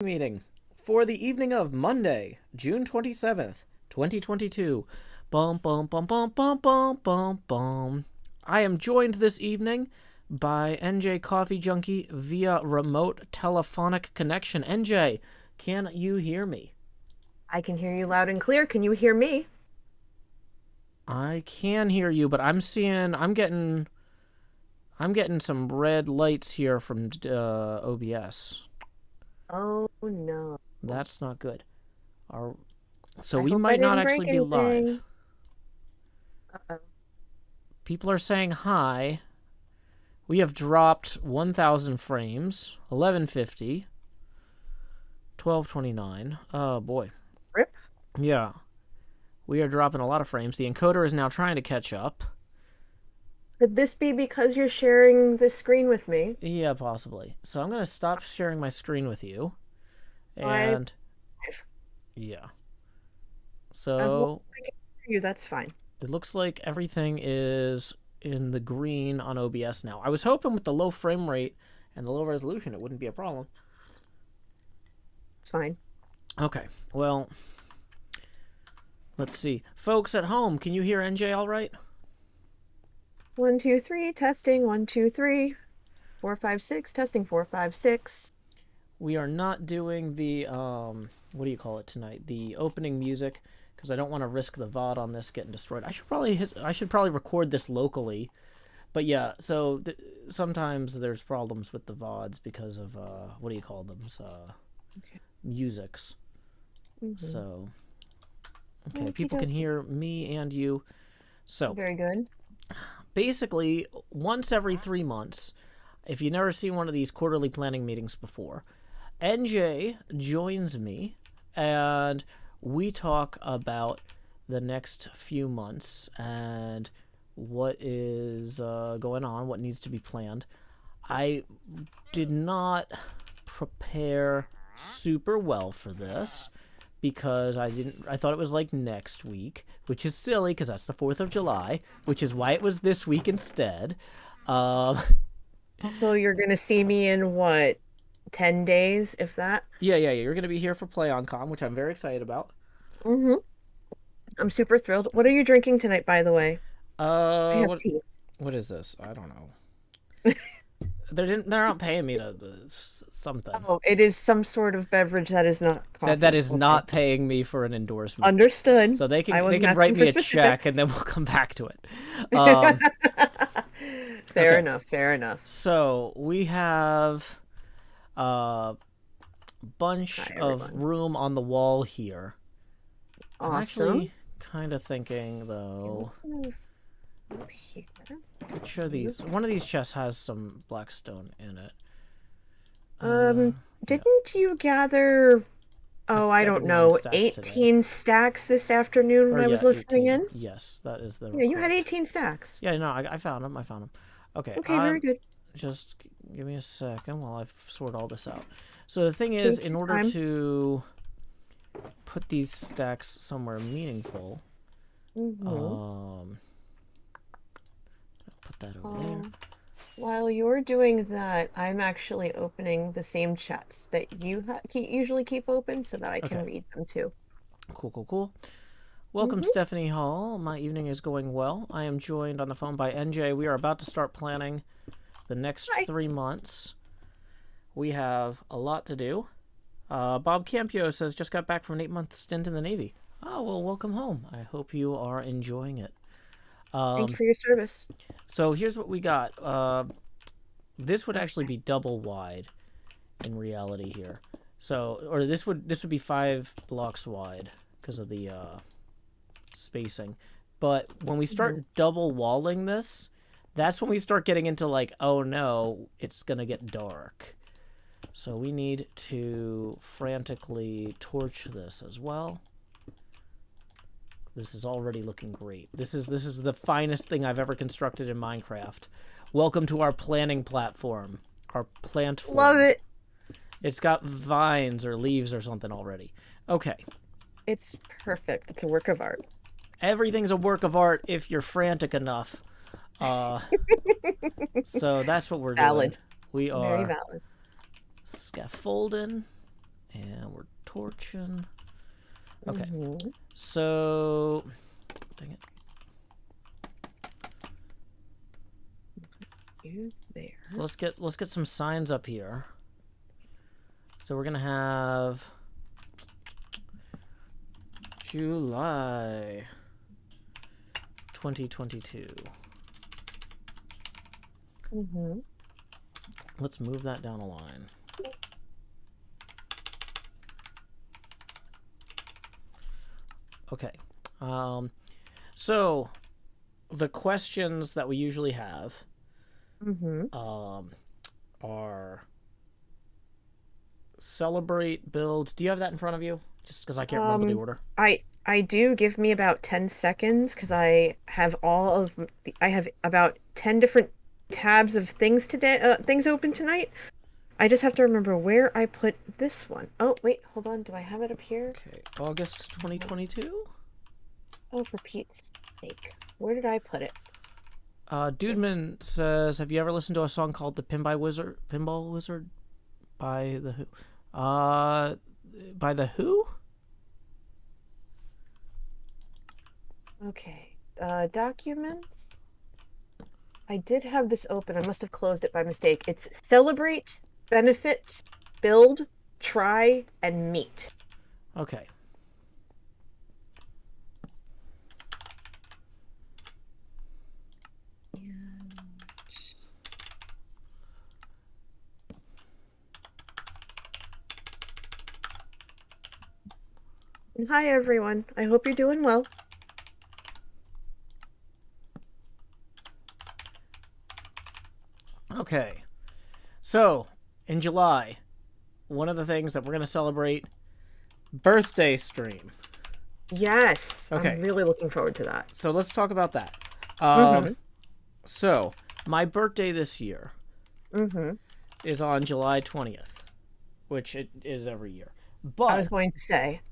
Meeting for the evening of Monday, June 27th, 2022. Bum bum bum bum bum bum bum bum. I am joined this evening by NJCoffeeJunkie via remote telephonic connection. NJ, can you hear me? I can hear you loud and clear. Can you hear me? I can hear you, but I'm getting some red lights here from OBS. Oh no. That's not good. So I we hope I might not didn't break actually be live. anything. Uh-oh. People are saying hi. We have dropped 1,000 frames, 1150, 1229. Oh boy. Rip. Yeah. We are dropping a lot of frames. The encoder is now trying to catch up. Could this be because you're sharing the screen with me? Yeah, possibly. So I'm going to stop sharing my screen with you. And yeah. So as long as I can hear you, that's fine. It looks like everything is in the green on OBS now. I was hoping with the low frame rate and the low resolution it wouldn't be a problem. It's fine. Okay, well, let's see. Folks at home, can you hear NJ all right? 1, 2, 3, testing. 1, 2, 3, 4, 5, 6, testing. 4, 5, 6. We are not doing the, what do you call it tonight? The opening music, because I don't want to risk the VOD on this getting destroyed. I should probably record this locally. But yeah, so sometimes there's problems with the VODs because of, what do you call them? Okay. Musics. Mm-hmm. So, okay, people can hear me and you. So, very good. Basically, once every 3 months, if you've never seen one of these quarterly planning meetings before, NJ joins me and we talk about the next few months and what is going on, what needs to be planned. I did not prepare super well for this because I thought it was like next week, which is silly because that's the 4th of July, which is why it was this week instead. So you're going to see me in what, 10 days, if that? Yeah. You're going to be here for PlayOnCon, which I'm very excited about. Mm-hmm. I'm super thrilled. What are you drinking tonight, by the way? I have tea. What is this? I don't know. They're not paying me to something. Oh, it is some sort of beverage that is not coffee. That is not paying me for an endorsement. Understood. So they can write me a check and then we'll come back to it. Fair enough. Fair enough. So we have a bunch of room on the wall here. Awesome. I'm actually kind of thinking though. Up here. Which are these? One of these chests has some blackstone in it. Didn't you gather? Oh, I don't know. 18 stacks this afternoon when I was listening 18. in. Yes, that is the. Yeah, you had 18 stacks. Yeah, no, I found them. Okay. Okay, very good. Just give me a second while I sort all this out. So the thing is, in order to put these stacks somewhere meaningful, put that over there. While you're doing that, I'm actually opening the same chests that you usually keep open so that I can read them too. Cool. Welcome, Stephanie Hall. My evening is going well. I am joined on the phone by NJ. We are about to start planning the next 3 months. We have a lot to do. Bob Campio says, just got back from an 8-month stint in the Navy. Oh, well, welcome home. I hope you are enjoying it. Thank you for your service. So here's what we got. This would actually be double wide in reality here. So, or this would be 5 blocks wide because of the spacing. But when we start double walling this, that's when we start getting into like, oh no, it's gonna get dark. So we need to frantically torch this as well. This is already looking great. This is the finest thing I've ever constructed in Minecraft. Welcome to our planning platform. Our plant form. Love it. It's got vines or leaves or something already. Okay. It's perfect. It's a work of art. Everything's a work of art if you're frantic enough. So that's what we're doing. We are very valid. Scaffolding. And we're torching. Okay. Mhm. So, dang it. You there. So let's get some signs up here. So we're gonna have July 2022. Mm-hmm. Let's move that down a line. Okay. So the questions that we usually have are celebrate, build. Do you have that in front of you? Just because I can't remember the order. I do. Give me about 10 seconds because I have I have about 10 different tabs of things today, things open tonight. I just have to remember where I put this one. Oh, wait, hold on. Do I have it up here? Okay, August 2022. Oh, for Pete's sake. Where did I put it? Dudeman says, have you ever listened to a song called "The Pinball Wizard" by the Who? By the Who? Okay. Documents. I did have this open. I must have closed it by mistake. It's celebrate, benefit, build, try, and meet. Okay. And hi, everyone. I hope you're doing well. Okay. So, in July, one of the things that we're going to celebrate, birthday stream. Yes. Okay. I'm really looking forward to that. So let's talk about that. So, my birthday this year is on July 20th, which it is every year. But I was going to say.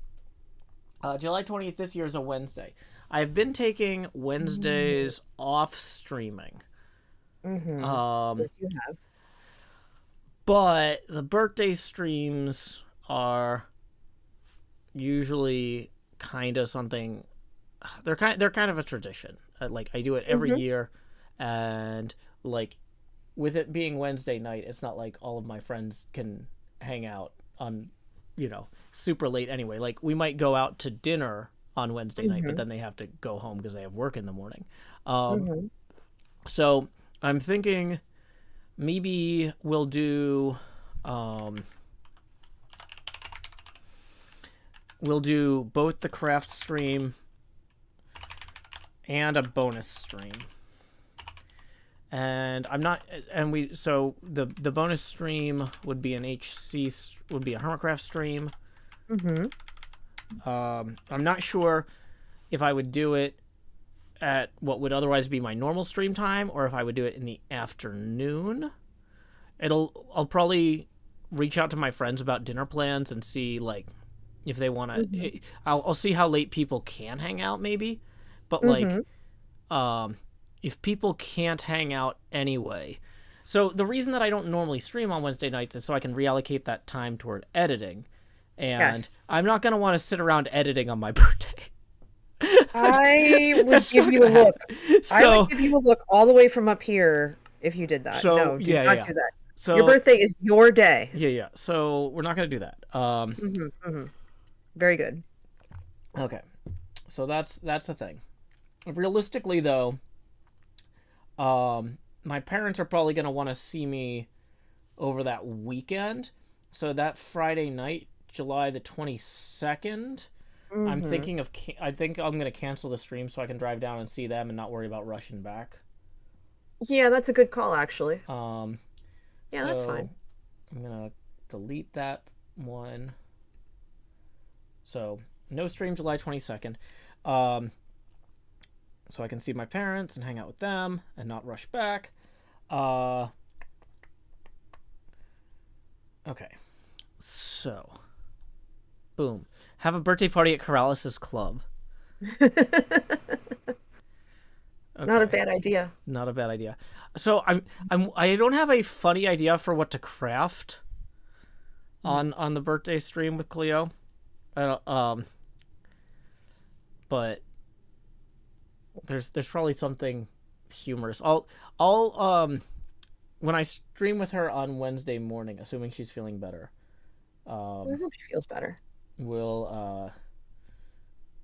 July 20th this year is a Wednesday. I've been taking Wednesdays off streaming. Yes, you have. But the birthday streams are usually kind of something. They're kind of a tradition. Like I do it every year, and like with it being Wednesday night, it's not like all of my friends can hang out on, super late anyway. Like we might go out to dinner on Wednesday night, but then they have to go home because they have work in the morning. So I'm thinking maybe we'll do both the craft stream and a bonus stream. And I'm not, and we, so the bonus stream would be a HermitCraft stream. I'm not sure if I would do it at what would otherwise be my normal stream time, or if I would do it in the afternoon. I'll probably reach out to my friends about dinner plans and see like if they want to. I'll see how late people can hang out, maybe. But like, if people can't hang out anyway. So the reason that I don't normally stream on Wednesday nights is so I can reallocate that time toward editing. And I'm not going to want to sit around editing on my birthday. I would give you a look. I would give you a look all the way from up here if you did that. No, do not do that. So your birthday is your day. Yeah. So we're not going to do that. Very good. Okay. So that's the thing. Realistically, though, my parents are probably going to want to see me over that weekend. So that Friday night, July the 22nd, I think I'm going to cancel the stream so I can drive down and see them and not worry about rushing back. Yeah, that's a good call, actually. Yeah, that's fine. I'm going to delete that one. So, no stream July 22nd. So I can see my parents and hang out with them and not rush back. Okay. So, boom. Have a birthday party at Corrales' club. Okay. Not a bad idea. Not a bad idea. So I don't have a funny idea for what to craft. on the birthday stream with Cleo. But there's probably something humorous. I'll when I stream with her on Wednesday morning, assuming she's feeling better. I hope she feels better. We'll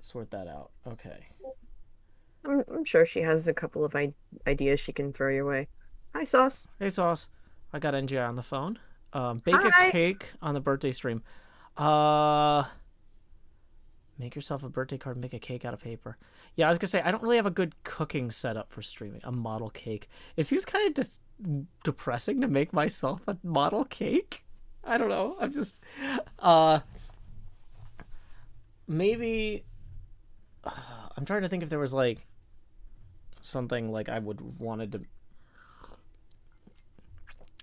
sort that out. Okay. I'm sure she has a couple of ideas she can throw your way. Hi, Sauce. Hey, Sauce. I got NJ on the phone. Bake a cake on the birthday stream. Make yourself a birthday card, make a cake out of paper. Yeah, I was gonna say, I don't really have a good cooking setup for streaming. A model cake. It seems kind of depressing to make myself a model cake. I don't know. I'm just... maybe... I'm trying to think if there was, like, something, like, I would wanted to...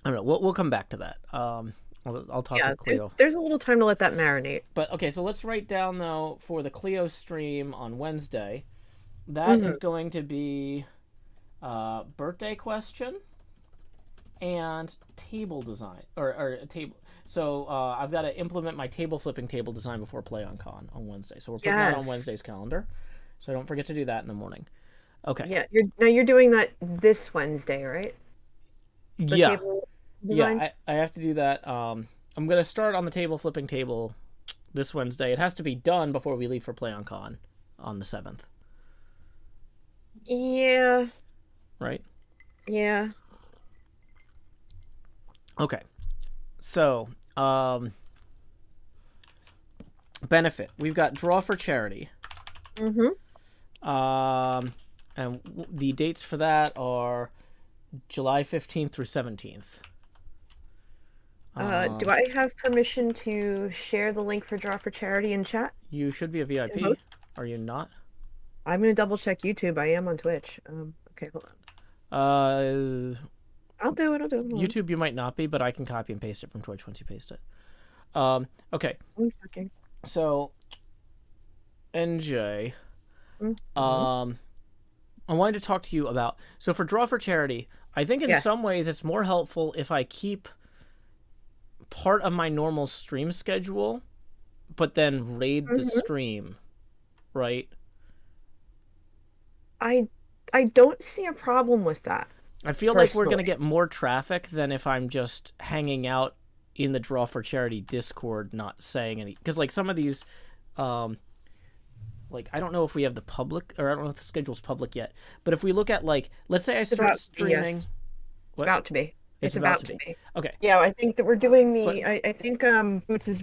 I don't know. We'll come back to that. I'll talk to Cleo. There's a little time to let that marinate. But okay, so let's write down though for the Cleo stream on Wednesday. That is going to be birthday question and table design or a table. So I've got to implement my table flipping table design before PlayOnCon on Wednesday. So we're putting that on Wednesday's calendar. So don't forget to do that in the morning. Okay. Yeah, you're doing that this Wednesday, right? The table design? Yeah, I have to do that. I'm going to start on the table flipping table this Wednesday. It has to be done before we leave for PlayOnCon on the 7th. Yeah. Right? Yeah. Okay. So, benefit. We've got draw for charity. And the dates for that are July 15th through 17th. Do I have permission to share the link for Draw for Charity in chat? You should be a VIP. Are you not? I'm going to double check YouTube. I am on Twitch. Okay, hold on. I'll do it. YouTube you might not be, but I can copy and paste it from Twitch once you paste it. Okay. So, NJ, I wanted to talk to you about... So for Draw for Charity, I think in some ways it's more helpful if I keep part of my normal stream schedule, but then raid the stream, right? I don't see a problem with that. I feel like we're going to get more traffic than if I'm just hanging out in the Draw for Charity Discord, not saying any... Because, like, some of these... like, I don't know if we have the public... Or I don't know if the schedule's public yet. But if we look at, like... Let's say I start streaming... Yes. What? About to be. It's about to be. Okay. Yeah, I think that we're doing the... I think Boots is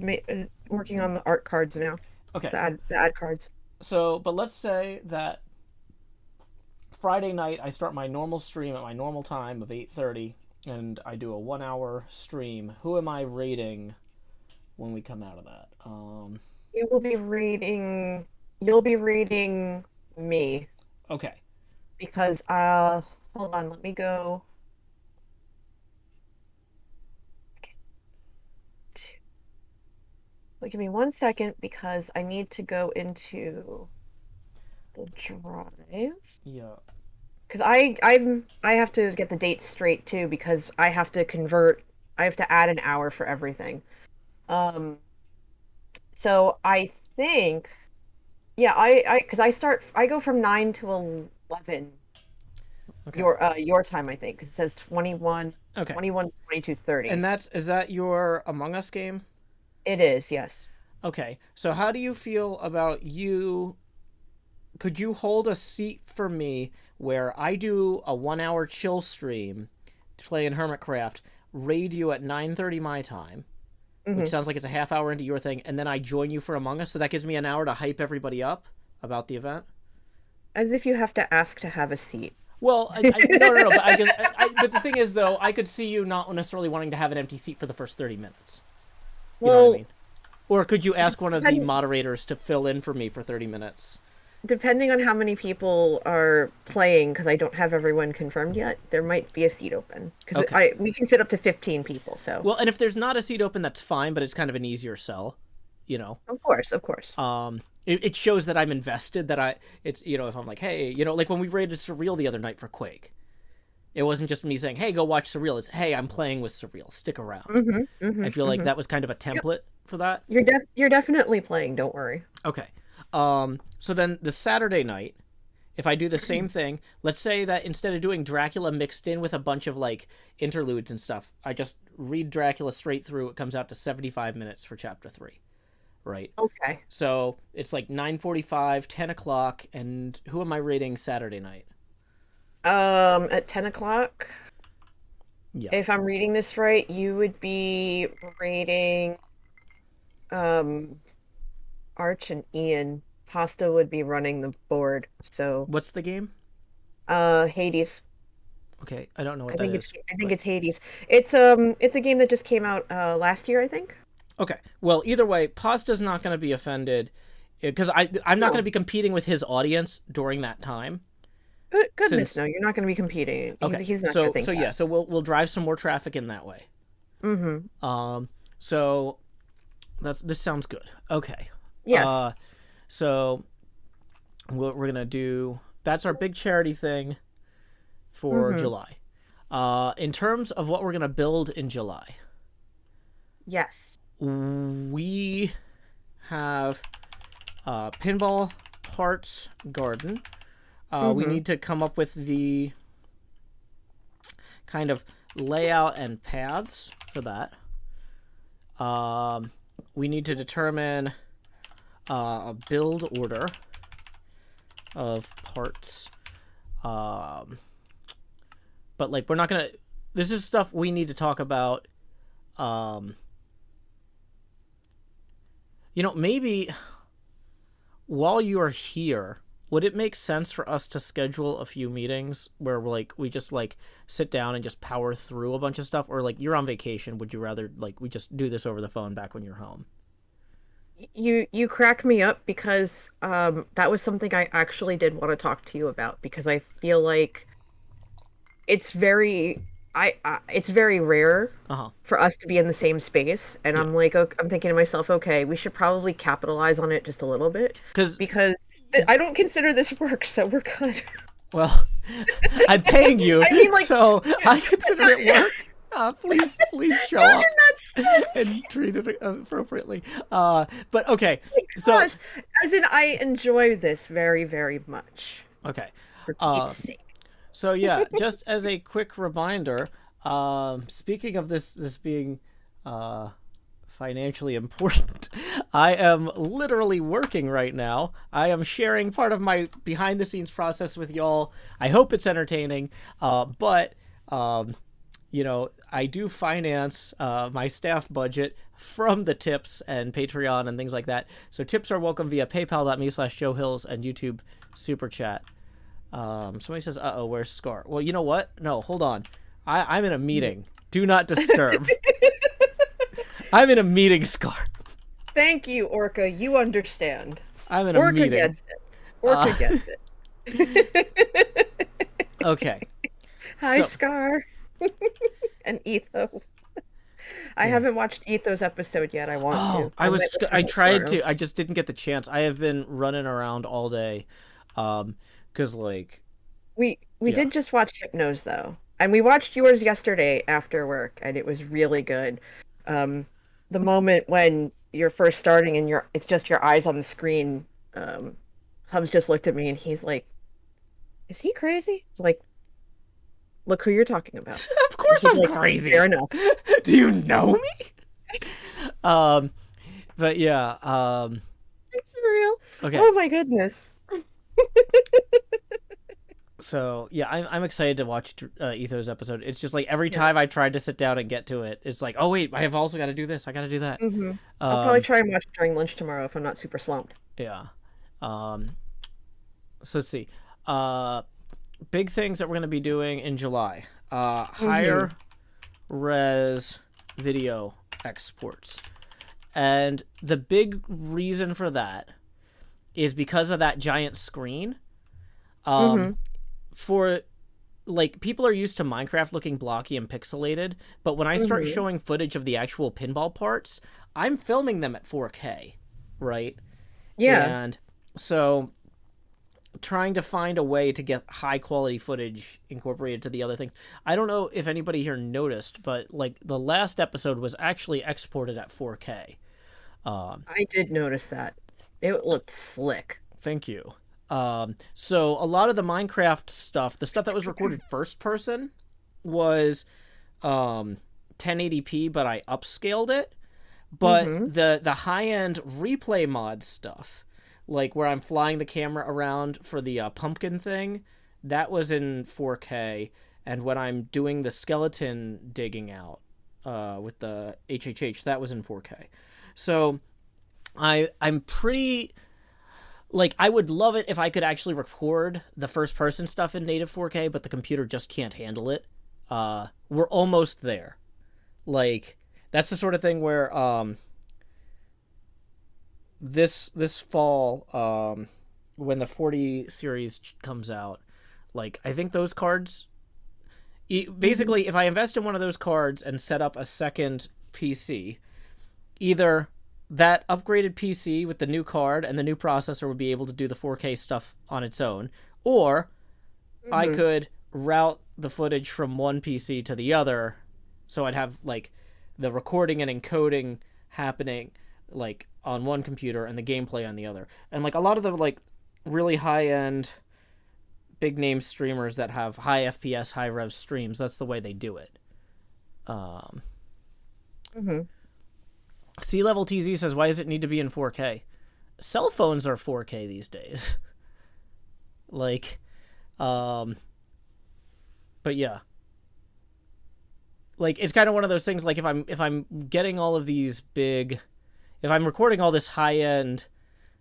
working on the art cards now. Okay. The ad cards. So, but let's say that Friday night I start my normal stream at my normal time of 8:30, and I do a 1-hour stream. Who am I rating when we come out of that? You'll be rating me. Okay. Because hold on, let me go. Well, give me 1 second because I need to go into the drive. Yeah. Because I have to get the dates straight too, because I have to add an hour for everything. So I think, yeah, because I go from 9 to 11. Okay. Your time, I think, because it says 21. Okay. 21, 22:30. And is that your Among Us game? It is, yes. Okay. So how do you feel about you? Could you hold a seat for me where I do a 1-hour chill stream to play in HermitCraft, raid you at 9:30 my time, which sounds like it's a half hour into your thing, and then I join you for Among Us, so that gives me an hour to hype everybody up about the event? As if you have to ask to have a seat. Well, no, but but the thing is, though, I could see you not necessarily wanting to have an empty seat for the first 30 minutes. You know what I mean? Or could you ask one of the moderators to fill in for me for 30 minutes? Depending on how many people are playing, because I don't have everyone confirmed yet, there might be a seat open. Because we can fit up to 15 people, so... Well, and if there's not a seat open, that's fine, but it's kind of an easier sell, you know? Of course. It shows that I'm invested, that if I'm like, hey, like when we raided Surreal the other night for Quake, It wasn't just me saying, "Hey, go watch Surreal." It's, "Hey, I'm playing with Surreal. Stick around." I feel like that was kind of a Yep. template for that. You're definitely playing. Don't worry. Okay. So then the Saturday night, if I do the same thing, let's say that instead of doing Dracula mixed in with a bunch of like interludes and stuff, I just read Dracula straight through. It comes out to 75 minutes for chapter 3, right? Okay. So it's like 9:45, 10 o'clock, and who am I reading Saturday night? At 10 o'clock, Yeah. if I'm reading this right, you would be rating Arch and Ian. Pasta would be running the board. So What's the game? Hades. Okay, I don't know what I that think is. it's Hades. It's a game that just came out last year, I think. Okay. Well, either way, Pasta's not going to be offended because I'm not No. going to be competing with his audience during that time. Goodness, Since no, you're not going to be competing. okay, He's not going to think so that. yeah, so we'll drive some more traffic in that way. So this sounds good. Okay. Yes. So we're gonna do that's our big charity thing for July. In terms of what we're gonna build in July, Yes. we have pinball parts garden. We need to come up with the kind of layout and paths for that. We need to determine a build order of parts. But like we're not gonna. This is stuff we need to talk about. Maybe while you're here, would it make sense for us to schedule a few meetings where we just sit down and just power through a bunch of stuff, or like you're on vacation? Would you rather we just do this over the phone back when you're home? You crack me up because that was something I actually did want to talk to you about because I feel like it's very it's very rare for us to be in the same space, and I'm like, okay, I'm thinking to myself, okay, we should probably capitalize on it just a little bit because I don't consider this work, so we're good. Well, I'm paying you, I mean, so I consider it work. Please show up and treat it appropriately. But okay, so as in, I enjoy this very, very much. Okay. For Pete's sake. So yeah, just as a quick reminder, speaking of this being financially important, I am literally working right now. I am sharing part of my behind the scenes process with y'all. I hope it's entertaining, but I do finance my staff budget from the tips and Patreon and things like that. So tips are welcome via paypal.me/Joe Hills and YouTube Super Chat. Somebody says, "Uh-oh, where's Scar?" Well, you know what? No, hold on. I'm in a meeting. Do not disturb. I'm in a meeting, Scar. Thank you, Orca. You understand. I'm in a meeting. Orca gets it. Orca gets it. Okay. Hi, Scar. And Etho. I haven't watched Etho's episode yet. I want to. I tried to. I just didn't get the chance. I have been running around all day. Because we did just watch Hypnos though, and we watched yours yesterday after work, and it was really good. The moment when you're first starting and it's just your eyes on the screen, Hubs just looked at me and he's like, "Is he crazy?" Like, look who you're talking about. Of course I'm crazy. Fair enough. Do you know me? But yeah. It's real. Okay. Oh my goodness. So yeah, I'm excited to watch Etho's episode. It's just like every time I tried to sit down and get to it, it's like, oh wait, I have also got to do this. I got to do that. I'll probably try and watch it during lunch tomorrow if I'm not super swamped. Yeah. So let's see. Big things that we're gonna be doing in July. Higher res video exports, and the big reason for that is because of that giant screen. For people are used to Minecraft looking blocky and pixelated, but when I start showing footage of the actual pinball parts, I'm filming them at 4K, right? Yeah. And so trying to find a way to get high quality footage incorporated to the other things. I don't know if anybody here noticed, but like the last episode was actually exported at 4K. I did notice that. It looked slick. Thank you. So a lot of the Minecraft stuff, the stuff that was recorded first person, was 1080p, but I upscaled it. But the high end replay mod stuff, like where I'm flying the camera around for the pumpkin thing, that was in 4K. And when I'm doing the skeleton digging out with the HHH, that was in 4K. So I'm pretty... Like, I would love it if I could actually record the first-person stuff in native 4K, but the computer just can't handle it. We're almost there. Like, that's the sort of thing where this fall, when the 40 series comes out, like, I think those cards... Basically, if I invest in one of those cards and set up a second PC, either... that upgraded PC with the new card and the new processor would be able to do the 4K stuff on its own, or I could route the footage from one PC to the other, so I'd have like the recording and encoding happening like on one computer and the gameplay on the other. And like a lot of the like really high-end big name streamers that have high FPS, high rev streams, that's the way they do it. Sea Level TZ says, why does it need to be in 4K? Cell phones are 4K these days. Like, but yeah. Like, it's kind of one of those things, like, if I'm getting all of these big... If I'm recording all this high-end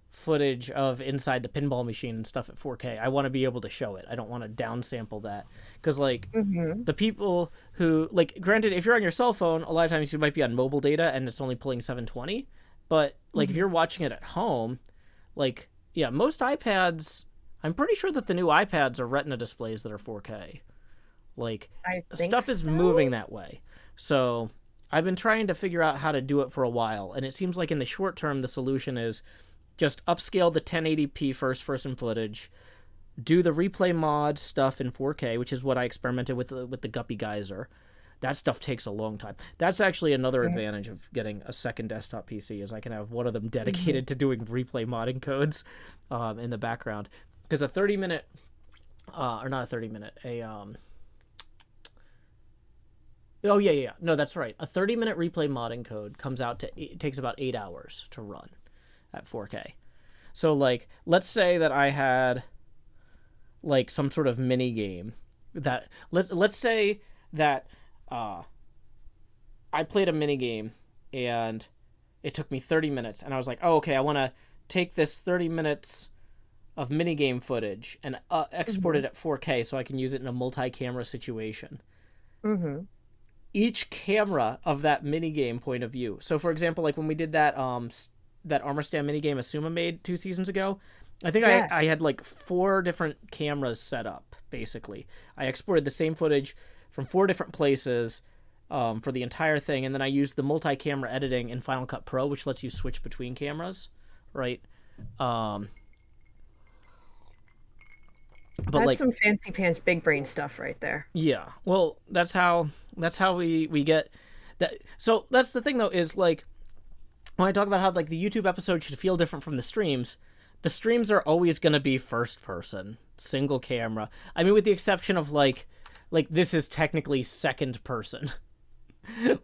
footage of inside the pinball machine and stuff at 4K, I want to be able to show it. I don't want to downsample that. Because, like, the people who... Like, granted, if you're on your cell phone, a lot of times you might be on mobile data and it's only pulling 720. But, like, if you're watching it at home, like, yeah, most iPads... I'm pretty sure that the new iPads are Retina displays that are 4K. Like, stuff is moving that way. So, I've been trying to figure out how to do it for a while. And it seems like in the short term, the solution is... just upscale the 1080p first-person footage, do the replay mod stuff in 4K, which is what I experimented with the Guppy Geyser. That stuff takes a long time. That's actually another advantage of getting a second desktop PC, is I can have one of them dedicated to doing replay modding codes in the background. Because a 30-minute, or not a 30-minute, oh, yeah. No, that's right. A 30-minute replay modding code comes out to... It takes about 8 hours to run at 4K. So, like, let's say that I had, like, some sort of mini game that... Let's say that I played a mini game and it took me 30 minutes, and I was like, oh, okay, I want to take this 30 minutes of minigame footage and export it at 4K so I can use it in a multi-camera situation. Each camera of that minigame point of view. So, for example, like when we did that that Armor Stand minigame Asuma made 2 seasons ago, I think I had like 4 different cameras set up, basically. I exported the same footage from 4 different places for the entire thing, and then I used the multi-camera editing in Final Cut Pro, which lets you switch between cameras, right? But that's like, some fancy pants big brain stuff right there. Yeah. Well, that's how we get that. So that's the thing though, is like when I talk about how like the YouTube episode should feel different from the streams are always going to be first person, single camera. I mean, with the exception of like this is technically second person.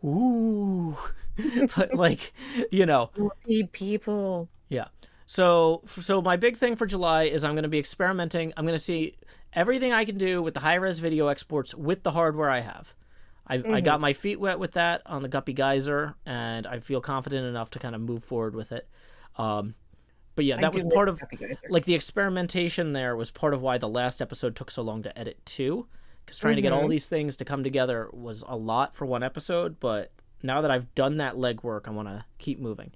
Ooh. But like, you know, people. Yeah. So my big thing for July is I'm going to be experimenting. I'm going to see everything I can do with the high-res video exports with the hardware I have. I got my feet wet with that on the Guppy Geyser, and I feel confident enough to kind of move forward with it. But yeah, that was part of, like, the experimentation there was part of why the last episode took so long to edit too, because trying to get all these things to come together was a lot for one episode, but now that I've done that legwork, I want to keep moving.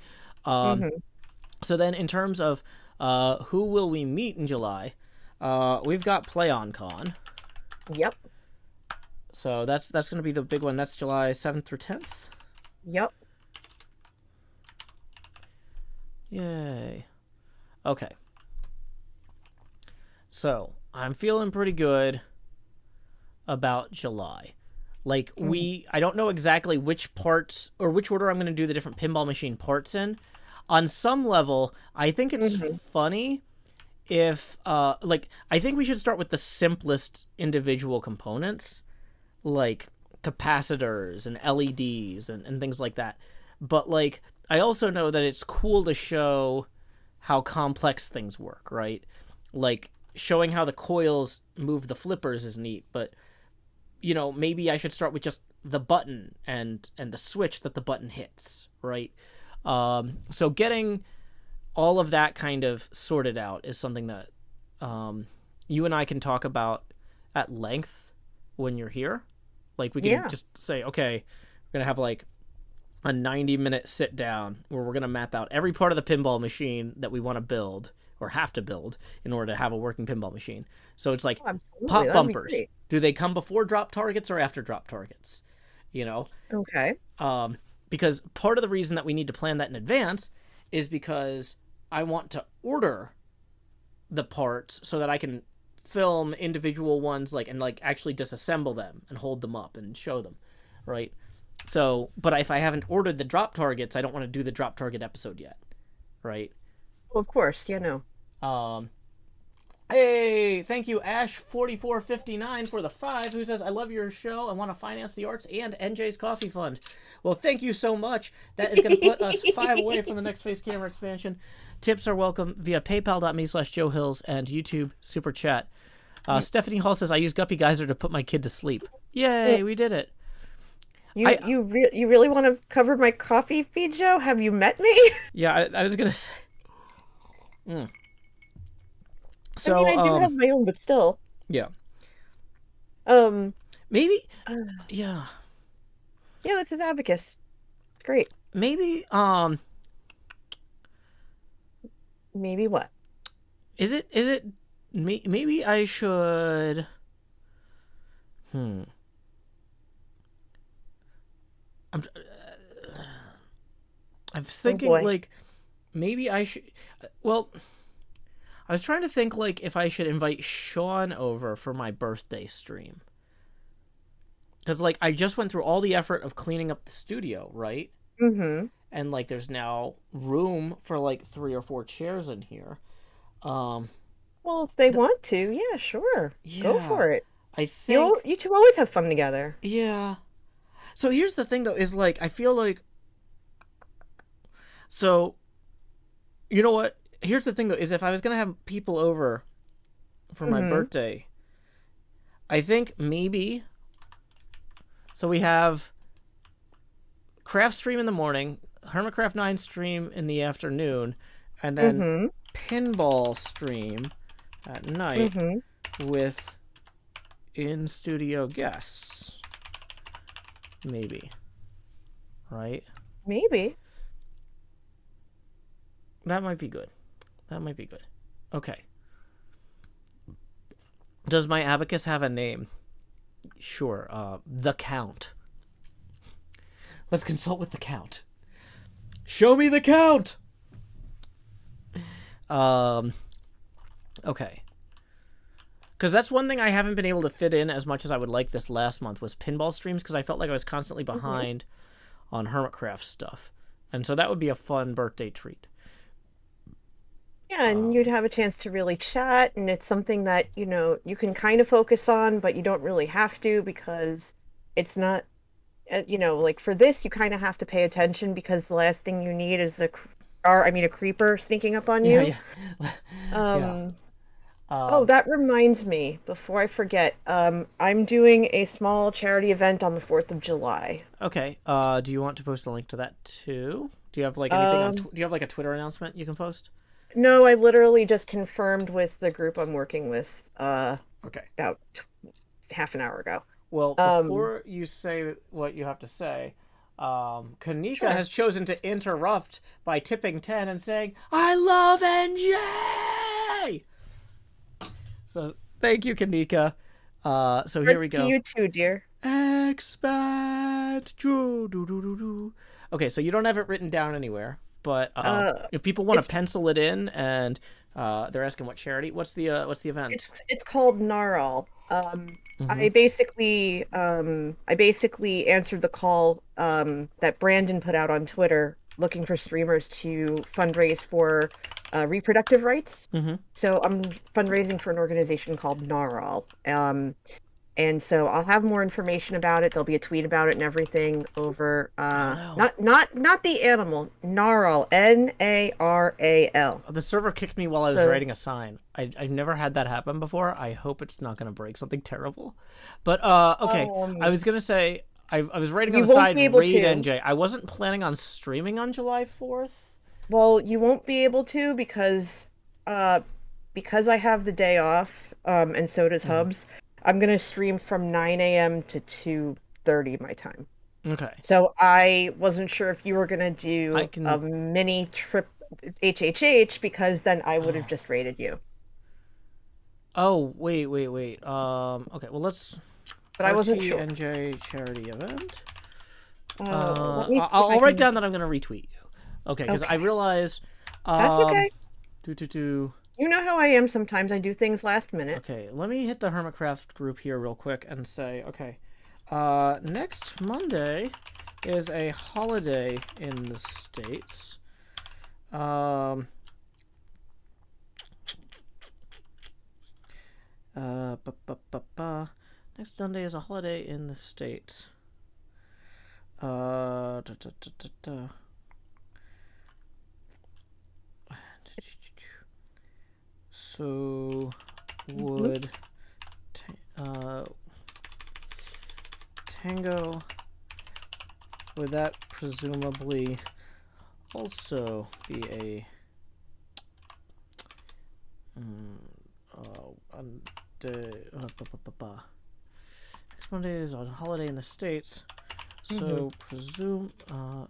So then in terms of who will we meet in July, we've got PlayOnCon. Yep. So that's going to be the big one. That's July 7th through 10th. Yep. Yay. Okay. So I'm feeling pretty good about July. Like I don't know exactly which parts or which order I'm going to do the different pinball machine parts in. On some level, I think it's funny if like I think we should start with the simplest individual components, like capacitors and LEDs and things like that. But like I also know that it's cool to show how complex things work, right? Like showing how the coils move the flippers is neat, but you know, maybe I should start with just the button and the switch that the button hits, right? So getting all of that kind of sorted out is something that you and I can talk about at length when you're here. Like we can just say, okay, we're gonna have like a 90-minute sit down where we're gonna map out every part of the pinball machine that we want to build or have to build in order to have a working pinball machine. So it's like pop bumpers. Do they come before drop targets or after drop targets? You know? Okay. Because part of the reason that we need to plan that in advance is because I want to order the parts so that I can film individual ones and actually disassemble them and hold them up and show them, right? So, but if I haven't ordered the drop targets, I don't want to do the drop target episode yet, right? Well, of course, no. Hey, thank you, Ash4459 for the 5, who says, I love your show. I want to finance the arts and NJ's Coffee Fund. Well, thank you so much. That is going to put us 5 away from the next face camera expansion. Tips are welcome via paypal.me/Joe Hills and YouTube Super Chat. Stephanie Hall says, I use Guppy Geyser to put my kid to sleep. Yay, we did it. You really want to cover my coffee feed, Joe? Have you met me? Yeah, I was going to say... So, I mean, I do have my own, but still. Yeah. Maybe. Yeah. Yeah, that's his abacus. Great. Maybe. Maybe what? Is it? Maybe I should. I'm thinking like maybe I should. Well. I was trying to think, like, if I should invite Sean over for my birthday stream. Because, like, I just went through all the effort of cleaning up the studio, right? Mm-hmm. And, like, there's now room for, like, 3 or 4 chairs in here. Well, if they want to, yeah, sure. Yeah, go for it. I think... You two always have fun together. Yeah. So here's the thing, though, is, like, I feel like... So, you know what? Here's the thing, though, is if I was going to have people over for my birthday, I think maybe... So we have craft stream in the morning, HermitCraft 9 stream in the afternoon, and then pinball stream at night with in-studio guests. Maybe. Right? Maybe. That might be good. That might be good. Okay. Does my abacus have a name? Sure. The Count. Let's consult with the Count. Show me the Count! Okay. Because that's one thing I haven't been able to fit in as much as I would like this last month was pinball streams, because I felt like I was constantly behind on HermitCraft stuff. And so that would be a fun birthday treat. Yeah, and you'd have a chance to really chat, and it's something that, you can kind of focus on, but you don't really have to because it's not, like for this, you kind of have to pay attention because the last thing you need is a creeper sneaking up on you. Yeah. Oh, that reminds me, before I forget, I'm doing a small charity event on the 4th of July. Okay. Do you want to post a link to that too? Do you have like anything do you have like a Twitter announcement you can post? No, I literally just confirmed with the group I'm working with about half an hour ago. Well, before you say what you have to say, Kanika has chosen to interrupt by tipping 10 and saying, I love NJ! So, thank you, Kanika. So here we go. To you too, dear. Expand. Okay, so you don't have it written down anywhere. But if people want to pencil it in and They're asking what charity. What's the event? It's called Gnarl. Mm-hmm. I basically answered the call that Brandon put out on Twitter looking for streamers to fundraise for reproductive rights. Mm-hmm. So I'm fundraising for an organization called Gnarl. And so I'll have more information about it. There'll be a tweet about it and everything over Oh no. not the animal, Gnarl, Naral. The server kicked me while I was So writing a sign. I've never had that happen before. I hope it's not going to break something terrible. But okay, I was gonna say I was writing on you the won't side be able raid to. NJ. I wasn't planning on streaming on July 4th. Well, you won't be able to because I have the day off, and so does Hubs. I'm gonna stream from 9 a.m. to 2:30 my time. Okay. So I wasn't sure if you were gonna do a mini trip HHH because then I would have just raided you. Oh wait. Okay. Well, let's. But I wasn't sure. NJ charity event. Let me see if I'll I write can- down that I'm gonna retweet you. Okay, because I realize. That's okay. You know how I am sometimes. I do things last minute. Okay, let me hit the HermitCraft group here real quick and say, okay, next Monday is a holiday in the States. Next Monday is a holiday in the States. So would Tango, would that presumably also be a next Monday is on holiday in the States, so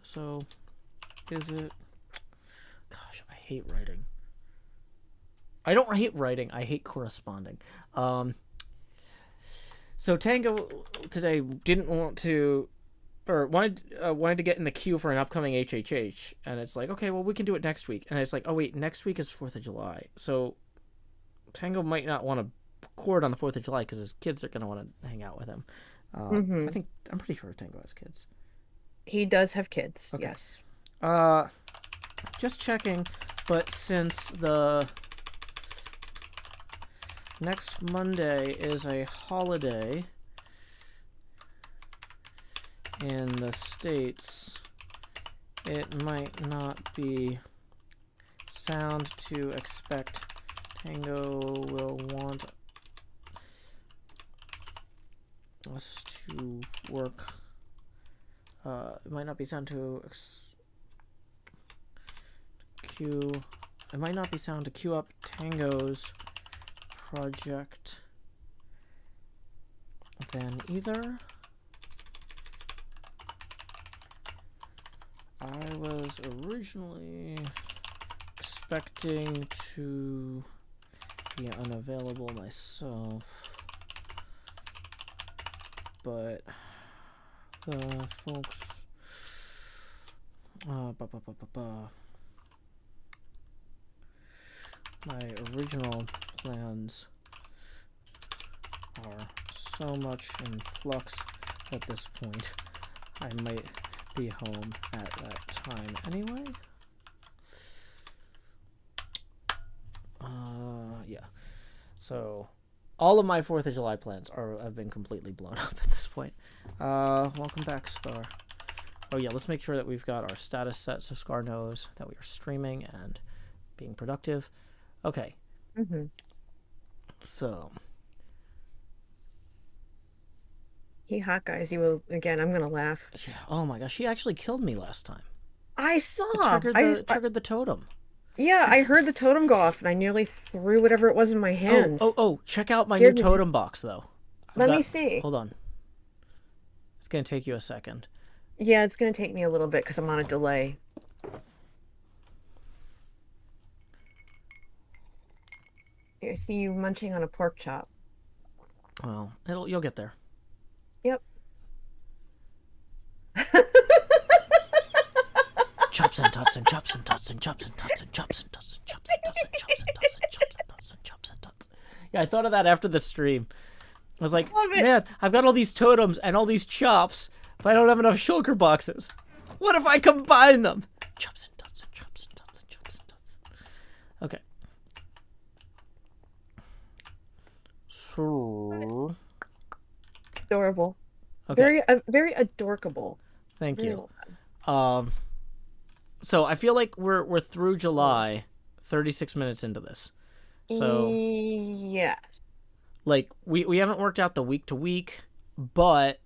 so is it? Gosh, I hate writing. I don't hate writing. I hate corresponding. So Tango today didn't want to, or wanted to get in the queue for an upcoming HHH, and it's like, okay, well, we can do it next week. And it's like, oh wait, next week is 4th of July, so Tango might not want to record on the 4th of July because his kids are going to want to hang out with him. I'm pretty sure Tango has kids. He does have kids. Okay. Yes. Just checking, but since the next Monday is a holiday in the States, it might not be sound to expect Tango will want us to work. It might not be sound to queue. It might not be sound to queue up Tango's project then either. I was originally expecting to be unavailable myself, but the folks my original plans are so much in flux at this point, I might be home at that time anyway. Yeah. So, all of my 4th of July plans have been completely blown up at this point. Welcome back, Scar. Oh yeah, let's make sure that we've got our status set so Scar knows that we are streaming and being productive. Okay. So. He hot guys. You will again. I'm gonna laugh. Yeah. Oh my gosh, she actually killed me last time. I saw. It triggered the totem. Yeah, I heard the totem go off, and I nearly threw whatever it was in my hands. Oh! Check out my new totem box, though. Let me see. Hold on. It's gonna take you a second. Yeah, it's gonna take me a little bit because I'm on a delay. Here, I see you munching on a pork chop. Well, you'll get there. Yep. Chops and tots and chops and tots and chops and tots and chops and tots and chops and tots and chops and tots and Yeah, I thought of that after the stream. I was like, Love it. man, I've got all these totems and all these chops, but I don't have enough shulker boxes. What if I combine them? Chops and dots and chops and dots and chops and dots. Okay. So... Adorable. Okay. Very adorkable. Thank Very you. well done. So I feel like we're through July, 36 minutes into this. So Yeah. like we haven't worked out the week to week, but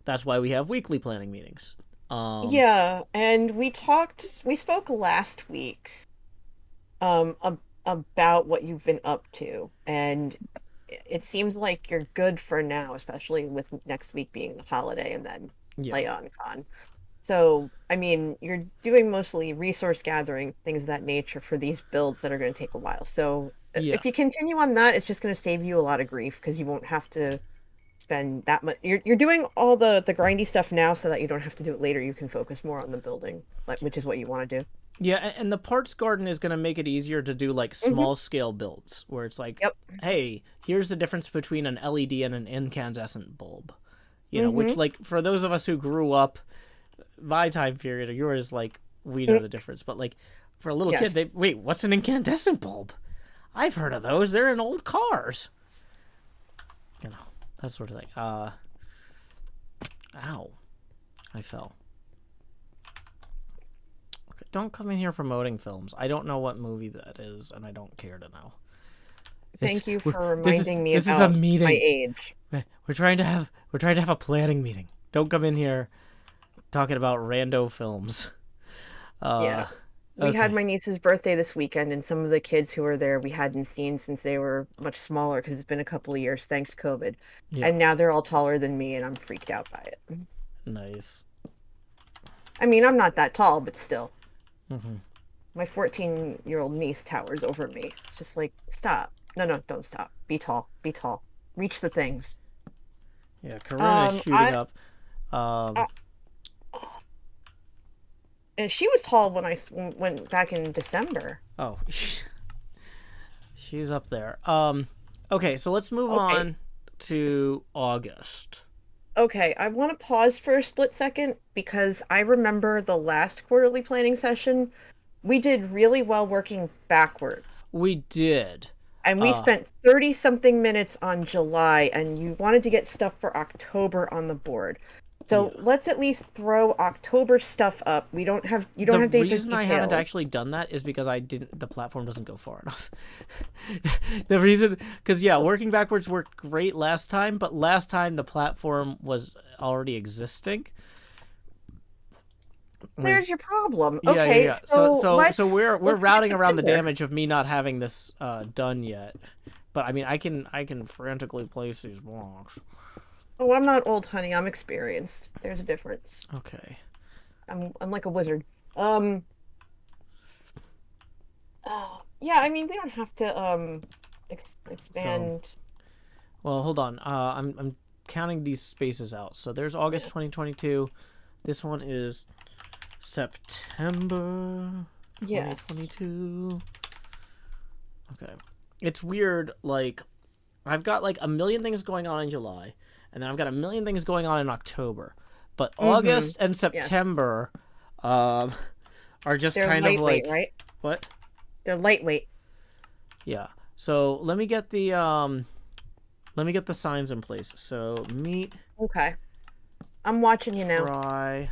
that's why we have weekly planning meetings. Yeah, and we spoke last week about what you've been up to, and it seems like you're good for now, especially with next week being the holiday and then Yeah. LayonCon. So, I mean, you're doing mostly resource gathering, things of that nature for these builds that are going to take a while. So, Yeah. if you continue on that, it's just going to save you a lot of grief because you won't have to spend that much. You're doing all the grindy stuff now so that you don't have to do it later. You can focus more on the building, which is what you want to do. Yeah, and the parts garden is going to make it easier to do like small scale builds where it's like, Yep. hey, here's the difference between an LED and an incandescent bulb. You know, which like for those of us who grew up my time period or yours, like we know the difference, but like for a little kid, they wait, what's an incandescent bulb? I've heard of those. They're in old cars. You know, that sort of thing. Ow. I fell. Okay, don't come in here promoting films. I don't know what movie that is, and I don't care to know. Thank you for reminding me this about is a meeting. My age. We're trying to have a planning meeting. Don't come in here talking about rando films. Yeah. We had my niece's birthday this weekend, and some of the kids who were there we hadn't seen since they were much smaller because it's been a couple of years thanks to COVID. Yeah. And now they're all taller than me, and I'm freaked out by it. Nice. I mean, I'm not that tall, but still. My 14-year-old niece towers over me. It's just like, stop. No, don't stop. Be tall. Be tall. Reach the things. Yeah, Corinna's shooting up. And she was tall when I went back in December. Oh, she's up there. Okay, so let's move on to August. Okay, I want to pause for a split second because I remember the last quarterly planning session, we did really well working backwards. We did. And we spent 30-something minutes on July, and you wanted to get stuff for October on the board. So let's at least throw October stuff up. You don't have dates or details. The reason I haven't actually done that is because the platform doesn't go far enough. The reason, because working backwards worked great last time, but last time the platform was already existing. There's your problem. Yeah, okay, yeah. So we're routing around the damage of me not having this done yet. But I mean, I can frantically place these blocks. Oh, I'm not old, honey. I'm experienced. There's a difference. Okay. I'm like a wizard. Yeah, I mean, we don't have to expand. Well, hold on. I'm counting these spaces out. So there's August 2022. This one is September 2022. Okay. It's weird, like I've got like a million things going on in July. And then I've got a million things going on in October. But August and September are just They're kind of like... right? What? They're lightweight. Yeah. So let me get the signs in place. So meet... Okay. I'm watching you now. Try...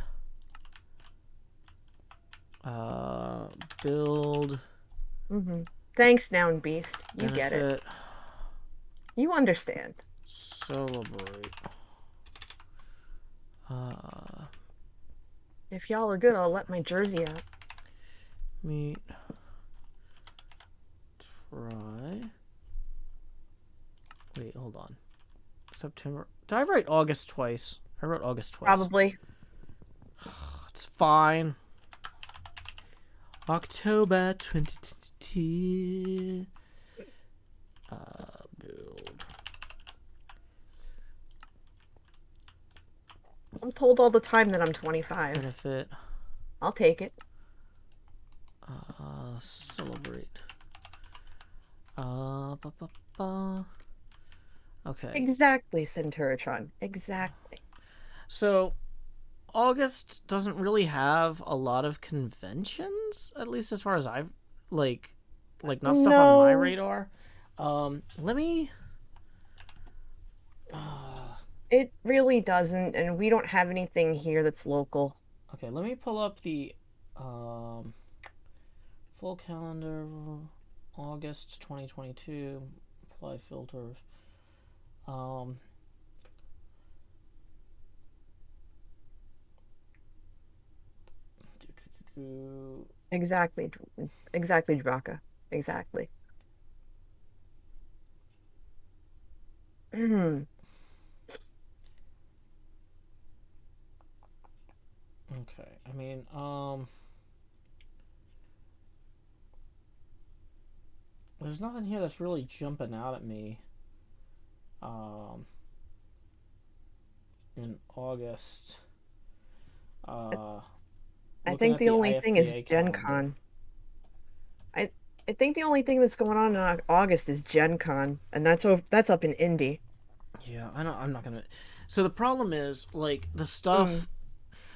build... Thanks, Noun Beast. You benefit, get it. You understand. Celebrate. If y'all are good, I'll let my jersey out. Meet. Try. Wait, hold on. September. Did I write August twice? I wrote August twice. Probably. It's fine. October 2022. Build. I'm told all the time that I'm 25. Benefit. I'll take it. Okay. Exactly, Centuratron. Exactly. So August doesn't really have a lot of conventions, at least as far as I've like not stuff on my No, radar. Let me. it really doesn't, and we don't have anything here that's local. Okay, let me pull up the full calendar, August 2022. Apply filters. Um, Exactly, exactly, Draka. Exactly. okay, I mean, there's nothing here that's really jumping out at me. Um, in August. I Looking think at the the only thing is IFBA Gen calendar. Con. I I think the only thing that's going on in August is Gen Con, and that's up in Indy. Yeah, I know. I'm not gonna. So the problem is like the Mm, stuff.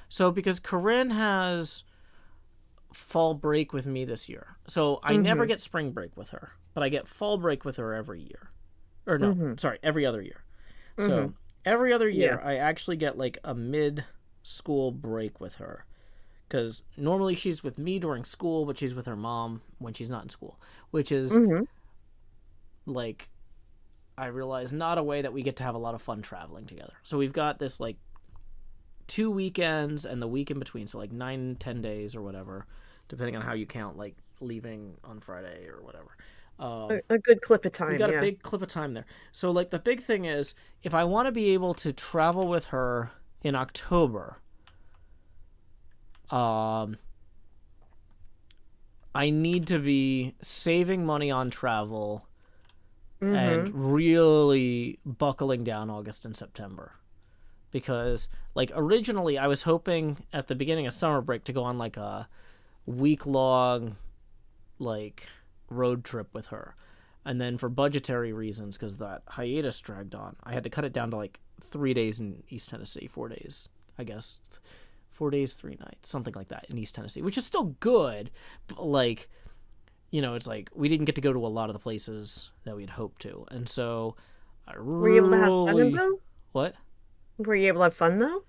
So because Corinne has fall break with me this year, so I never mm-hmm. get spring break with her, but I get fall break with her every year. Or no, Mm-hmm. sorry, every other year. Mm-hmm. So every other Yeah. year, I actually get like a mid-school break with her. Because normally she's with me during school, but she's with her mom when she's not in school, which is Mm-hmm. like I realize not a way that we get to have a lot of fun traveling together. So we've got this like 2 weekends and the week in between, so like 9-10 days or whatever, depending on how you count, like leaving on Friday or whatever. A good clip of We time, got a yeah. big clip of time there. So like the big thing is if I want to be able to travel with her in October, um, I need to be saving money on travel and Mm-hmm. really buckling down August and September. Because, like, originally I was hoping at the beginning of summer break to go on, like, a week long, like, road trip with her. And then for budgetary reasons, because that hiatus dragged on, I had to cut it down to, like, 3 days in East Tennessee, 4 days, I guess. 4 days, 3 nights, something like that in East Tennessee, which is still good, but, like, it's like we didn't get to go to a lot of the places that we had hoped to. And so I Were you able to have fun really. though? What? Were you able to have fun though?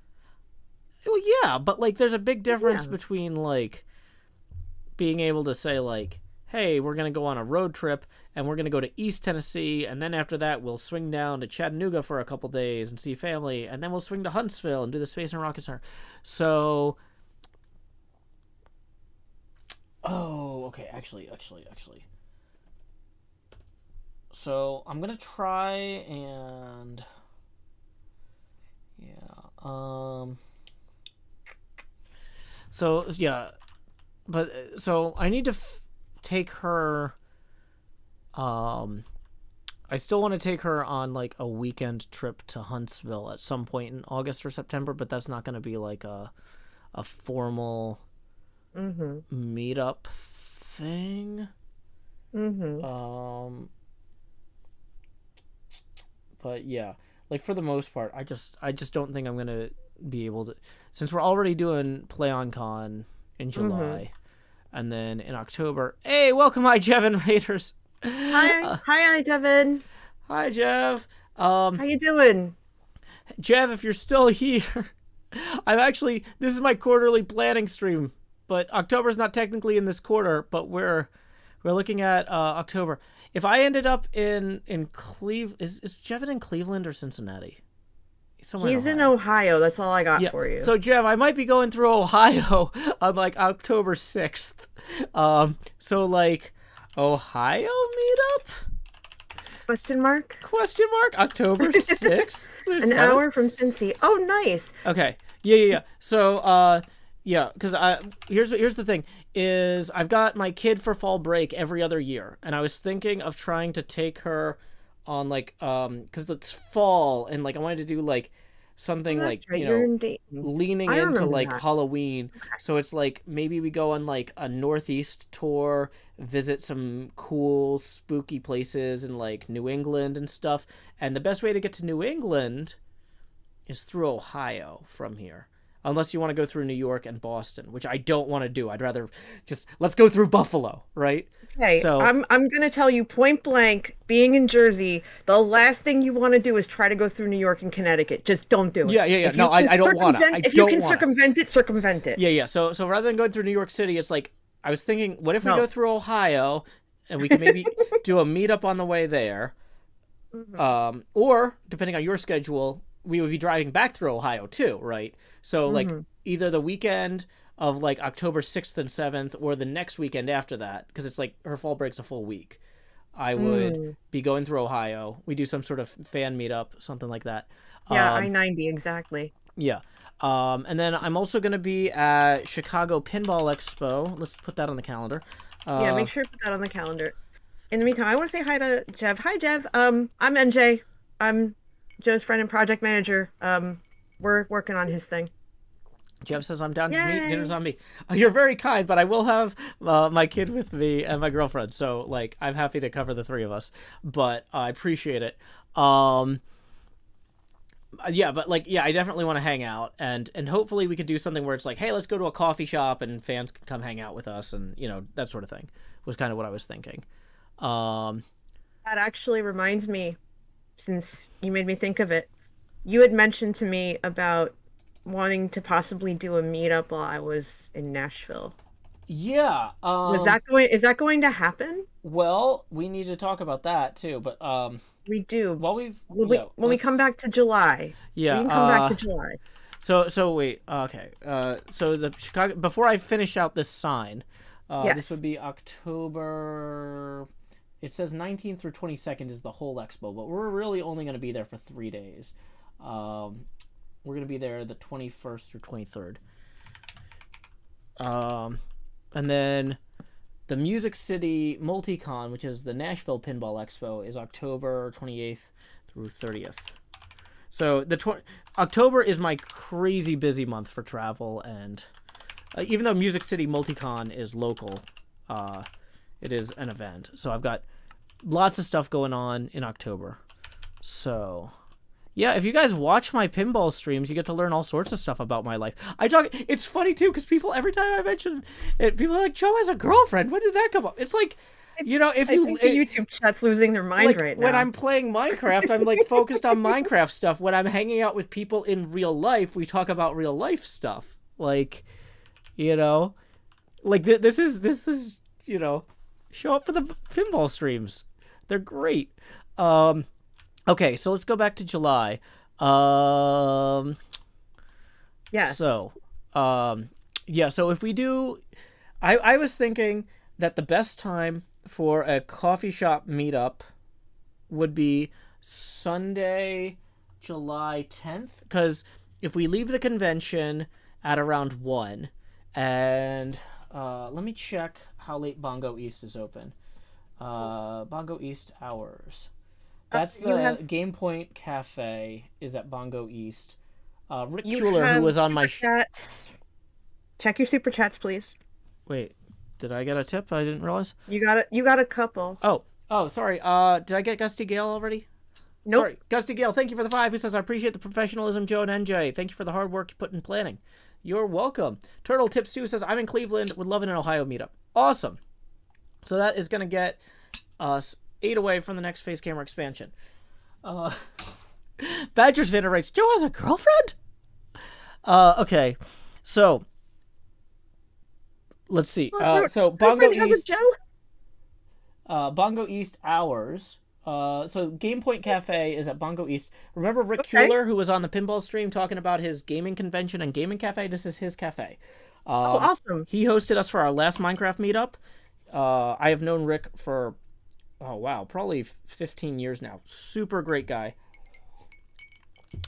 Well, yeah, but like there's a big difference Yeah. between like being able to say like, hey, we're going to go on a road trip and we're going to go to East Tennessee, and then after that we'll swing down to Chattanooga for a couple days and see family, and then we'll swing to Huntsville and do the Space and Rocket Center. So okay, actually. So I'm going to try and yeah. So yeah, but so I need to take her. I still want to take her on like a weekend trip to Huntsville at some point in August or September, but that's not going to be like a formal Mm-hmm. meetup thing. Mm-hmm. But yeah, like for the most part, I just don't think I'm gonna be able to, since we're already doing Play on Con in Mm-hmm. July, and then in October. Hey, welcome, my Jevin Raiders. Hi, Devin. Hi, Jev. How you doing? Jev, if you're still here, this is my quarterly planning stream, but October's not technically in this quarter, but we're looking at October. If I ended up in Cleveland, is Jevin in Cleveland or Cincinnati? He's somewhere in He's in Ohio. Ohio. That's all I got Yeah. for you. So Jeff, I might be going through Ohio on like October 6th. So like Ohio meetup? Question mark? Question mark? October 6th or An 7th? hour from Cincy. Oh, nice. Okay. Yeah. So yeah, because here's the thing is I've got my kid for fall break every other year, and I was thinking of trying to take her on like because it's fall and like I wanted to do like something Oh, like, that's right. You're in Dayton. leaning I into remember like that. Halloween. Okay. So it's like maybe we go on like a northeast tour, visit some cool spooky places in like New England and stuff. And the best way to get to New England is through Ohio from here. Unless you want to go through New York and Boston, which I don't want to do. I'd rather just let's go through Buffalo, right? Okay, So I'm gonna tell you point blank, being in Jersey, the last thing you want to do is try to go through New York and Connecticut. Just don't do it. yeah. If you No, can I don't wanna. I if you don't can wanna. circumvent it, circumvent it. Yeah. So rather than going through New York City, it's like I was thinking, what if we go No. through Ohio, and we can maybe do a meetup on the way there, Hmm. or depending on your schedule, we would be driving back through Ohio too, right? So like Hmm. either the weekend of like October 6th and 7th, or the next weekend after that, because it's like her fall break's a full week. I would Mm. be going through Ohio. We do some sort of fan meetup, something like that. Yeah, Um, I-90 exactly. yeah. And then I'm also going to be at Chicago Pinball Expo. Let's put that on the calendar. Yeah, Uh, make sure to put that on the calendar. In the meantime, I want to say hi to Jev. Hi, Jev. I'm NJ. I'm Joe's friend and project manager. We're working on his thing. Jeff says I'm down to meet. Dinner's Yay! on me. You're very kind, but I will have my kid with me and my girlfriend. So like, I'm happy to cover the three of us. But I appreciate it. Yeah, but like, yeah, I definitely want to hang out, and hopefully we could do something where it's like, hey, let's go to a coffee shop and fans can come hang out with us, and that sort of thing was kind of what I was thinking. Um, That actually reminds me, since you made me think of it, you had mentioned to me about wanting to possibly do a meetup while I was in Nashville. yeah. Is that going to happen? Well, we need to talk about that too. But We do. while we've When we come back to July. yeah. We can come back to July. So wait. Okay. So the Chicago. Before I finish out this sign, this would Yes. be October. It says 19th through 22nd is the whole expo, but we're really only going to be there for 3 days. We're going to be there the 21st through 23rd. And then the Music City Multicon, which is the Nashville Pinball Expo, is October 28th through 30th. So October is my crazy busy month for travel, and even though Music City Multicon is local, it is an event. So I've got lots of stuff going on in October. So yeah, if you guys watch my pinball streams, you get to learn all sorts of stuff about my life. It's funny too, because people, every time I mention it, people are like, Joe has a girlfriend. When did that come up? It's like, if I you think the YouTube chat's losing their mind like right now. when I'm playing Minecraft, I'm like focused on Minecraft stuff. When I'm hanging out with people in real life, we talk about real life stuff. Like, like this is show up for the pinball streams. They're great. Okay, so let's go back to July. Yes. So, yeah. So if we do, I was thinking that the best time for a coffee shop meetup would be Sunday, July 10th, because if we leave the convention at around 1, and let me check how late Bongo East is open. Bongo East hours. That's the Game Point Cafe is at Bongo East. Rick Kuehler, who was on my chats. Check your super chats, please. Wait, did I get a tip? I didn't realize. You got a couple. Oh, sorry. Did I get Gusty Gale already? Nope. Sorry, Gusty Gale. Thank you for the 5. He says, I appreciate the professionalism, Joe and NJ. Thank you for the hard work you put in planning. You're welcome. Turtle Tips 2 says, I'm in Cleveland. Would love an Ohio meetup. Awesome. So that is going to get us 8 away from the next face camera expansion. Badgers Vader writes, Joe has a girlfriend? Okay. So let's see. So Bongo East, Bongo East hours. So Game Point Cafe is at Bongo East. Remember Rick Kuehler, who was on the pinball stream talking about his gaming convention and gaming cafe? This is his cafe. Awesome. He hosted us for our last Minecraft meetup. I have known Rick for, probably 15 years now. Super great guy.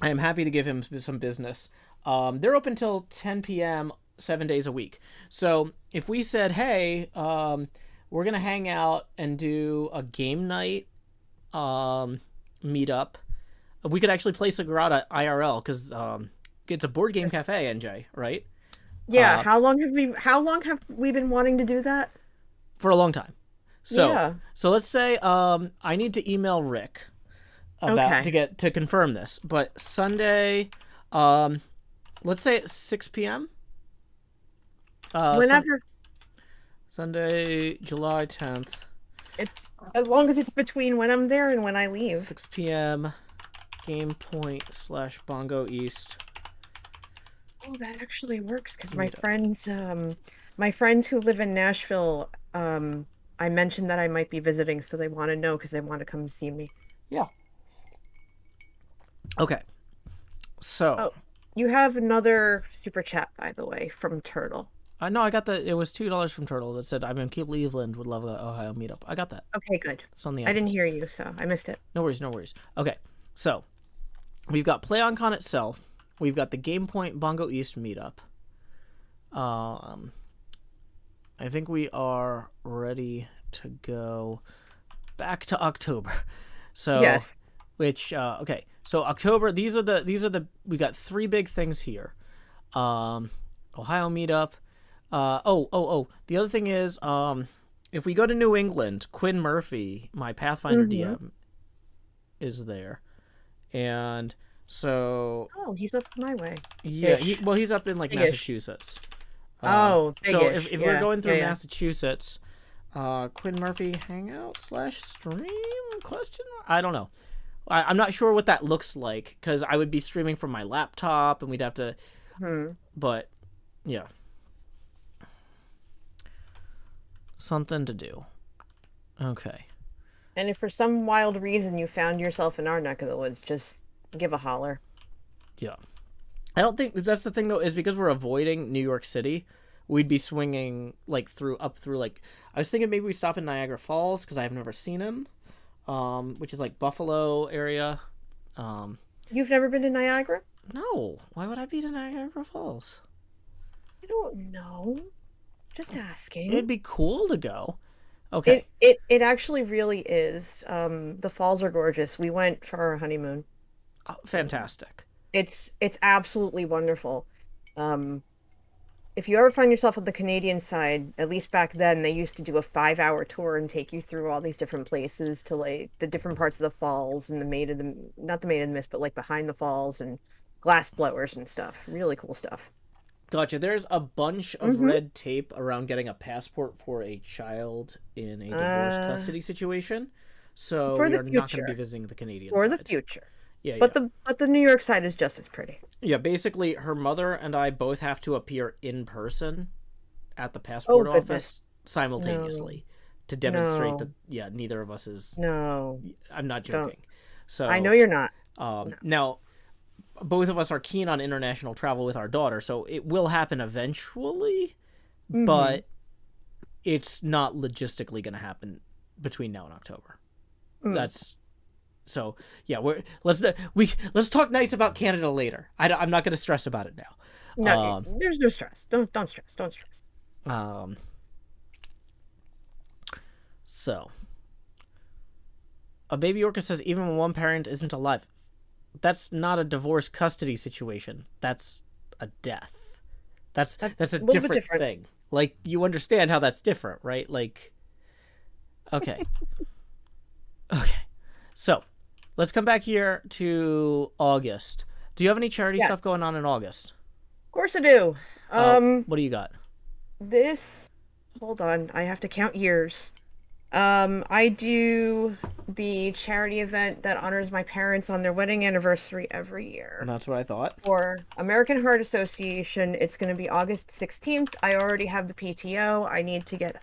I am happy to give him some business. They're open till 10 p.m. 7 days a week. So if we said, hey, we're going to hang out and do a game night meetup We could actually play Sagrada IRL because it's a board game Yes. cafe, NJ, right? Yeah, Uh, how long have we been wanting to do that? for a long time. So Yeah. so let's say I need to email Rick about Okay. to confirm this, but Sunday, um, let's say at 6 p.m. Sun, Whenever Sunday, July 10th, it's as long as it's between when I'm there and when I leave. 6 p.m. Game Point / Bongo East. Oh, that actually works because Meetup. my friends who live in Nashville, I mentioned that I might be visiting, so they want to know because they want to come see me. Yeah. Okay. So Oh, you have another super chat, by the way, from Turtle. I know I got the. It was $2 from Turtle that said I'm in Cleveland. Would love a Ohio meetup. I got that. Okay, good. It's on the I didn't address. hear you, so I missed it. No worries. No worries. Okay. So we've got PlayOnCon itself. We've got the Game Point Bongo East meetup. I think we are ready to go back to October. So Yes. which okay. So October. These are the. We got 3 big things here. Ohio meetup. The other thing is, if we go to New England, Quinn Murphy, my Pathfinder DM, is there, and so Oh, he's up my way. yeah, Ish. he's up in like Big-ish. Massachusetts. Oh, So big-ish. if we're Yeah, going through yeah, yeah. Massachusetts, Quinn Murphy Hangout / stream question? I don't know. I'm not sure what that looks like because I would be streaming from my laptop and we'd have to. Hmm. But yeah, something to do. Okay. And if for some wild reason you found yourself in our neck of the woods, just give a holler. Yeah. I don't think that's the thing though, is because we're avoiding New York City, we'd be swinging like up through like I was thinking maybe we stop in Niagara Falls because I've never seen him, which is like Buffalo area. You've never been to Niagara? No, why would I be to Niagara Falls? I don't know. Just asking. It'd be cool to go. Okay. It actually really is. The falls are gorgeous. We went for our honeymoon. Oh, fantastic. It's absolutely wonderful. If you ever find yourself on the Canadian side, at least back then, they used to do a 5-hour tour and take you through all these different places to like the different parts of the falls and the Maid of the not the Maid of the Mist, but like behind the falls and glass blowers and stuff. Really cool stuff. Gotcha. There's a bunch of red tape around getting a passport for a child in a divorce custody situation. So For we the are not going to future. be visiting the Canadian For side. the future. Yeah, But yeah. the New York side is just as pretty. Yeah, basically, her mother and I both have to appear in person at the passport goodness. office simultaneously to demonstrate No. that, yeah, neither of us is. No. I'm not Don't. joking. So I know you're not. now, both of us are keen on international travel with our daughter, so it will happen eventually, but it's not logistically going to happen between now and October. That's so yeah. Let's talk nice about Canada later. I'm not going to stress about it now. No, there's no stress. Don't stress. Don't stress. So a baby orca says even when one parent isn't alive, that's not a divorce custody situation. That's a death. That's a little bit different different. thing. Like you understand how that's different, right? Like, okay, okay. So let's come back here to August. Do you have any charity stuff going on in August? Of course I do. What do you got? Hold on, I have to count years. I do the charity event that honors my parents on their wedding anniversary every year. And that's what I thought. For American Heart Association, it's going to be August 16th. I already have the PTO. I need to get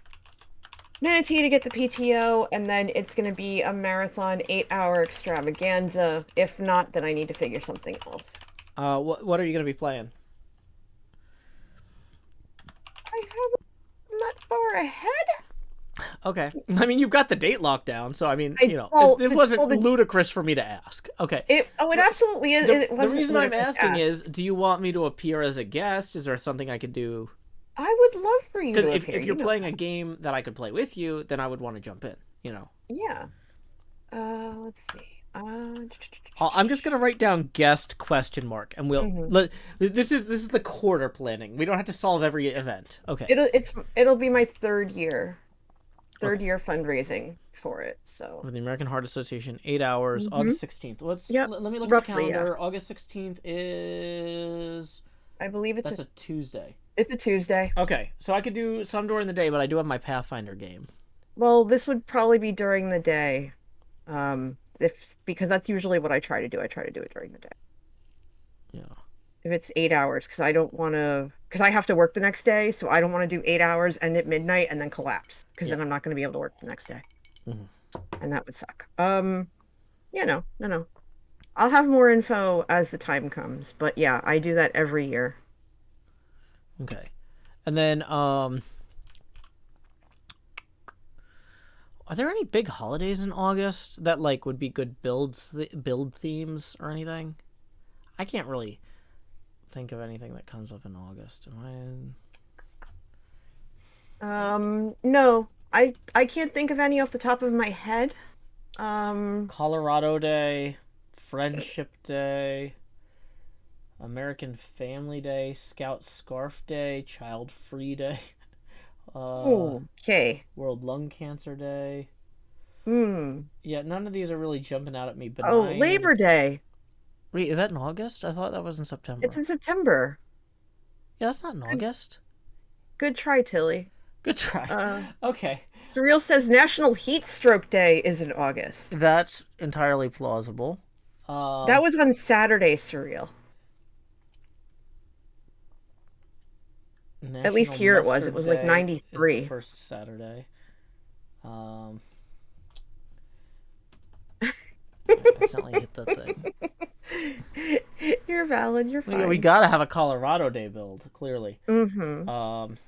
Manatee to get the PTO, and then it's going to be a marathon 8-hour extravaganza. If not, then I need to figure something else. What are you going to be playing? I have not far ahead. Okay. I mean, you've got the date locked down, so I mean, it wasn't ludicrous for me to ask. Okay. It absolutely is. The reason I'm asking is, do you want me to appear as a guest? Is there something I could do? I would love for you to appear. Because if you're playing a game that I could play with you, then I would want to jump in, Yeah. Let's see. Uh, I'm just gonna write down guest question mark, and mhm. this is the quarter planning. We don't have to solve every event. Okay. It'll be my third Okay. year fundraising for it. So. For the American Heart Association, 8 hours, Hmm. August 16th. Yep. Let me look at the Roughly, yeah. calendar. August 16th is I believe that's a Tuesday. it's a Tuesday. Okay, so I could do some during the day, but I do have my Pathfinder game. Well, this would probably be during the day. If because that's usually what I try to do. I try to do it during the day. Yeah. If it's 8 hours, because I don't want to, because I have to work the next day, so I don't want to do 8 hours, end at midnight, and then collapse, because Yeah. then I'm not going to be able to work the next day, Mhm. and that would suck. Yeah, no. I'll have more info as the time comes, but yeah, I do that every year. Okay. And then are there any big holidays in August that like would be good build themes or anything? I can't really think of anything that comes up in August. Am No, I can't think of any off the top of my head. I Colorado Day, Friendship Day, American Family Day, Scout Scarf Day, Child Free Day, uh, Okay. World Lung Cancer Day. Hmm. Yeah, none of these are really jumping out at me. Oh, Benign. Labor Day. Wait, is that in August? I thought that was in It's September. in September. Yeah, that's not in Good, August. good try, Tilly. Good try. Uh, Okay. Surreal says National Heat Stroke Day is in August. That's entirely plausible. That was on Saturday, Surreal. At least National here it was. It Mustard was like Day is the 93. first Saturday. Um, I accidentally hit the thing. You're valid. You're We fine. gotta have a Colorado Day build, clearly. Mm-hmm. Um,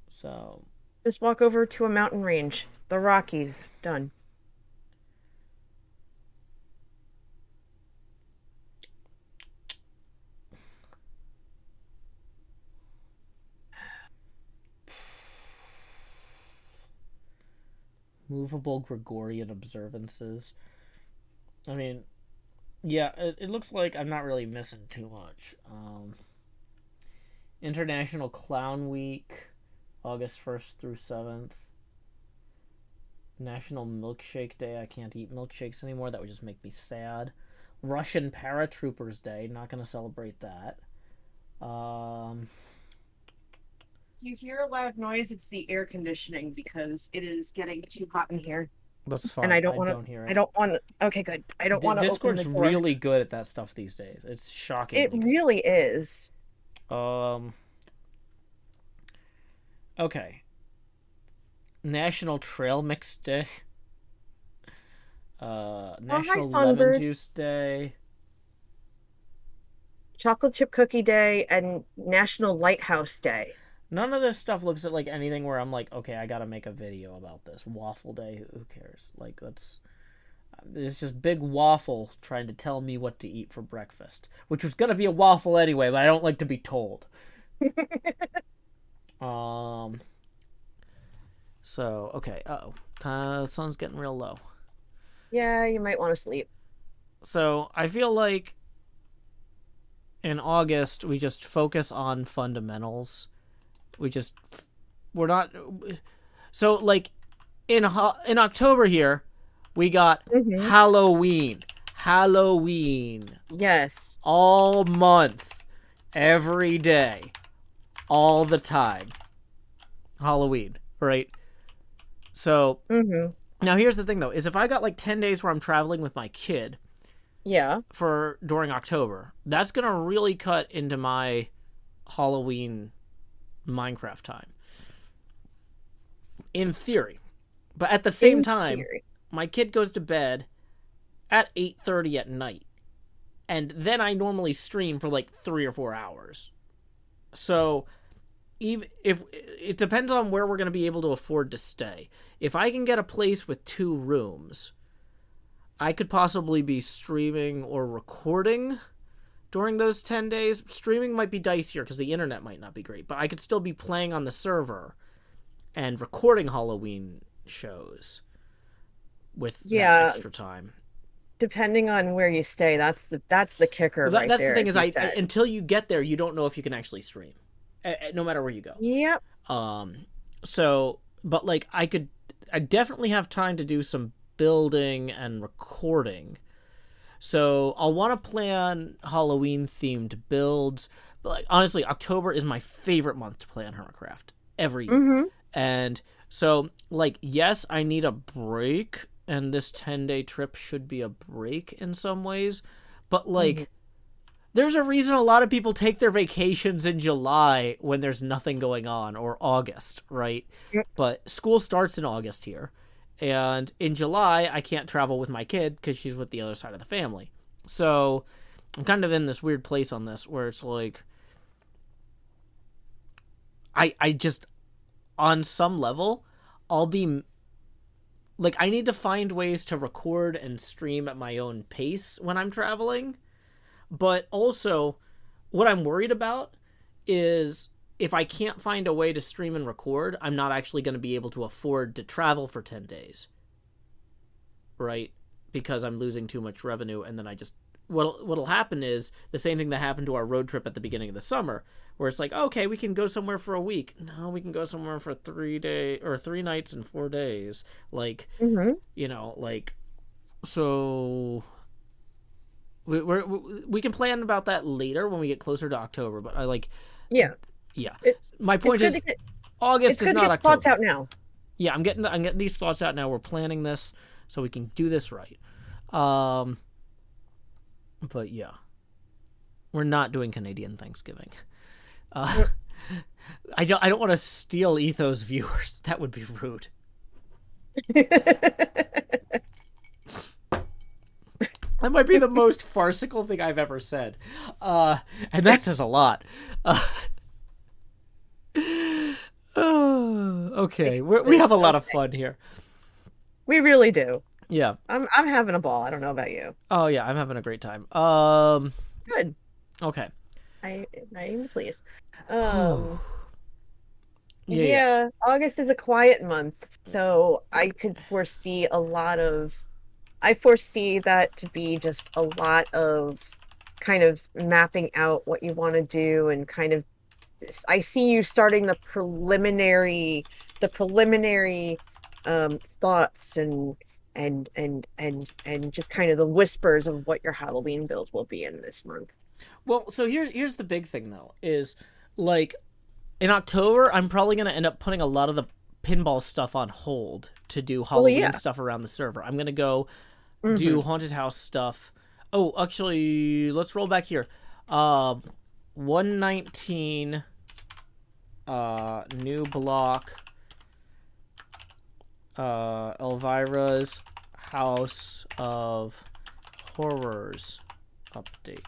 so Just walk over to a mountain range. The Rockies. Done. movable Gregorian observances. I mean, yeah, it looks like I'm not really missing too much. International Clown Week, August 1st through 7th. National Milkshake Day. I can't eat milkshakes anymore. That would just make me sad. Russian Paratroopers Day. Not going to celebrate that. You hear a loud noise, it's the air conditioning because it is getting too hot in here. That's And fine. I don't hear I it. don't want to, okay, good. I don't want to open the Discord's door. really good at that stuff these days. It's It shockingly good. really is. Um. Okay. National Trail Mix Day. Oh, hi, National Lemon Songbird. Juice Day. Chocolate chip cookie day and National Lighthouse Day. None of this stuff looks like anything where I'm like, okay, I gotta make a video about this. Waffle Day, who cares? Like, that's. It's just big waffle trying to tell me what to eat for breakfast. Which was gonna be a waffle anyway, but I don't like to be told. Um. So, okay. Uh-oh. The sun's getting real low. Yeah, you might want to sleep. So, I feel like in August, we just focus on fundamentals. We're not. So, like, in October here, we got Mm-hmm. Halloween. Halloween. Yes. All month. Every day. All the time. Halloween. Right? So, Mm-hmm. now here's the thing, though, is if I got like 10 days where I'm traveling with my kid Yeah. for during October, that's going to really cut into my Halloween Minecraft time. In theory. But at the same In time, theory. my kid goes to bed at 8:30 at night. And then I normally stream for like 3 or 4 hours. So even if it depends on where we're going to be able to afford to stay. If I can get a place with 2 rooms, I could possibly be streaming or recording during those 10 days. Streaming might be dicier because the internet might not be great, but I could still be playing on the server and recording Halloween shows. with that Yeah, extra time. depending on where you stay, that's the kicker Well, right that's the there, thing as is, you I said. until you get there, you don't know if you can actually stream, no matter where you go. Yep. Um, so, but like I definitely have time to do some building and recording. So I'll want to plan Halloween themed builds. But like honestly, October is my favorite month to play on HermitCraft every year. Mm-hmm. And so like yes, I need a break, and this 10-day trip should be a break in some ways. But Mm-hmm. like there's a reason a lot of people take their vacations in July when there's nothing going on, or August, right? Yep. But school starts in August here. And in July, I can't travel with my kid because she's with the other side of the family. So I'm kind of in this weird place on this where it's like, I just, on some level, I'll be like, I need to find ways to record and stream at my own pace when I'm traveling. But also, what I'm worried about is if I can't find a way to stream and record, I'm not actually going to be able to afford to travel for 10 days. Right? Because I'm losing too much revenue, and then I just what'll happen is the same thing that happened to our road trip at the beginning of the summer, where it's like, okay, we can go somewhere for a week. No, we can go somewhere for 3 days or 3 nights and 4 days. Like, Mm-hmm. like so we can plan about that later when we get closer to October. But I like, Yeah. yeah. It's My it's point good is, to get August it's is good to not get thoughts October. out now. Yeah, I'm getting these thoughts out now. We're planning this so we can do this right. Um, but yeah, we're not doing Canadian Thanksgiving. Uh, I don't want to steal Ethos viewers. That would be rude. That might be the most farcical thing I've ever said, and that says a lot. Okay, we have a lot of fun here. We really do. Yeah. I'm having a ball. I don't know about you. Oh yeah, I'm having a great time. Good. Okay. I am pleased. Yeah. Yeah, August is a quiet month, so I foresee that to be just a lot of kind of mapping out what you want to do, and kind of I see you starting the preliminary thoughts, and just kind of the whispers of what your Halloween build will be in this month. Well, so here's the big thing though, is like in October, I'm probably gonna end up putting a lot of the pinball stuff on hold to do Well, Halloween yeah. stuff around the server. I'm gonna go Mm-hmm. do haunted house stuff. Oh, actually, let's roll back here. 119 new block, Elvira's House of Horrors update.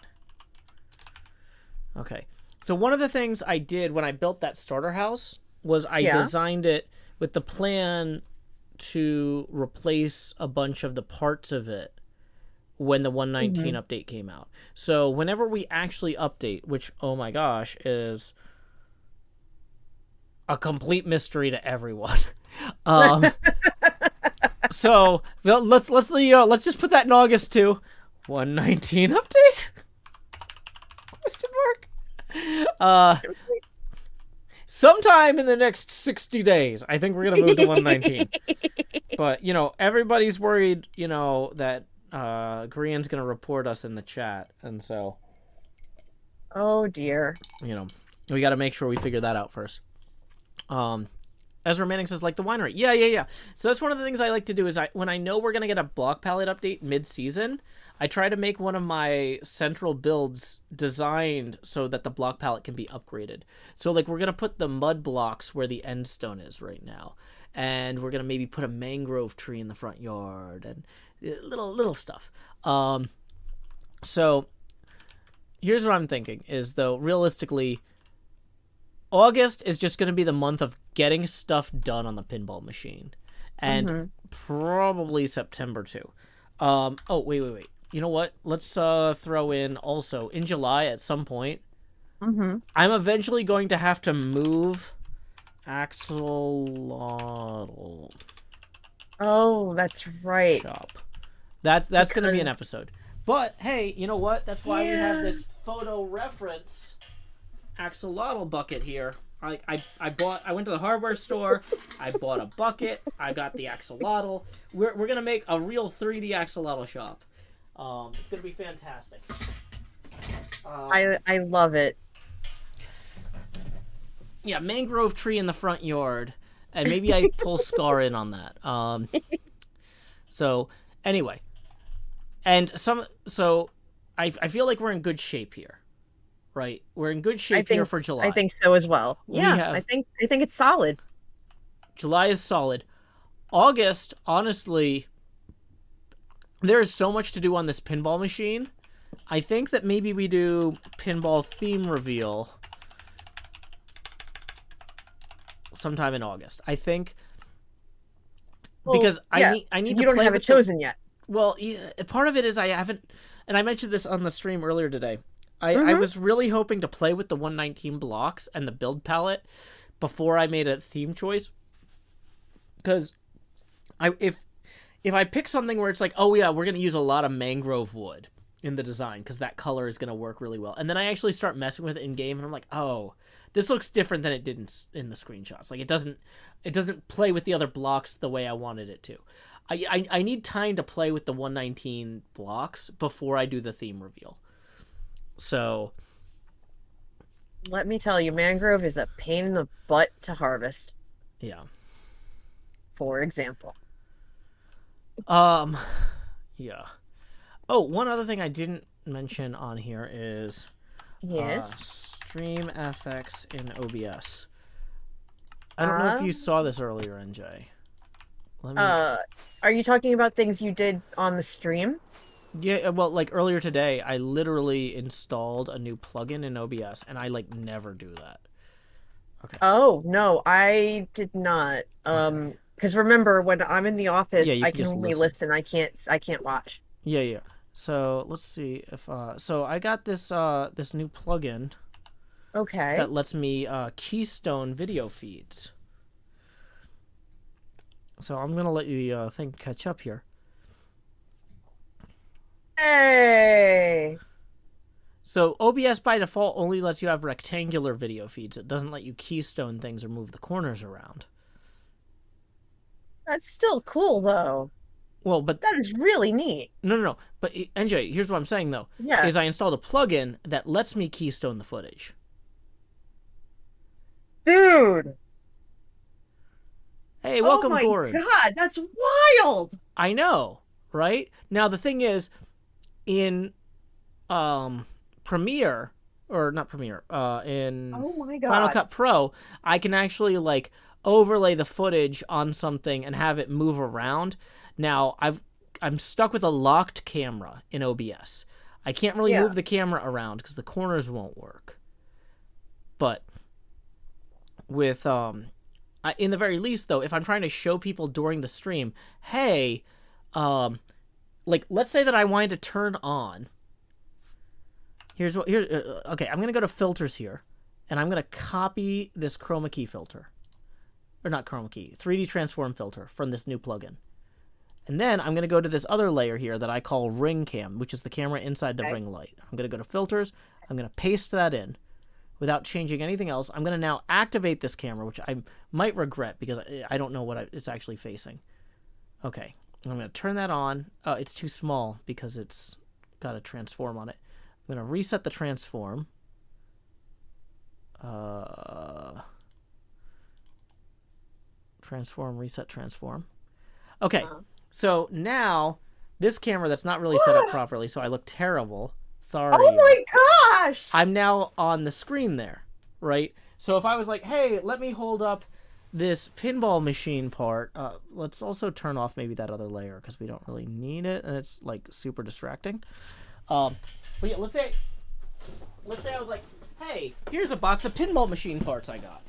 Okay. So one of the things I did when I built that starter house was I Yeah. designed it with the plan to replace a bunch of the parts of it when the 119 Mm-hmm. update came out. So whenever we actually update, which oh my gosh is a complete mystery to everyone. um so well, let's just put that in August too. 119 update? Question mark. Sometime in the next 60 days, I think we're gonna move to 119. But everybody's worried, that Grian's gonna report us in the chat, and so Oh dear. we got to make sure we figure that out first. Ezra Manning says, like the winery. Yeah. So that's one of the things I like to do is when I know we're gonna get a block palette update mid-season, I try to make one of my central builds designed so that the block palette can be upgraded. So like we're gonna put the mud blocks where the end stone is right now, and we're gonna maybe put a mangrove tree in the front yard and little stuff. So here's what I'm thinking is, though, realistically, August is just going to be the month of getting stuff done on the pinball machine, and Mm-hmm. probably September too. Oh, wait. You know what? Let's throw in also in July at some point. Mm-hmm. I'm eventually going to have to move axolotl. Oh, that's right. shop. That's going to be an Because episode. But hey, you know what? That's why we have yeah. this photo reference axolotl bucket here. I went to the hardware store. I bought a bucket. I got the axolotl. We're gonna make a real 3D axolotl shop. It's gonna be fantastic. I love it. Yeah, mangrove tree in the front yard, and maybe I pull Scar in on that. So anyway, so I feel like we're in good shape here, right? We're in good shape here for July. I think so as well. Yeah, I think it's solid. July is solid. August, honestly, there is so much to do on this pinball machine. I think that maybe we do pinball theme reveal sometime in August. I think because yeah, I need you to don't play have with it chosen yet. Well, part of it is I haven't, and I mentioned this on the stream earlier today. I was really hoping to play with the 119 blocks and the build palette before I made a theme choice. Because if I pick something where it's like, oh yeah, we're going to use a lot of mangrove wood in the design because that color is going to work really well. And then I actually start messing with it in game and I'm like, oh, this looks different than it did in the screenshots. Like it doesn't play with the other blocks the way I wanted it to. I need time to play with the 119 blocks before I do the theme reveal. So let me tell you, mangrove is a pain in the butt to harvest. Yeah. For example. Yeah. Oh, one other thing I didn't mention on here is Stream FX in OBS. I don't know if you saw this earlier, NJ. Are you talking about things you did on the stream? Yeah, well, like earlier today, I literally installed a new plugin in OBS, and I like never do that. Okay. Oh no, I did not. Because remember, when I'm in the office, I can only listen. I can't watch. Yeah. So let's see if so I got this this new plugin. Okay. That lets me keystone video feeds. So I'm gonna let the thing catch up here. Hey. So OBS by default only lets you have rectangular video feeds. It doesn't let you keystone things or move the corners around. That's still cool though. Well, but that is really neat. No. But NJ, here's what I'm saying though. Yeah. Is I installed a plugin that lets me keystone the footage. Dude. Hey, welcome, Goran. Oh my god, that's wild. I know, right? Now the thing is, in Premiere, or not Premiere, in Final Cut Pro, I can actually like overlay the footage on something and have it move around. Now I'm stuck with a locked camera in OBS. I can't really move the camera around because the corners won't work. But with in the very least though, if I'm trying to show people during the stream, hey, like let's say that I wanted to turn on. Okay, I'm gonna go to filters here, and I'm gonna copy this chroma key filter, or not chroma key, 3D transform filter from this new plugin, and then I'm gonna go to this other layer here that I call ring cam, which is the camera inside the ring light. I'm gonna go to filters. I'm gonna paste that in, without changing anything else. I'm gonna now activate this camera, which I might regret because I don't know what it's actually facing. Okay, I'm gonna turn that on. It's too small because it's got a transform on it. I'm going to reset the transform. Transform, reset, transform. Okay, so now this camera that's not really set up properly, so I look terrible. Sorry. Oh my gosh! I'm now on the screen there, right? So if I was like, hey, let me hold up this pinball machine part, let's also turn off maybe that other layer because we don't really need it, and it's like super distracting. But yeah, let's say I was like, hey, here's a box of pinball machine parts I got.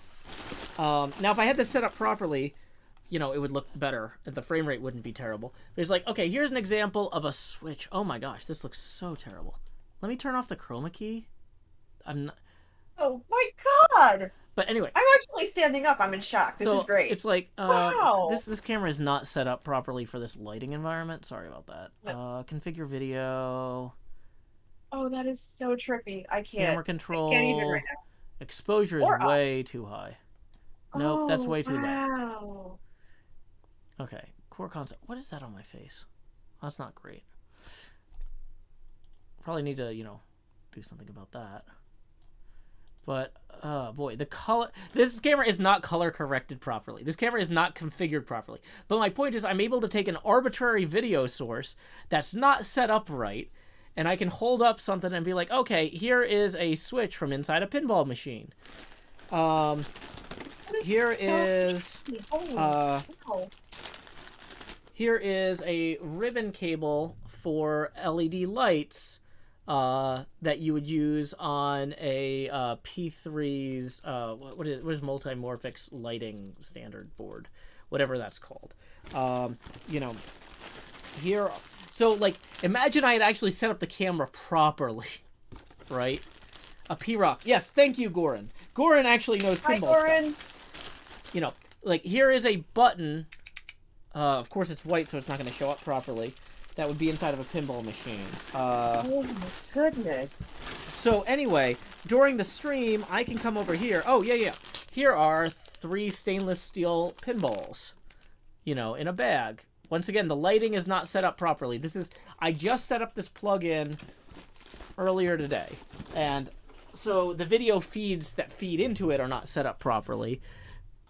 Now, if I had this set up properly, you know, it would look better. The frame rate wouldn't be terrible. But it's like, okay, here's an example of a switch. Oh my gosh, this looks so terrible. Let me turn off the chroma key. I'm not... Oh my god! But anyway, I'm actually standing up. I'm in shock. This is great. it's like Wow. this camera is not set up properly for this lighting environment. Sorry about that. Configure video. Oh, that is so trippy. I can't. Camera control. I can't even right now. Exposure is way too high. Nope, that's way too low. Wow. Okay, core concept. What is that on my face? Oh, that's not great. Probably need to, do something about that. But, boy, the color... This camera is not color corrected properly. This camera is not configured properly. But my point is I'm able to take an arbitrary video source that's not set up right, and I can hold up something and be like, okay, here is a switch from inside a pinball machine. Here is... Here is a ribbon cable for LED lights that you would use on a P3's what is multimorphics lighting standard board, whatever that's called. Here, so like imagine I had actually set up the camera properly, right? A P-Rock. Yes, thank you, Goran. Goran actually knows pinball stuff. Like here is a button. Of course, it's white, so it's not going to show up properly. That would be inside of a pinball machine. Oh my goodness. So anyway, during the stream, I can come over here. Oh, yeah. Here are 3 stainless steel pinballs, in a bag. Once again, the lighting is not set up properly. I just set up this plug-in earlier today. And so the video feeds that feed into it are not set up properly.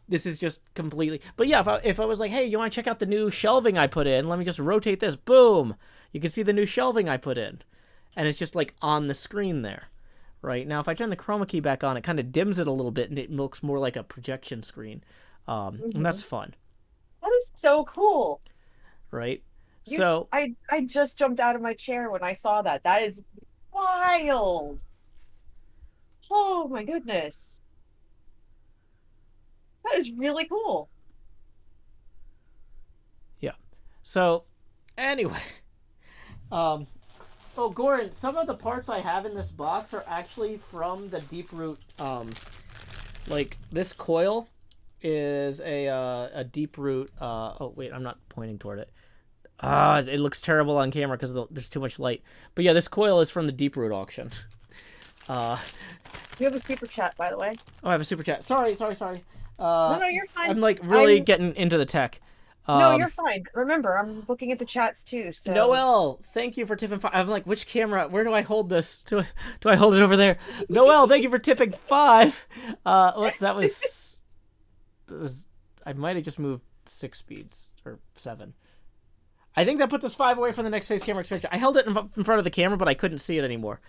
This is just completely... But yeah, if I was like, hey, you want to check out the new shelving I put in? Let me just rotate this. Boom! You can see the new shelving I put in. And it's just like on the screen there. Right? Now, if I turn the chroma key back on, it kind of dims it a little bit and it looks more like a projection screen. And that's fun. That is so cool. Right? I just jumped out of my chair when I saw that. That is wild. Oh my goodness. That is really cool. Yeah. So, anyway. Oh, Goran, some of the parts I have in this box are actually from the Deep Root. Like, this coil is a Deep Root. Oh, wait, I'm not pointing toward it. It looks terrible on camera because there's too much light. But yeah, this coil is from the Deep Root auction. You have a super chat, by the way. Oh, I have a super chat. Sorry. No, you're fine. I'm like really getting into the tech. No, you're fine. Remember, I'm looking at the chats too. So Noel, thank you for tipping 5. I'm like, which camera? Where do I hold this? Do I hold it over there? Noel, thank you for tipping 5. That was. I might have just moved 6 speeds or 7. I think that puts us 5 away from the next phase camera expansion. I held it in front of the camera, but I couldn't see it anymore.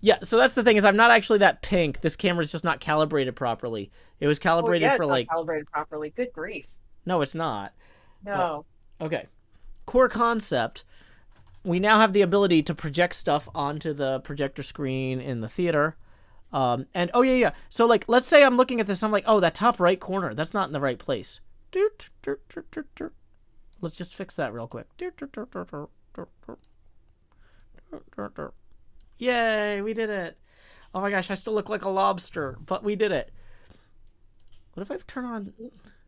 Yeah, so that's the thing is I'm not actually that pink. This camera's just not calibrated properly. It was calibrated for like... calibrated properly. Good grief. No, it's not. No. Okay. Core concept. We now have the ability to project stuff onto the projector screen in the theater. And, oh, yeah. So, like, let's say I'm looking at this. I'm like, oh, that top right corner. That's not in the right place. Let's just fix that real quick. Yay, we did it. Oh my gosh, I still look like a lobster, but we did it. What if I turn on...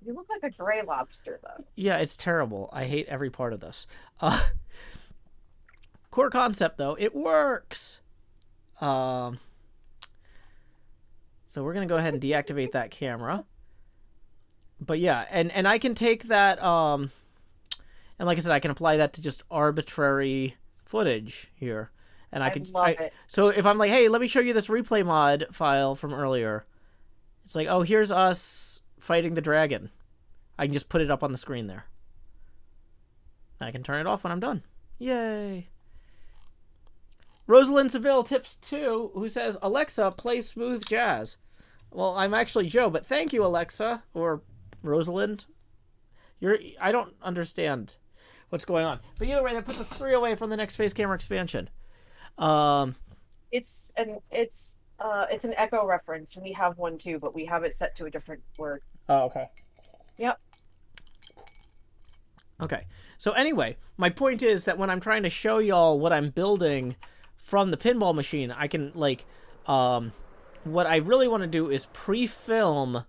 You look like a gray lobster, though. Yeah, it's terrible. I hate every part of this. Core concept, though, it works. So we're going to go ahead and deactivate that camera. But yeah, and I can take that... And like I said, I can apply that to just arbitrary footage here. And I love it. So if I'm like, hey, let me show you this replay mod file from earlier. It's like, oh, here's us fighting the dragon. I can just put it up on the screen there. I can turn it off when I'm done. Yay. Rosalind Seville tips 2, who says, Alexa, play smooth jazz. Well, I'm actually Joe, but thank you, Alexa, or Rosalind. I don't understand what's going on. But either way, that puts us 3 away from the next phase camera expansion. It's an echo reference. We have one too, but we have it set to a different word. Oh, okay. Yep. Okay. So anyway, my point is that when I'm trying to show y'all what I'm building from the pinball machine, I can like what I really want to do is pre-film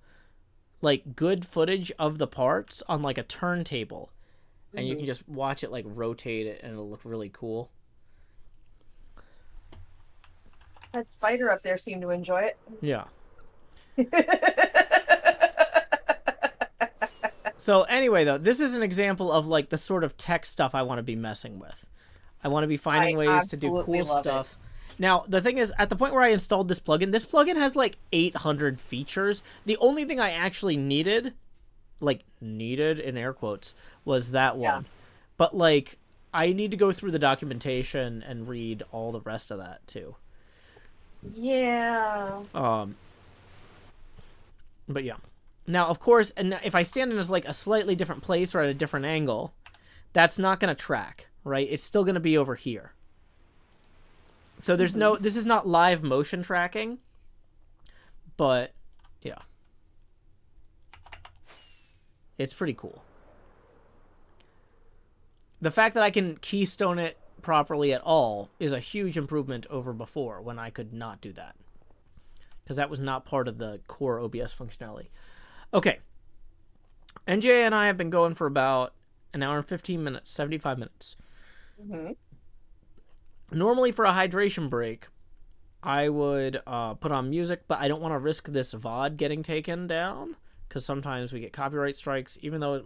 like good footage of the parts on like a turntable, and you can just watch it like rotate it, and it'll look really cool. That spider up there seemed to enjoy Yeah. it. So anyway, though, this is an example of like the sort of tech stuff I want to be messing with. I want to be finding ways to do cool stuff. Now, the thing is, at the point where I installed this plugin has like 800 features. The only thing I actually needed, like needed in air quotes, was that one. But like, I need to go through the documentation and read all the rest of that too. Yeah. But yeah. Now, of course, and if I stand in like a slightly different place or at a different angle, that's not going to track, right? It's still going to be over here. So there's no, this is not live motion tracking, but yeah. It's pretty cool. The fact that I can keystone it properly at all is a huge improvement over before when I could not do that. Because that was not part of the core OBS functionality. Okay. NJ and I have been going for about an hour and 15 minutes, 75 minutes. Normally for a hydration break, I would put on music, but I don't want to risk this VOD getting taken down, because sometimes we get copyright strikes, even though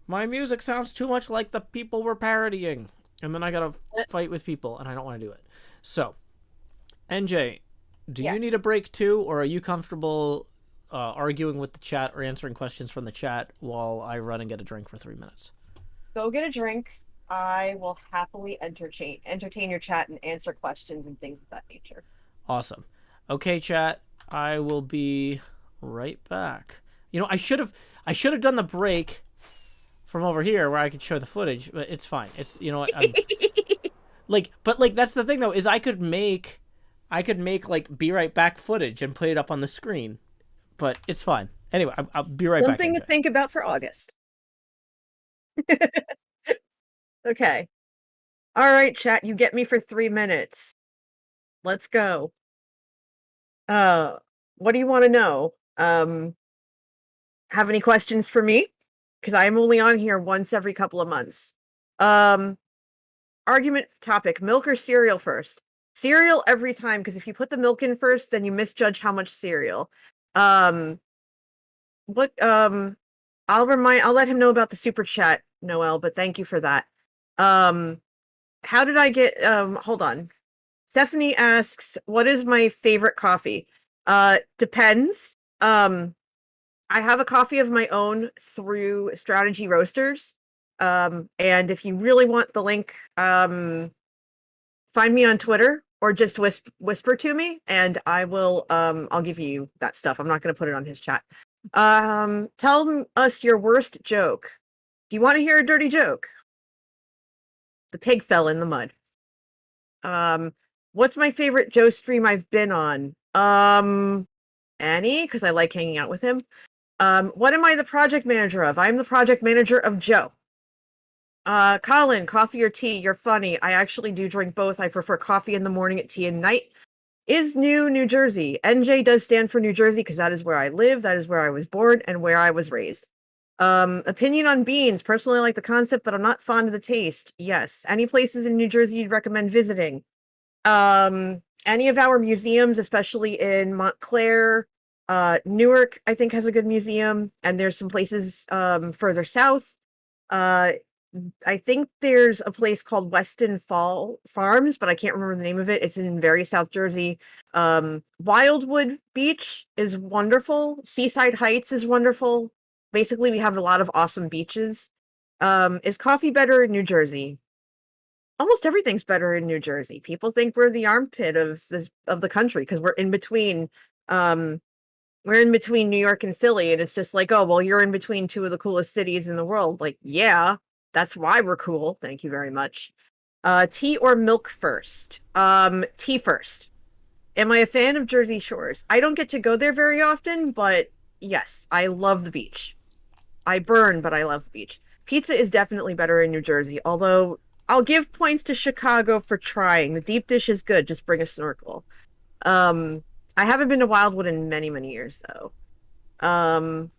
my music sounds too much like the people we're parodying. And then I gotta fight with people, and I don't want to do it. So, NJ, do you need a break too, or are you comfortable arguing with the chat or answering questions from the chat while I run and get a drink for 3 minutes? Go get a drink. I will happily entertain your chat and answer questions and things of that nature. Awesome. Okay, chat. I will be right back. You know, I should have done the break from over here where I could show the footage, but it's fine. It's, you know what, but that's the thing though, is I could make like be right back footage and put it up on the screen, but it's fine. Anyway, I'll be right back. Something to think about for August. Okay. All right, chat, you get me for 3 minutes. Let's go. What do you want to know? Have any questions for me? Because I'm only on here once every couple of months. Argument topic, milk or cereal first? Cereal every time, because if you put the milk in first, then you misjudge how much cereal. I'll let him know about the super chat, Noel, but thank you for that. How did I get hold on. Stephanie asks, what is my favorite coffee? Depends. I have a coffee of my own through Strategy Roasters. And if you really want the link, find me on Twitter or just whisper to me and I will I'll give you that stuff. I'm not going to put it on his chat. Tell us your worst joke. Do you want to hear a dirty joke? The pig fell in the mud. What's my favorite Joe stream I've been on? Annie, because I like hanging out with him. What am I the project manager of? I'm the project manager of Joe. Colin, coffee or tea? You're funny. I actually do drink both. I prefer coffee in the morning and tea at night. Is New Jersey. NJ does stand for New Jersey because that is where I live, that is where I was born, and where I was raised. Opinion on beans. Personally, I like the concept, but I'm not fond of the taste. Yes. Any places in New Jersey you'd recommend visiting? Any of our museums, especially in Montclair, Newark, I think has a good museum, and there's some places further south. I think there's a place called Weston Fall Farms, but I can't remember the name of it. It's in very South Jersey. Wildwood Beach is wonderful. Seaside Heights is wonderful. Basically, we have a lot of awesome beaches. Is coffee better in New Jersey? Almost everything's better in New Jersey. People think we're the armpit of the country because we're in between. We're in between New York and Philly, and it's just like, oh, well, you're in between two of the coolest cities in the world. Like, yeah, that's why we're cool. Thank you very much. Tea or milk first? Tea first. Am I a fan of Jersey Shores? I don't get to go there very often, but yes, I love the beach. I burn, but I love the beach. Pizza is definitely better in New Jersey, although I'll give points to Chicago for trying. The deep dish is good. Just bring a snorkel. I haven't been to Wildwood in many, many years though. Um,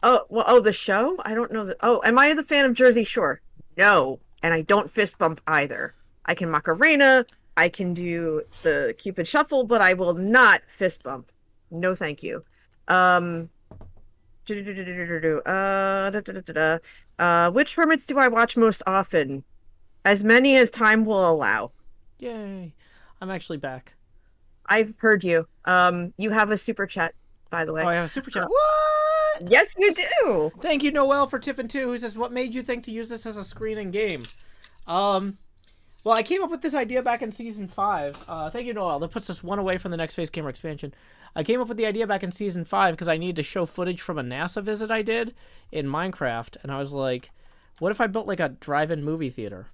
oh, well, oh, the show? I don't know that. Oh, am I the fan of Jersey Shore? No, and I don't fist bump either. I can Macarena, I can do the Cupid Shuffle, but I will not fist bump. No, thank you. Um, which hermits do I watch most often? As many as time will allow. Yay. I'm actually back. I've heard you. You have a super chat, by the Oh, way. I have a super chat. What? Yes, you do. Thank you, Noel, for tipping 2, who says, what made you think to use this as a screen and game? Well, I came up with this idea back in Season 5. Thank you, Noel. That puts us one away from the next phase camera expansion. I came up with the idea back in Season 5 because I needed to show footage from a NASA visit I did in Minecraft, and I was like, what if I built like a drive-in movie theater?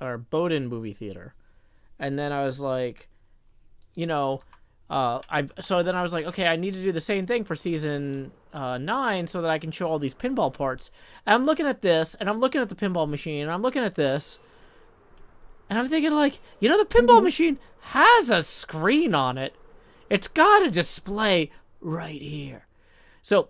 Or boat-in movie theater? And then I was like, you know, so then I was like, okay, I need to do the same thing for Season 9 so that I can show all these pinball parts. And I'm looking at this, and I'm looking at the pinball machine, and I'm looking at this, and I'm thinking, like, you know, the pinball machine has a screen on it. It's got a display right here. So,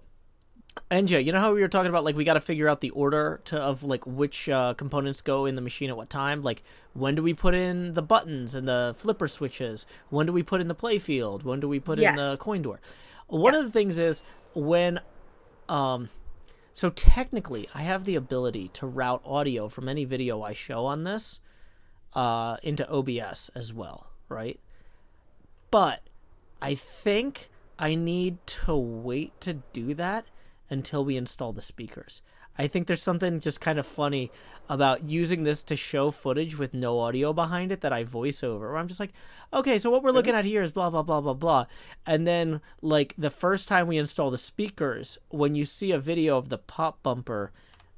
NJ, you know how we were talking about, like, we got to figure out the order of, like, which components go in the machine at what time? Like, when do we put in the buttons and the flipper switches? When do we put in the play field? When do we put in the coin door? One of the things is when... so technically, I have the ability to route audio from any video I show on this into OBS as well, right? But I think I need to wait to do that until we install the speakers. I think there's something just kind of funny about using this to show footage with no audio behind it that I voice over. Where I'm just like, okay, so what we're looking at here is blah, blah, blah, blah, blah. And then, like, the first time we install the speakers, when you see a video of the pop bumper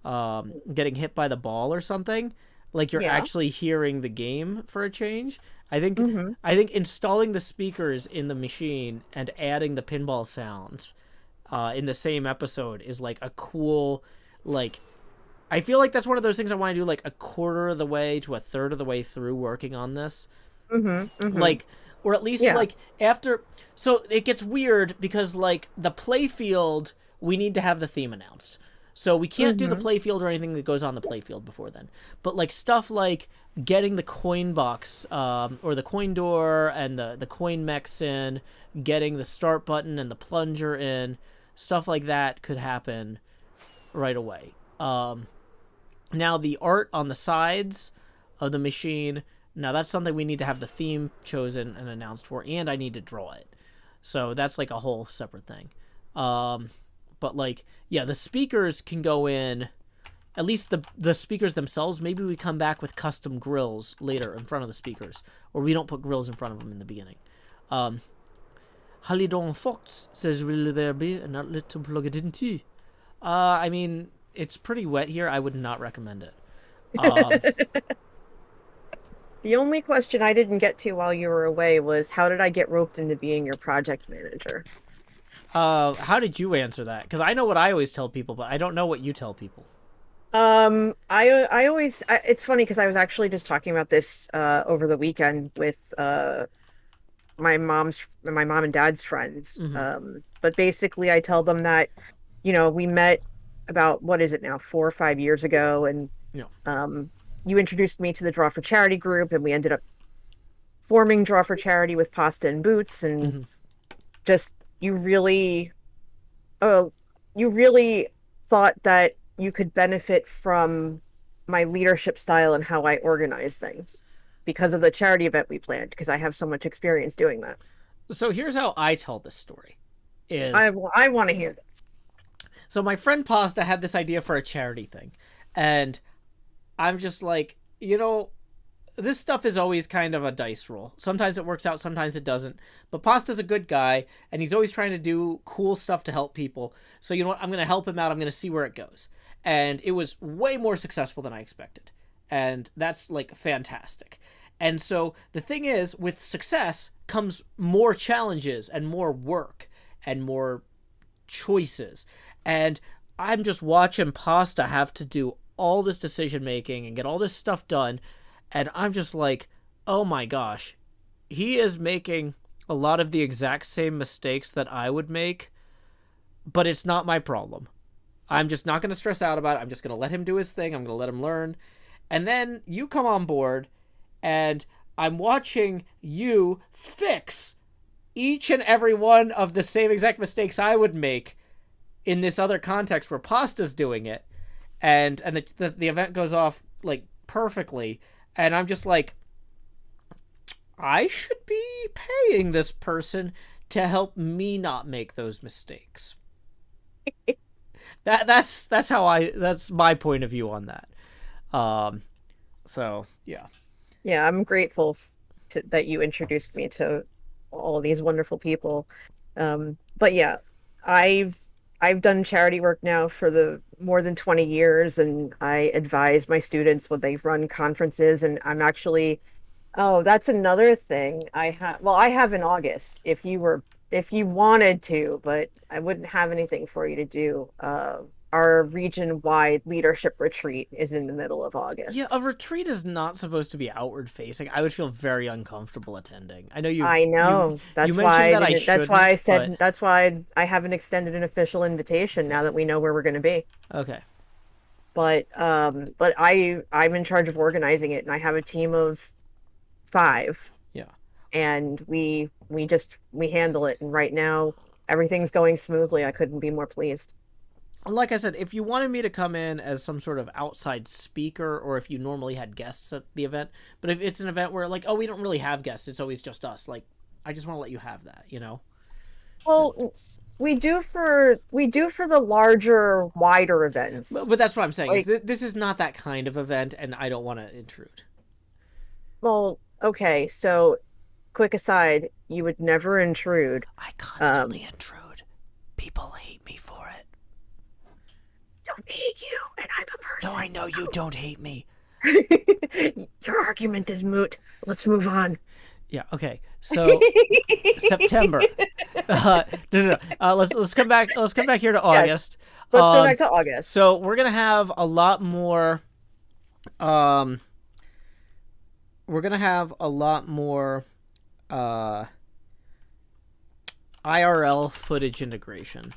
getting hit by the ball or something, like you're actually hearing the game for a change. I think installing the speakers in the machine and adding the pinball sounds in the same episode is like a cool, like, I feel like that's one of those things I want to do like a quarter of the way to a third of the way through working on this. Like, or at least like after, so it gets weird because like the play field, we need to have the theme announced. So we can't do the playfield or anything that goes on the playfield before then. But like stuff like getting the coin box or the coin door and the coin mechs in, getting the start button and the plunger in, stuff like that could happen right away. Now the art on the sides of the machine, now that's something we need to have the theme chosen and announced for, and I need to draw it. So that's like a whole separate thing. But like, yeah, the speakers can go in, at least the speakers themselves. Maybe we come back with custom grills later in front of the speakers, or we don't put grills in front of them in the beginning. Halidon Fox says, will there be an outlet to plug it into? I mean, it's pretty wet here. I would not recommend it. The only question I didn't get to while you were away was, how did I get roped into being your project manager? How did you answer that? Because I know what I always tell people, but I don't know what you tell people. I always, it's funny because I was actually just talking about this over the weekend with my mom and dad's friends. But basically I tell them that, you know, we met about, what is it now, 4 or 5 years ago, and you introduced me to the Draw for Charity group, and we ended up forming Draw for Charity with Pasta and Boots, and just you really thought that you could benefit from my leadership style and how I organize things because of the charity event we planned, because I have so much experience doing that. So here's how I tell this story. I want to hear this. So my friend Pasta had this idea for a charity thing, and I'm just like, you know, this stuff is always kind of a dice roll. Sometimes it works out, sometimes it doesn't. But Pasta's a good guy, and he's always trying to do cool stuff to help people. So you know what? I'm going to help him out. I'm going to see where it goes. And it was way more successful than I expected. And that's, like, fantastic. And so the thing is, with success comes more challenges and more work and more choices. And I'm just watching Pasta have to do all this decision-making and get all this stuff done. And I'm just like, oh my gosh, he is making a lot of the exact same mistakes that I would make, but it's not my problem. I'm just not going to stress out about it. I'm just going to let him do his thing. I'm going to let him learn. And then you come on board, and I'm watching you fix each and every one of the same exact mistakes I would make in this other context where Pasta's doing it. And the event goes off, like, perfectly. And I'm just like, I should be paying this person to help me not make those mistakes. That's my point of view on that. So yeah. Yeah, I'm grateful that you introduced me to all these wonderful people. But yeah, I've done charity work now for the more than 20 years, and I advise my students when they run conferences, and I'm actually, oh, that's another thing I have in August if you wanted to, but I wouldn't have anything for you to do. Our region-wide leadership retreat is in the middle of August. Yeah, a retreat is not supposed to be outward facing. I would feel very uncomfortable attending. I know you. I know. You That's mentioned why that I that's why I said but... that's why I haven't extended an official invitation now that we know where we're going to be. Okay. But I'm in charge of organizing it, and I have a team of 5. Yeah. And we handle it, and right now everything's going smoothly. I couldn't be more pleased. Like I said, if you wanted me to come in as some sort of outside speaker, or if you normally had guests at the event, but if it's an event where, like, oh, we don't really have guests, it's always just us, like, I just want to let you have that, you know? Well, we do for the larger, wider events. But that's what I'm saying. Like, this is not that kind of event, and I don't want to intrude. Well, okay, so quick aside, you would never intrude. I constantly intrude. People hate me for it. Don't hate you, and I'm a person. No, I know you don't hate me. Your argument is moot. Let's move on. Yeah. Okay. So September. No. Let's come back. Let's come back here to August. Let's go back to August. So we're gonna have a lot more. We're gonna have a lot more. IRL footage integration.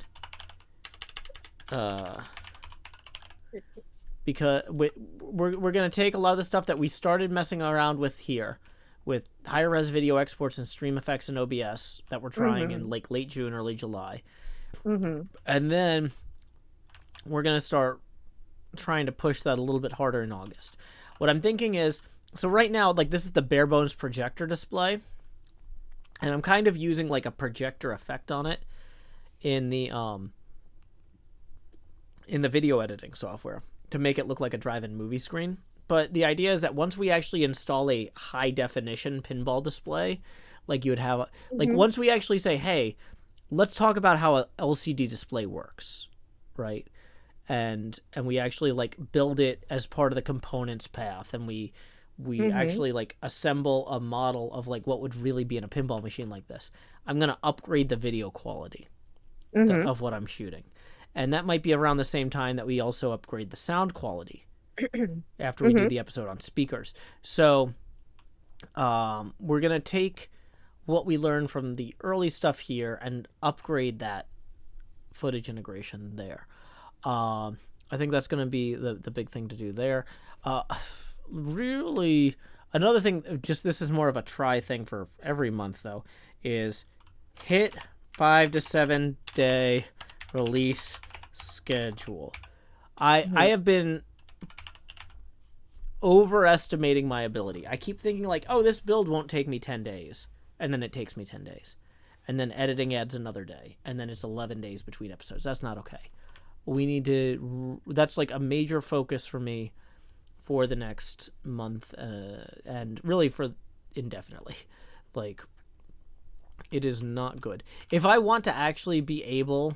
Because we're going to take a lot of the stuff that we started messing around with here, with higher res video exports and stream effects and OBS that we're trying in like late June, early July. And then we're going to start trying to push that a little bit harder in August. What I'm thinking is, so right now, like, this is the bare bones projector display, and I'm kind of using like a projector effect on it in the video editing software to make it look like a drive-in movie screen. But the idea is that once we actually install a high definition pinball display, like you would have, like once we actually say, hey, let's talk about how a LCD display works, right? And we actually like build it as part of the components path, and we actually like assemble a model of like what would really be in a pinball machine like this. I'm going to upgrade the video quality of what I'm shooting. And that might be around the same time that we also upgrade the sound quality after we do the episode on speakers. So we're going to take what we learned from the early stuff here and upgrade that footage integration there. I think that's going to be the big thing to do there. Really, another thing, just this is more of a try thing for every month, though, is hit 5 to 7 day release schedule. I have been overestimating my ability. I keep thinking like, oh, this build won't take me 10 days, and then it takes me 10 days. And then editing adds another day, and then it's 11 days between episodes. That's not okay. We need to, that's like a major focus for me for the next month, and really for indefinitely. Like, it is not good. If I want to actually be able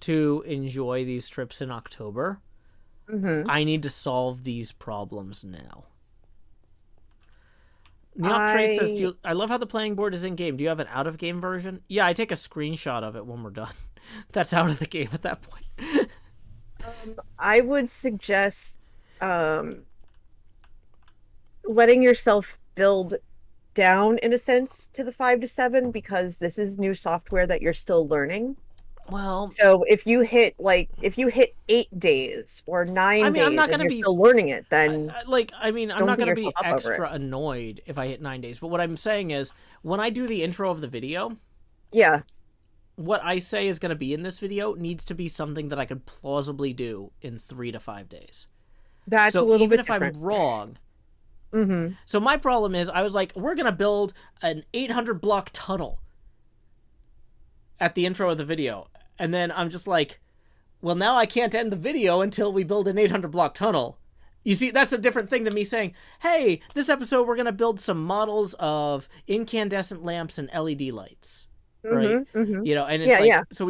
to enjoy these trips in October, I need to solve these problems now. Neoptrace says, I love how the playing board is in-game. Do you have an out-of-game version? Yeah, I take a screenshot of it when we're done. That's out of the game at that point. I would suggest letting yourself build down in a sense to the 5 to 7 because this is new software that you're still learning. Well, So if you hit 8 days or 9 I mean, I'm days not and gonna you're be still learning it, then I'm don't not beat gonna yourself be up over it. extra annoyed if I hit 9 days. But what I'm saying is, when I do the intro of the video, Yeah. what I say is gonna be in this video needs to be something that I could plausibly do in 3 to 5 days. That's a So little even bit if different. I'm wrong, Mm-hmm. so my problem is, I was like, we're gonna build an 800 block tunnel at the intro of the video, and then I'm just like, well, now I can't end the video until we build an 800 block tunnel. You see, that's a different thing than me saying, hey, this episode we're going to build some models of incandescent lamps and LED lights. Right? Mm-hmm. Mm-hmm. You know, and it's Yeah. so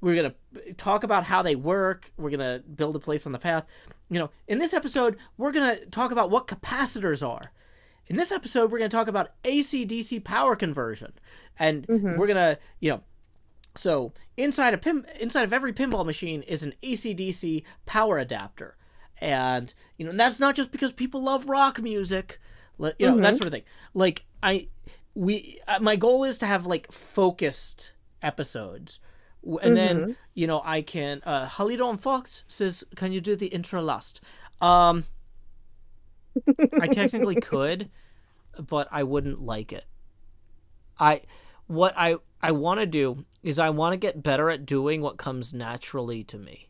we're going to talk about how they work. We're going to build a place on the path. You know, in this episode, we're going to talk about what capacitors are. In this episode, we're going to talk about AC-DC power conversion. And we're going to, so inside of every pinball machine is an AC/DC power adapter, and that's not just because people love rock music, that sort of thing. Like my goal is to have like focused episodes, and then I can. Halidon Fox says, "Can you do the intro last?" I technically could, but I wouldn't like it. What I want to do is I want to get better at doing what comes naturally to me.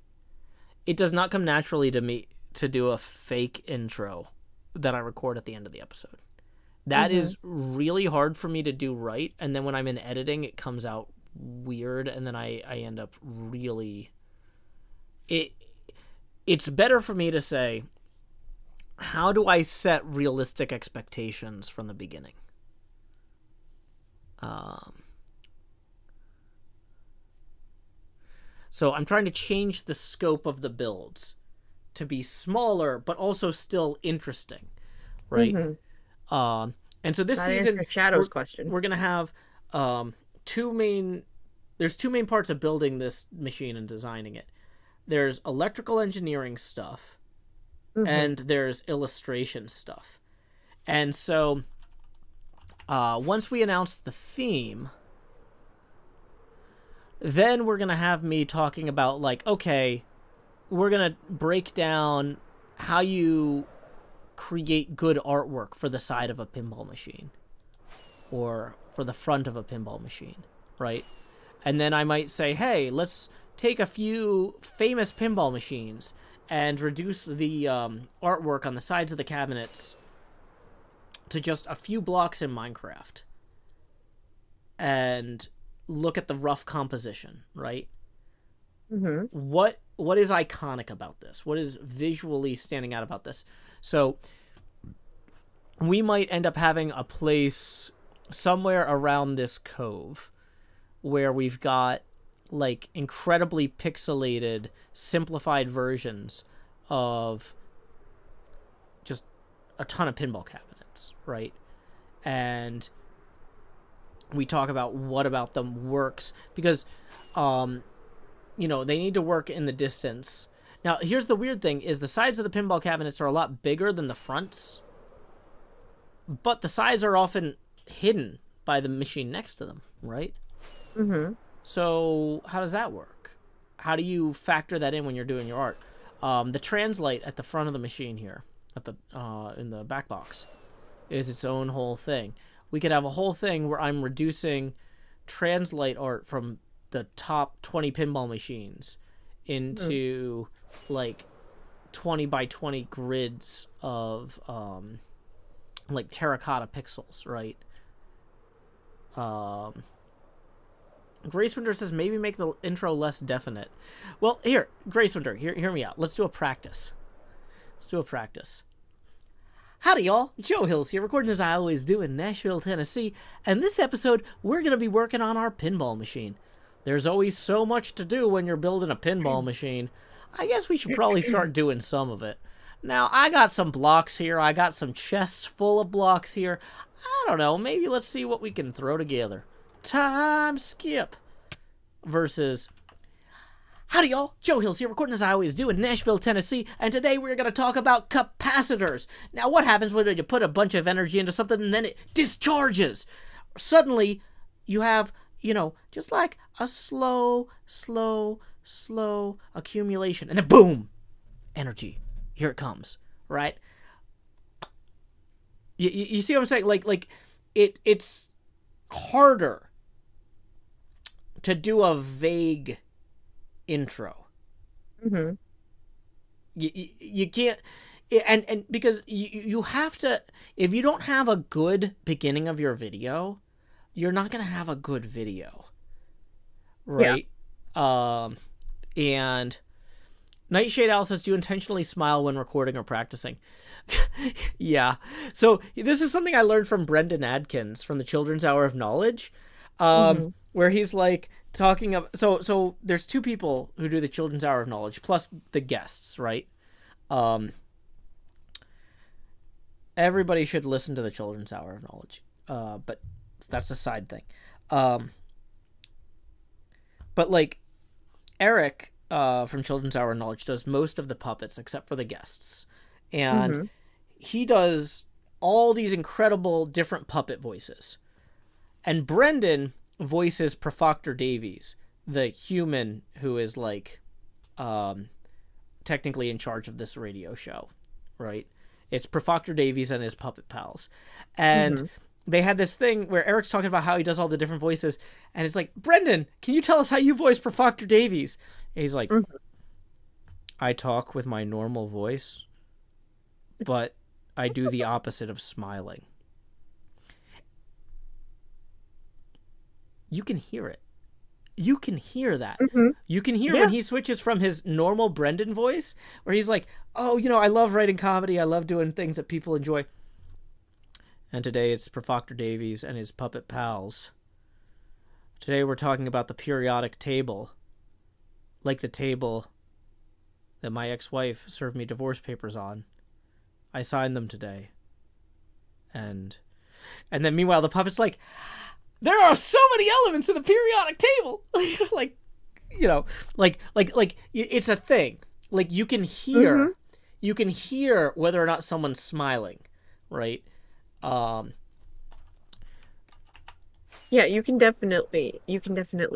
It does not come naturally to me to do a fake intro that I record at the end of the episode. That is really hard for me to do right, and then when I'm in editing, it comes out weird, and then I end up really... It's better for me to say, how do I set realistic expectations from the beginning? So I'm trying to change the scope of the builds to be smaller, but also still interesting, right? And so this season, Shadow's question. We're gonna have two main parts of building this machine and designing it. There's electrical engineering stuff, and there's illustration stuff. And so once we announce the theme, then we're going to have me talking about, like, okay, we're going to break down how you create good artwork for the side of a pinball machine or for the front of a pinball machine, right? And then I might say, hey, let's take a few famous pinball machines and reduce the artwork on the sides of the cabinets to just a few blocks in Minecraft and look at the rough composition, right? What is iconic about this? What is visually standing out about this? So we might end up having a place somewhere around this cove where we've got like incredibly pixelated, simplified versions of just a ton of pinball cabinets, right? And we talk about what about them works, because they need to work in the distance. Now, here's the weird thing, is the sides of the pinball cabinets are a lot bigger than the fronts, but the sides are often hidden by the machine next to them, right? So how does that work? How do you factor that in when you're doing your art? The translate at the front of the machine here, at the in the back box, is its own whole thing. We could have a whole thing where I'm reducing translate art from the top 20 pinball machines into like 20 by 20 grids of like terracotta pixels, right? Grace Winter says maybe make the intro less definite. Well, here, Grace Winter, hear me out. Let's do a practice. Howdy, y'all. Joe Hills here, recording as I always do in Nashville, Tennessee. And this episode, we're going to be working on our pinball machine. There's always so much to do when you're building a pinball machine. I guess we should probably start doing some of it. Now, I got some blocks here. I got some chests full of blocks here. I don't know. Maybe let's see what we can throw together. Time skip versus Howdy, y'all. Joe Hills here, recording as I always do in Nashville, Tennessee, and today we're going to talk about capacitors. Now, what happens when you put a bunch of energy into something and then it discharges? Suddenly, you have, just like a slow accumulation, and then boom, energy. Here it comes, right? You see what I'm saying? Like it's harder to do a vague intro. Mm-hmm. You can't, and because you have to, if you don't have a good beginning of your video, you're not gonna have a good video, right? Yeah. And Nightshade Owl says, do you intentionally smile when recording or practicing? Yeah. So this is something I learned from Brendan Adkins from the Children's Hour of Knowledge, where he's like talking of, so there's two people who do the Children's Hour of Knowledge plus the guests, right? Everybody should listen to the Children's Hour of Knowledge, but that's a side thing. But like Eric from Children's Hour of Knowledge does most of the puppets except for the guests, and he does all these incredible different puppet voices, and Brendan voices Profoctor Davies, the human who is like technically in charge of this radio show, right? It's Profoctor Davies and his puppet pals, and they had this thing where Eric's talking about how he does all the different voices, and it's like, Brendan, can you tell us how you voice Profoctor Davies? And he's like, I talk with my normal voice, but I do the opposite of smiling. You can hear it. You can hear that. You can hear when he switches from his normal Brendan voice, where he's like, oh, I love writing comedy. I love doing things that people enjoy. And today it's Profoctor Davies and his puppet pals. Today we're talking about the periodic table. Like the table that my ex-wife served me divorce papers on. I signed them today. And then meanwhile the puppet's like, there are so many elements in the periodic table. It's a thing. Like you can hear whether or not someone's smiling, right? Yeah, you can definitely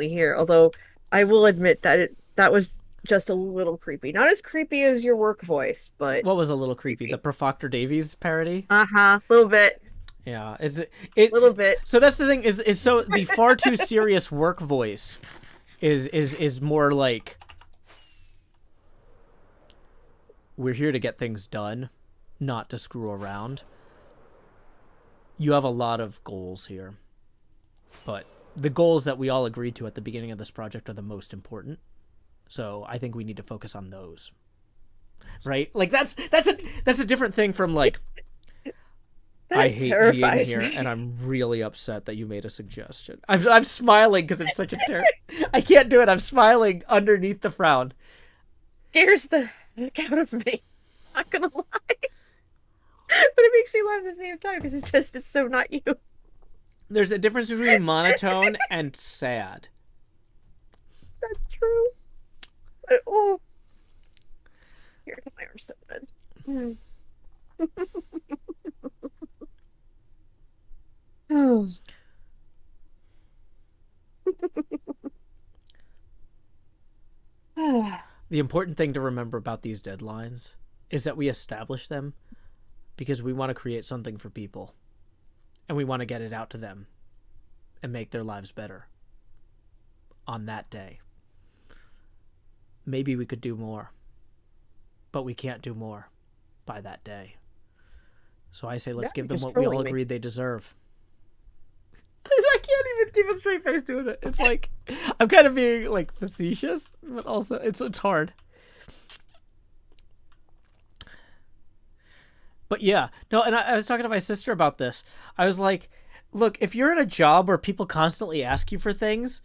hear. Although I will admit that that was just a little creepy. Not as creepy as your work voice, but what was a little creepy? The Profoctor Davies parody? A little bit. Yeah, a little bit. So that's the thing is so the far too serious work voice is more like, we're here to get things done, not to screw around. You have a lot of goals here, but the goals that we all agreed to at the beginning of this project are the most important. So I think we need to focus on those, right? Like that's a different thing from like, I hate being here, and I'm really upset that you made a suggestion. I'm smiling because it's such a I can't do it. I'm smiling underneath the frown. Here's the account of me. Not gonna lie, but it makes me laugh at the same time because it's so not you. There's a difference between monotone and sad. That's true. But, oh, here, my arm's so good. Oh. The important thing to remember about these deadlines is that we establish them because we want to create something for people, and we want to get it out to them and make their lives better on that day. Maybe we could do more, but we can't do more by that day. So I say let's give them what we all agreed they deserve. I can't even keep a straight face doing it. It's like, I'm kind of being like facetious, but also it's hard. But yeah, no, and I was talking to my sister about this. I was like, look, if you're in a job where people constantly ask you for things,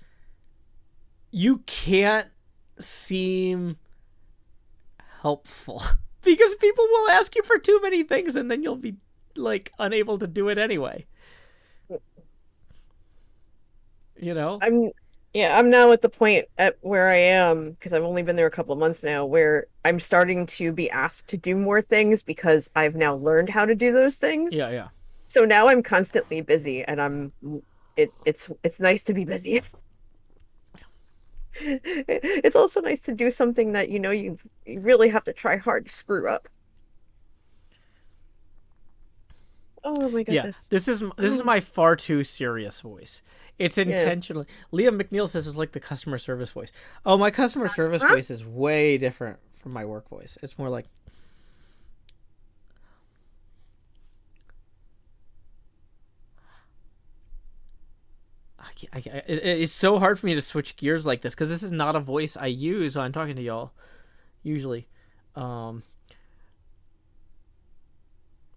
you can't seem helpful because people will ask you for too many things and then you'll be like unable to do it anyway. Yeah, I'm now at the point at where I am because I've only been there a couple of months now, where I'm starting to be asked to do more things because I've now learned how to do those Yeah, things. yeah. So now I'm constantly busy, and it's nice to be busy. It's also nice to do something that you really have to try hard to screw up. Oh my Yeah, goodness. this is Oh, my far too serious voice. It's yeah. intentionally. Liam McNeil says it's like the customer service voice. Oh, my customer service Huh? voice is way different from my work voice. It's more like it's so hard for me to switch gears like this because this is not a voice I use when I'm talking to y'all usually. Um,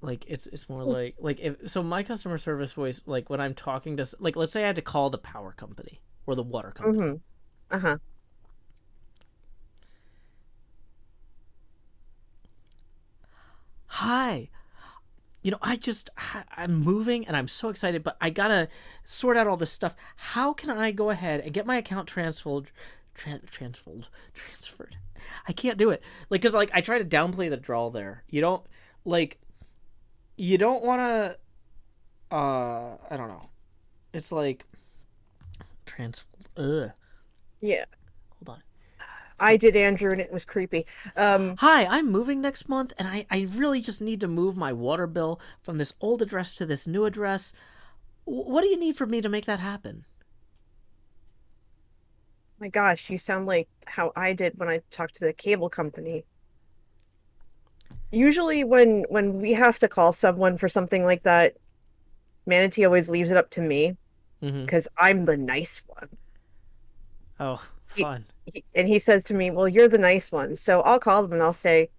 like it's more like if so my customer service voice, like when I'm talking to, like, let's say I had to call the power company or the water company. Mm-hmm. Uh-huh. Hi, I'm moving and I'm so excited, but I gotta sort out all this stuff. How can I go ahead and get my account transferred? I can't do it. Like, cause like I try to downplay the drawl there. Like you don't want to. I don't know. It's like transfold. Ugh. Yeah. Hold on. I So did Andrew and it was creepy. hi, I'm moving next month, and I really just need to move my water bill from this old address to this new address. What do you need from me to make that happen? My gosh, you sound like how I did when I talked to the cable company. Usually when we have to call someone for something like that, Manatee always leaves it up to me Mm-hmm. because I'm the nice one. Oh, He, fun. and he says to me, "Well, you're the nice one." So I'll call them and I'll say,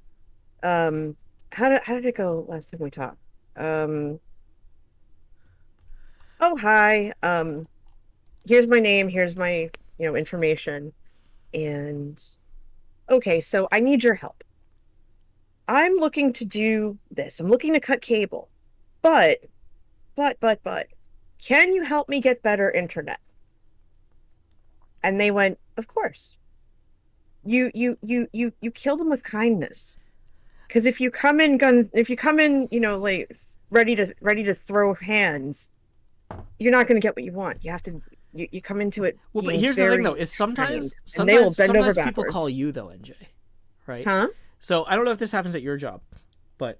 um, how did it go last time we talked? Um, oh, hi. Here's my name, here's my, information. And okay, so I need your help. I'm looking to do this. I'm looking to cut cable. But, but, can you help me get better internet? And they went, of course. You kill them with kindness. Because if you come in, like ready to throw hands, you're not going to get what you want. You come into it Well, but being here's the thing though: very is kind, sometimes, and they will sometimes, bend over sometimes people call backwards. you though, NJ, right? Huh? So I don't know if this happens at your job, but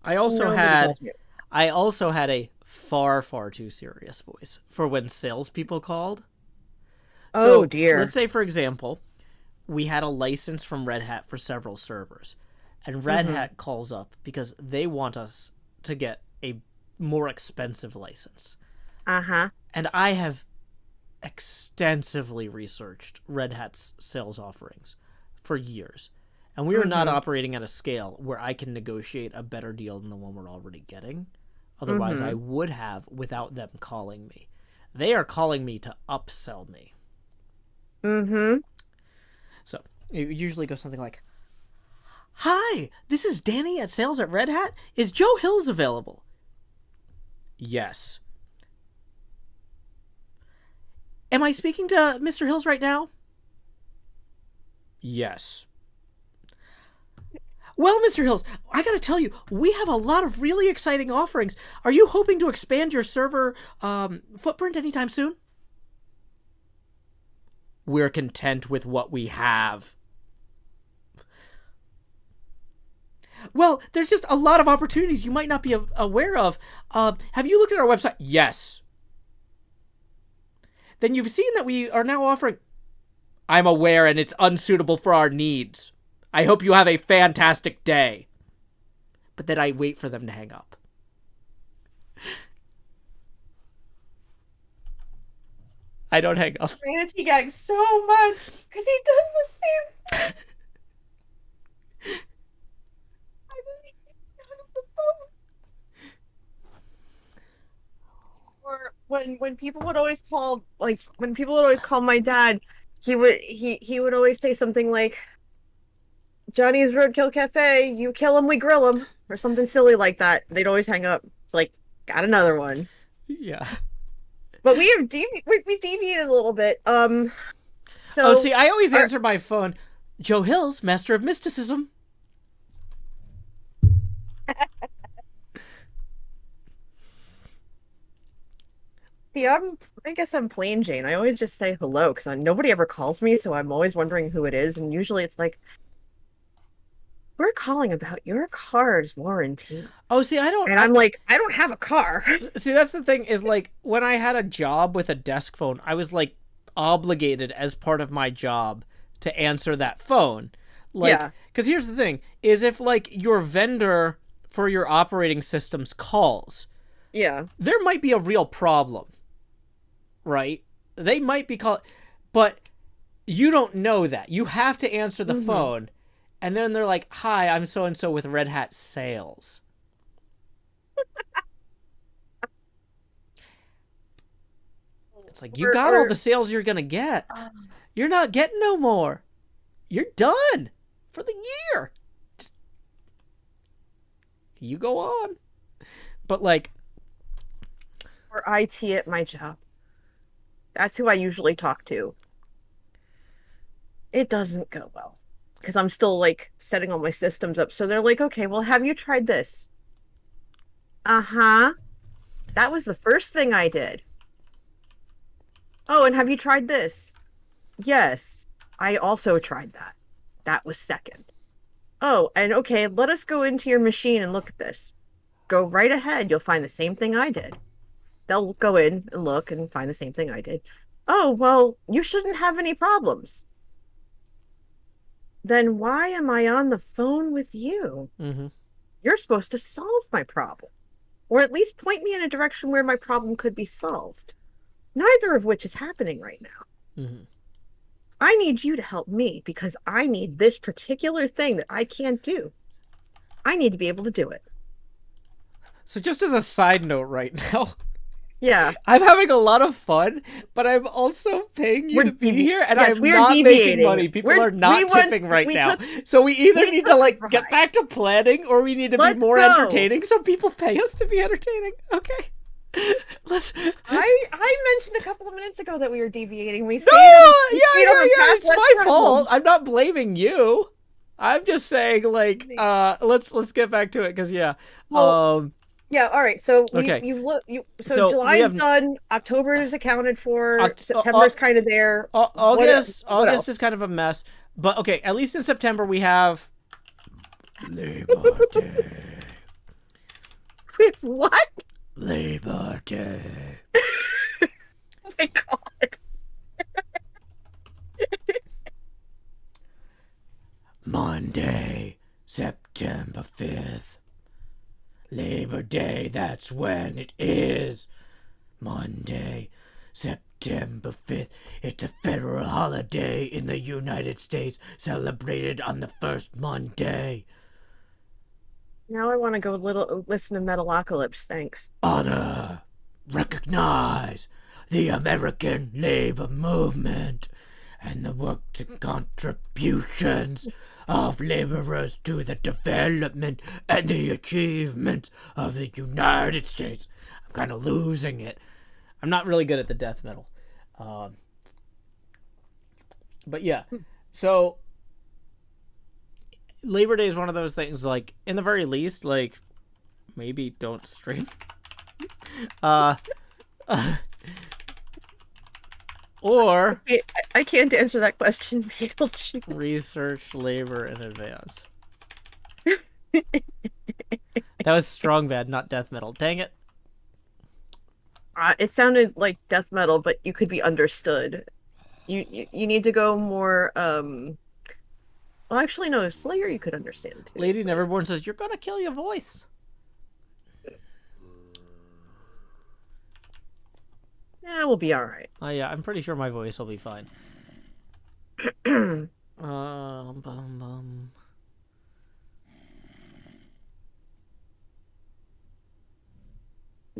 I also Nobody had calls me. I also had a far too serious voice for when salespeople called. Oh So let's dear. say, for example, we had a license from Red Hat for several servers, and Red Mm-hmm. Hat calls up because they want us to get a more expensive license. Uh-huh. And I have extensively researched Red Hat's sales offerings for years. And we are not Mm-hmm. operating at a scale where I can negotiate a better deal than the one we're already getting. Otherwise, I Mm-hmm. would have without them calling me. They are calling me to upsell me. Mm-hmm. So it usually goes something like, "Hi, this is Danny at Sales at Red Hat. Is Joe Hills available?" "Yes." "Am I speaking to Mr. Hills right now?" "Yes." "Well, Mr. Hills, I gotta tell you, we have a lot of really exciting offerings. Are you hoping to expand your server footprint anytime soon?" "We're content with what we have." "Well, there's just a lot of opportunities you might not be aware of. Have you looked at our website?" "Yes." "Then you've seen that we are now offering—" "I'm aware, and it's unsuitable for our needs. I hope you have a fantastic day." But then I wait for them to hang up. I don't hang up. Manatee gags so much because he does the same thing. I literally hung up the phone. Or when people would always call, like when people would always call my dad, he would always say something like, "Johnny's Roadkill Cafe, you kill him, we grill him," or something silly like that. They'd always hang up. It's like, got another one. Yeah. But we've deviated a little bit. So oh, see, I always answer my phone. Joe Hills, Master of Mysticism. See, I guess I'm plain Jane. I always just say hello because nobody ever calls me, so I'm always wondering who it is, and usually it's like, we're calling about your car's warranty. Oh, see, I'm like, I don't have a car. See, that's the thing is, like, when I had a job with a desk phone, I was, like, obligated as part of my job to answer that phone. Like, Yeah. Because here's the thing, is if, like, your vendor for your operating systems calls, Yeah. there might be a real problem, right? They might be calling, but you don't know that. You have to answer the phone, and then they're like, hi, I'm so-and-so with Red Hat Sales. It's like, you got all the sales you're going to get. You're not getting no more. You're done for the year. Just, you go on. But, like... Or IT at my job. That's who I usually talk to. It doesn't go well. Because I'm still, like, setting all my systems up. So they're like, okay, well, have you tried this? Uh-huh. That was the first thing I did. Oh, and have you tried this? Yes, I also tried that. That was second. Oh, and okay, let us go into your machine and look at this. Go right ahead. You'll find the same thing I did. They'll go in and look and find the same thing I did. Oh, well, you shouldn't have any problems. Then why am I on the phone with you? Mm-hmm. You're supposed to solve my problem. Or at least point me in a direction where my problem could be solved. Neither of which is happening right now. Mm-hmm. I need you to help me because I need this particular thing that I can't do. I need to be able to do it. So just as a side note right now, yeah, I'm having a lot of fun, but I'm also paying you to be here, and yes, I'm not deviating. making money. People are not tipping right now. So we either need to, like, get back to planning, or we need to be more entertaining so people pay us to be entertaining. Okay. Let's. I mentioned a couple of minutes ago that we were deviating. We It's my fault. I'm not blaming you. I'm just saying, like, let's get back to it because yeah, all right. So so July's done. October is accounted for. September's kind of there. August is kind of a mess, but okay. At least in September we have Labor Day. Wait, what? Labor Day. Oh my god. Monday, September 5th. Labor Day, that's when it is. Monday, September 5th. It's a federal holiday in the United States, celebrated on the first Monday. Now I want to go listen to Metalocalypse, thanks. Honor, recognize the American labor movement and the work and contributions of laborers to the development and the achievements of the United States. I'm kind of losing it. I'm not really good at the death metal. But yeah, so Labor Day is one of those things, like, in the very least, like, maybe don't stream. Or I can't answer that question. research labor in advance. That was strong bad, not death metal. Dang it. It sounded like death metal, but you could be understood. You need to go more. Well, actually, no. Slayer, you could understand too. Lady Neverborn says you're gonna kill your voice. Yeah, we'll be all right. Yeah, I'm pretty sure my voice will be fine.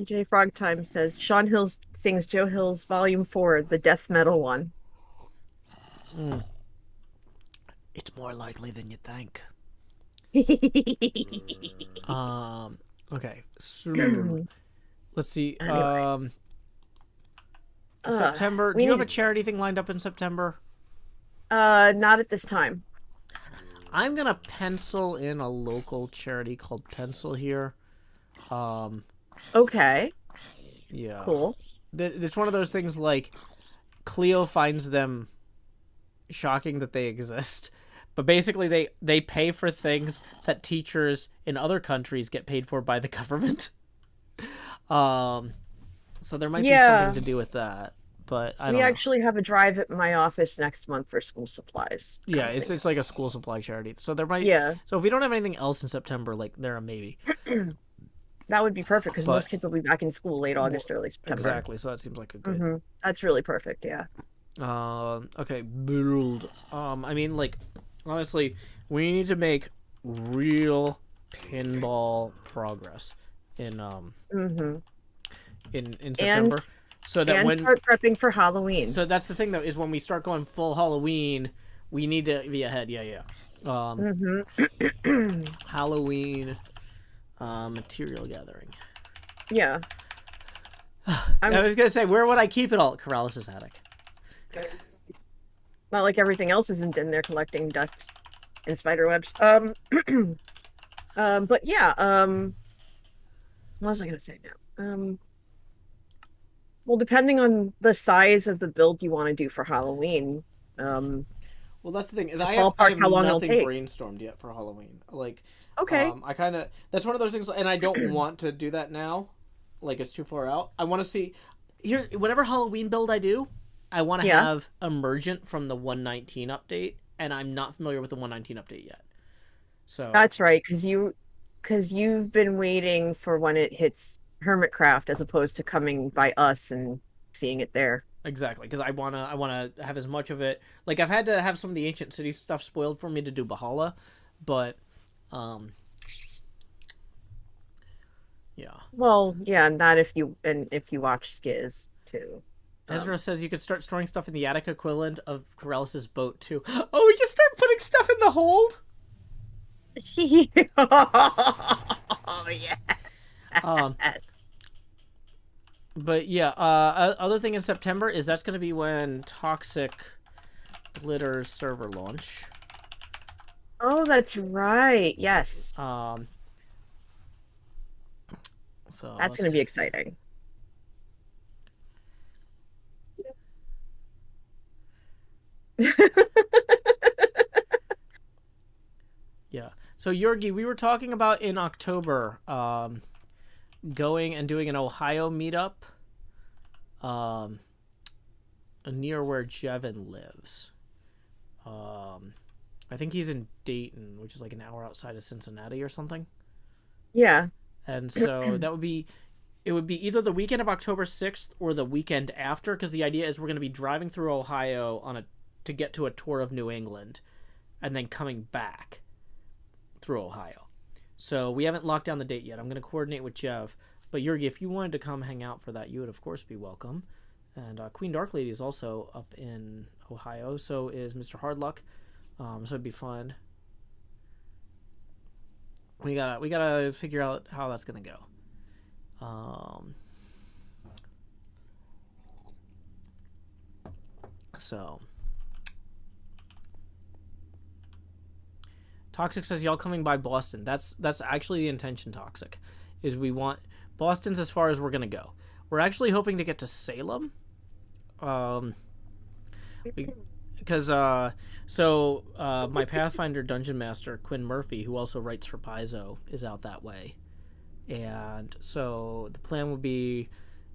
J Frog Time says Sean Hills sings Joe Hill's Volume 4, the death metal one. It's more likely than you think. Okay, so let's see. Anyway. September. Do We you have a need charity thing lined up in September? not at this time. I'm gonna pencil in a local charity called Pencil here. Um, Okay, yeah. cool. It's one of those things like Cleo finds them shocking that they exist, but basically they pay for things that teachers in other countries get paid for by the government. Um, so there might be something Yeah, to do with that, but I we don't know. actually have a drive at my office next month for school supplies Yeah, kind of thing. it's like a school supply charity. So there might. Yeah, So if we don't have anything else in September, like they're a maybe. that would be perfect because But most kids will be back in school late well, August, early September. exactly. So that seems like a good. That's really perfect. Yeah. Okay, build. I mean, like, honestly, we need to make real pinball progress in Mm-hmm. in And September, so that and when start prepping for Halloween. so that's the thing though is when we start going full Halloween, we need to be ahead. Yeah, yeah. Mm-hmm. Halloween, material gathering. Yeah. I was gonna say, where would I keep it all? Corrales' attic. Not like everything else isn't in there collecting dust and spider webs. But yeah, what was I gonna say now? Well, depending on the size of the build you want to do for Halloween, Well, that's the thing is just I ballpark have how long it'll nothing take. brainstormed yet for Halloween. Like, Okay. I kind of that's one of those things, and I don't want to do that now. Like, it's too far out. I want to see here whatever Halloween build I do. I want to Yeah, have emergent from the 119 update, and I'm not familiar with the 119 update yet. So that's right, because you've been waiting for when it hits HermitCraft as opposed to coming by us and seeing it there. exactly, because I wanna have as much of it. Like, I've had to have some of the ancient city stuff spoiled for me to do Bahala, but um, yeah. Well, yeah, and that if you watch Skiz too. Ezra says you could start storing stuff in the attic equivalent of Corrales' boat too. Oh, we just start putting stuff in the hold. Oh yeah. Um, but yeah, other thing in September is that's going to be when Toxic Glitter's server launch. Oh, that's right. Yes. So That's going to be exciting. yeah. So Yorgi, we were talking about in October, going and doing an Ohio meetup, near where Jevin lives. I think he's in Dayton, which is like an hour outside of Cincinnati or something. Yeah. And so it would be either the weekend of October 6th or the weekend after, because the idea is we're going to be driving through Ohio to get to a tour of New England and then coming back through Ohio. So we haven't locked down the date yet. I'm going to coordinate with Jeff. But Yurgi, if you wanted to come hang out for that, you would of course be welcome. And Queen Dark Lady is also up in Ohio. So is Mr. Hardluck. So it'd be fun. We gotta figure out how that's gonna go. So Toxic says y'all coming by Boston. That's actually the intention. Toxic is we want Boston's as far as we're gonna go. We're actually hoping to get to Salem. Because my Pathfinder Dungeon Master Quinn Murphy, who also writes for Paizo, is out that way, and so the plan would be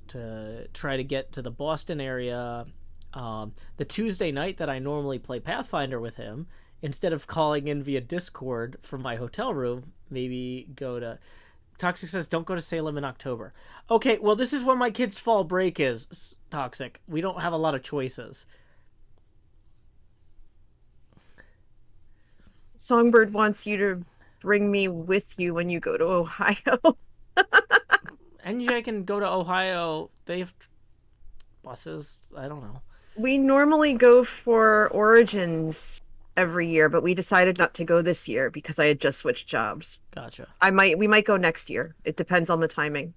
to try to get to the Boston area the Tuesday night that I normally play Pathfinder with him. Instead of calling in via Discord from my hotel room, maybe go to. Toxic says, don't go to Salem in October. Okay, well, this is when my kid's fall break is, Toxic. We don't have a lot of choices. Songbird wants you to bring me with you when you go to Ohio. NJ can go to Ohio. They have buses. I don't know. We normally go for Origins every year, but we decided not to go this year because I had just switched jobs. Gotcha. We might go next year. It depends on the timing.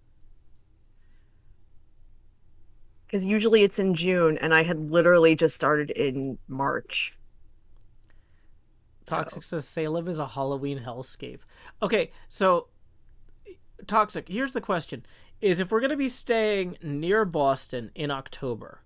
Because usually it's in June, and I had literally just started in March. Toxic says Salem is a Halloween hellscape. Okay, so Toxic, here's the question. Is if we're going to be staying near Boston in October,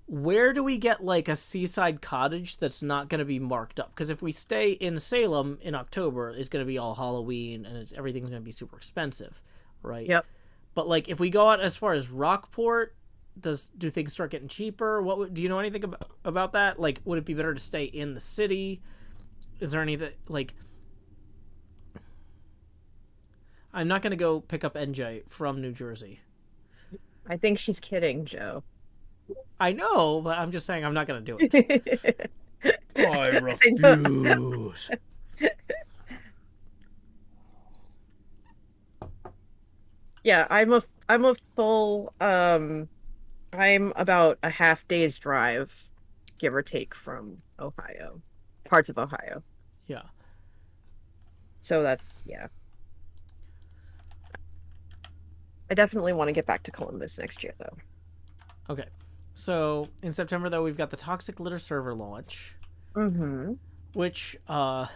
where do we get like a seaside cottage that's not going to be marked up? Because if we stay in Salem in October, it's going to be all Halloween and everything's going to be super expensive, right? Yep. But like if we go out as far as Rockport, do things start getting cheaper? Do you know anything about that? Like, would it be better to stay in the city? Is there anything like? I'm not going to go pick up NJ from New Jersey. I think she's kidding, Joe. I know, but I'm just saying I'm not going to do it. I refuse. Yeah, I'm a full I'm about a half day's drive, give or take, from Ohio. Parts of Ohio. Yeah. So that's, yeah. I definitely want to get back to Columbus next year, though. Okay. So, in September, though, we've got the Toxic Litter server launch. Mm-hmm. Which, yeah.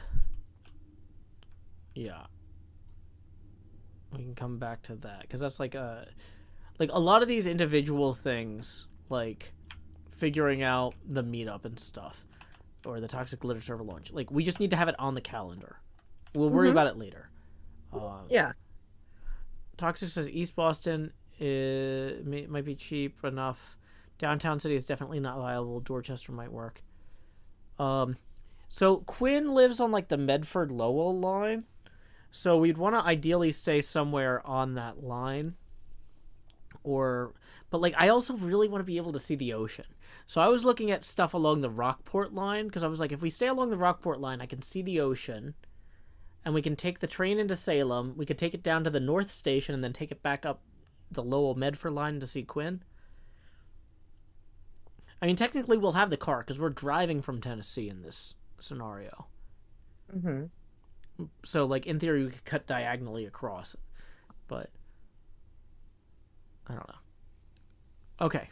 We can come back to that. Because that's like a lot of these individual things, like figuring out the meetup and stuff, or the Toxic Litter server launch. Like, we just need to have it on the calendar. We'll worry about it later. Yeah. Toxic says East Boston might be cheap enough. Downtown city is definitely not viable. Dorchester might work. So Quinn lives on like the Medford Lowell line. So we'd want to ideally stay somewhere on that line. But like I also really want to be able to see the ocean. So I was looking at stuff along the Rockport line because I was like, if we stay along the Rockport line, I can see the ocean. And we can take the train into Salem. We could take it down to the North Station and then take it back up the Lowell Medford line to see Quinn. I mean, technically we'll have the car because we're driving from Tennessee in this scenario. Mm-hmm. So, like, in theory, we could cut diagonally across it. But I don't know. Okay.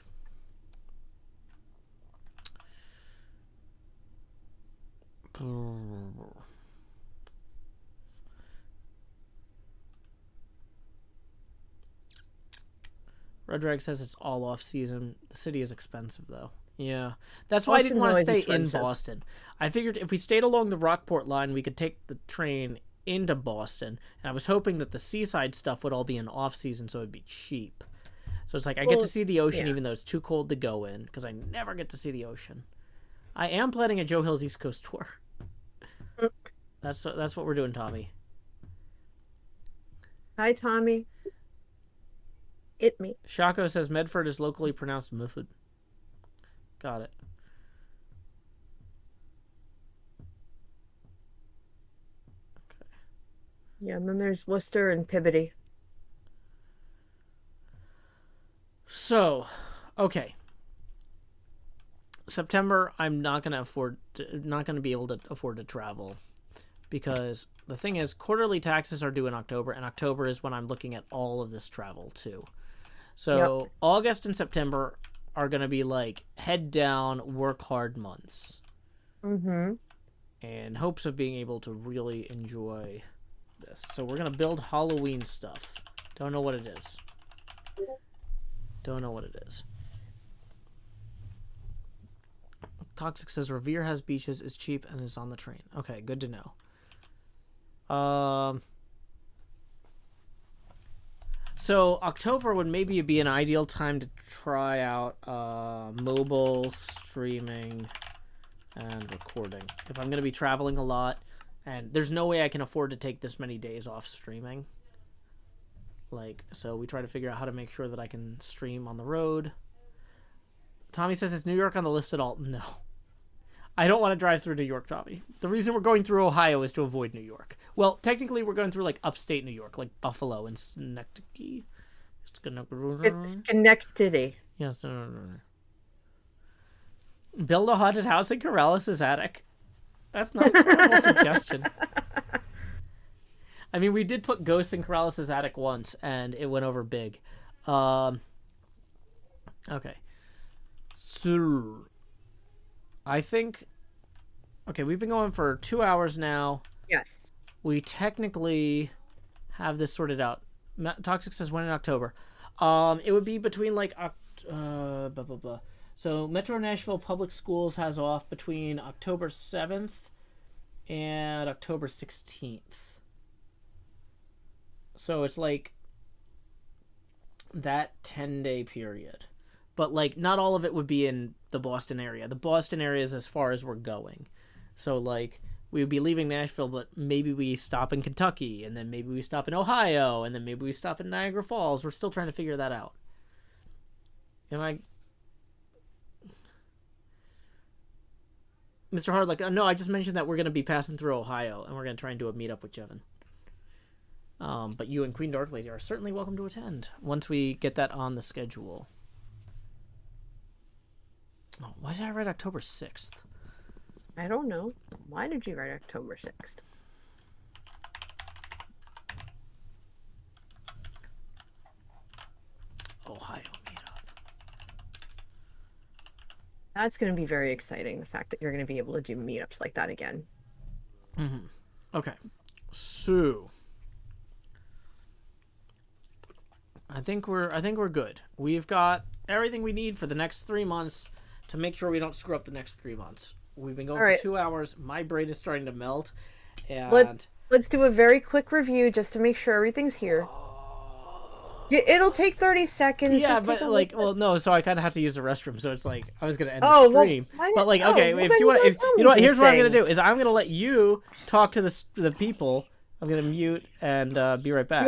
Red Drag says it's all off season. The city is expensive, though. Yeah. That's why I didn't want to stay in Boston. I figured if we stayed along the Rockport line, we could take the train into Boston. And I was hoping that the seaside stuff would all be in off season, so it'd be cheap. So it's like I get to see the ocean even though it's too cold to go in, because I never get to see the ocean. I am planning a Joe Hill's East Coast tour. That's what we're doing, Tommy. Hi, Tommy. It me. Shako says Medford is locally pronounced Mufud. Got it. Okay. Yeah, and then there's Worcester and Peabody. So, okay. September, I'm not gonna be able to afford to travel, because the thing is, quarterly taxes are due in October, and October is when I'm looking at all of this travel too. So August and September are going to be like head down, work hard months. Mm-hmm. In hopes of being able to really enjoy this. So we're going to build Halloween stuff. Don't know what it is. Don't know what it is. Toxic says Revere has beaches, is cheap, and is on the train. Okay, good to know. So October would maybe be an ideal time to try out mobile streaming and recording. If I'm going to be traveling a lot, and there's no way I can afford to take this many days off streaming. So we try to figure out how to make sure that I can stream on the road. Tommy says, is New York on the list at all? No. I don't want to drive through New York, Tommy. The reason we're going through Ohio is to avoid New York. Well, technically, we're going through, like, upstate New York, like Buffalo and Schenectady. It's Schenectady. Yes. Build a haunted house in Corrales' attic. That's not a terrible suggestion. I mean, we did put ghosts in Corrales' attic once, and it went over big. Okay. So, I think... Okay, we've been going for 2 hours now. Yes. We technically have this sorted out. Toxic says when in October. It would be between like blah blah blah. So Metro Nashville Public Schools has off between October 7th and October 16th. So it's like that 10-day period. But like not all of it would be in the Boston area. The Boston area is as far as we're going. So like we would be leaving Nashville, but maybe we stop in Kentucky, and then maybe we stop in Ohio, and then maybe we stop in Niagara Falls. We're still trying to figure that out. Am I... Mr. Hardluck, no, I just mentioned that we're going to be passing through Ohio, and we're going to try and do a meetup with Jevin. But you and Queen Dark Lady are certainly welcome to attend once we get that on the schedule. Oh, why did I write October 6th? I don't know. Why did you write October 6th? Ohio meetup. That's going to be very exciting, the fact that you're going to be able to do meetups like that again. Mm-hmm. Okay. So I think we're good. We've got everything we need for the next 3 months to make sure we don't screw up the next 3 months. We've been going for 2 hours. My brain is starting to melt. And let's do a very quick review just to make sure everything's here. It'll take 30 seconds. Yeah, but like, well, no. So I kind of have to use the restroom. So it's like I was gonna end the stream. But like, okay, if you want, you know what? Here's what I'm gonna do is I'm gonna let you talk to the people. I'm gonna mute and be right back.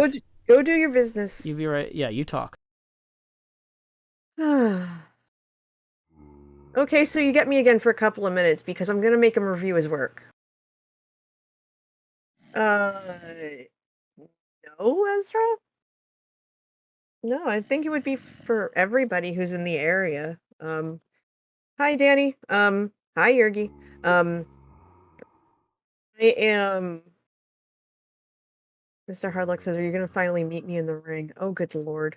Go do your business. You be right. Yeah, you talk. Okay, so you get me again for a couple of minutes because I'm gonna make him review his work. No, Ezra? No, I think it would be for everybody who's in the area. Hi, Danny. Hi, Yergi. I am... Mr. Hardluck says, are you gonna finally meet me in the ring? Oh, good lord.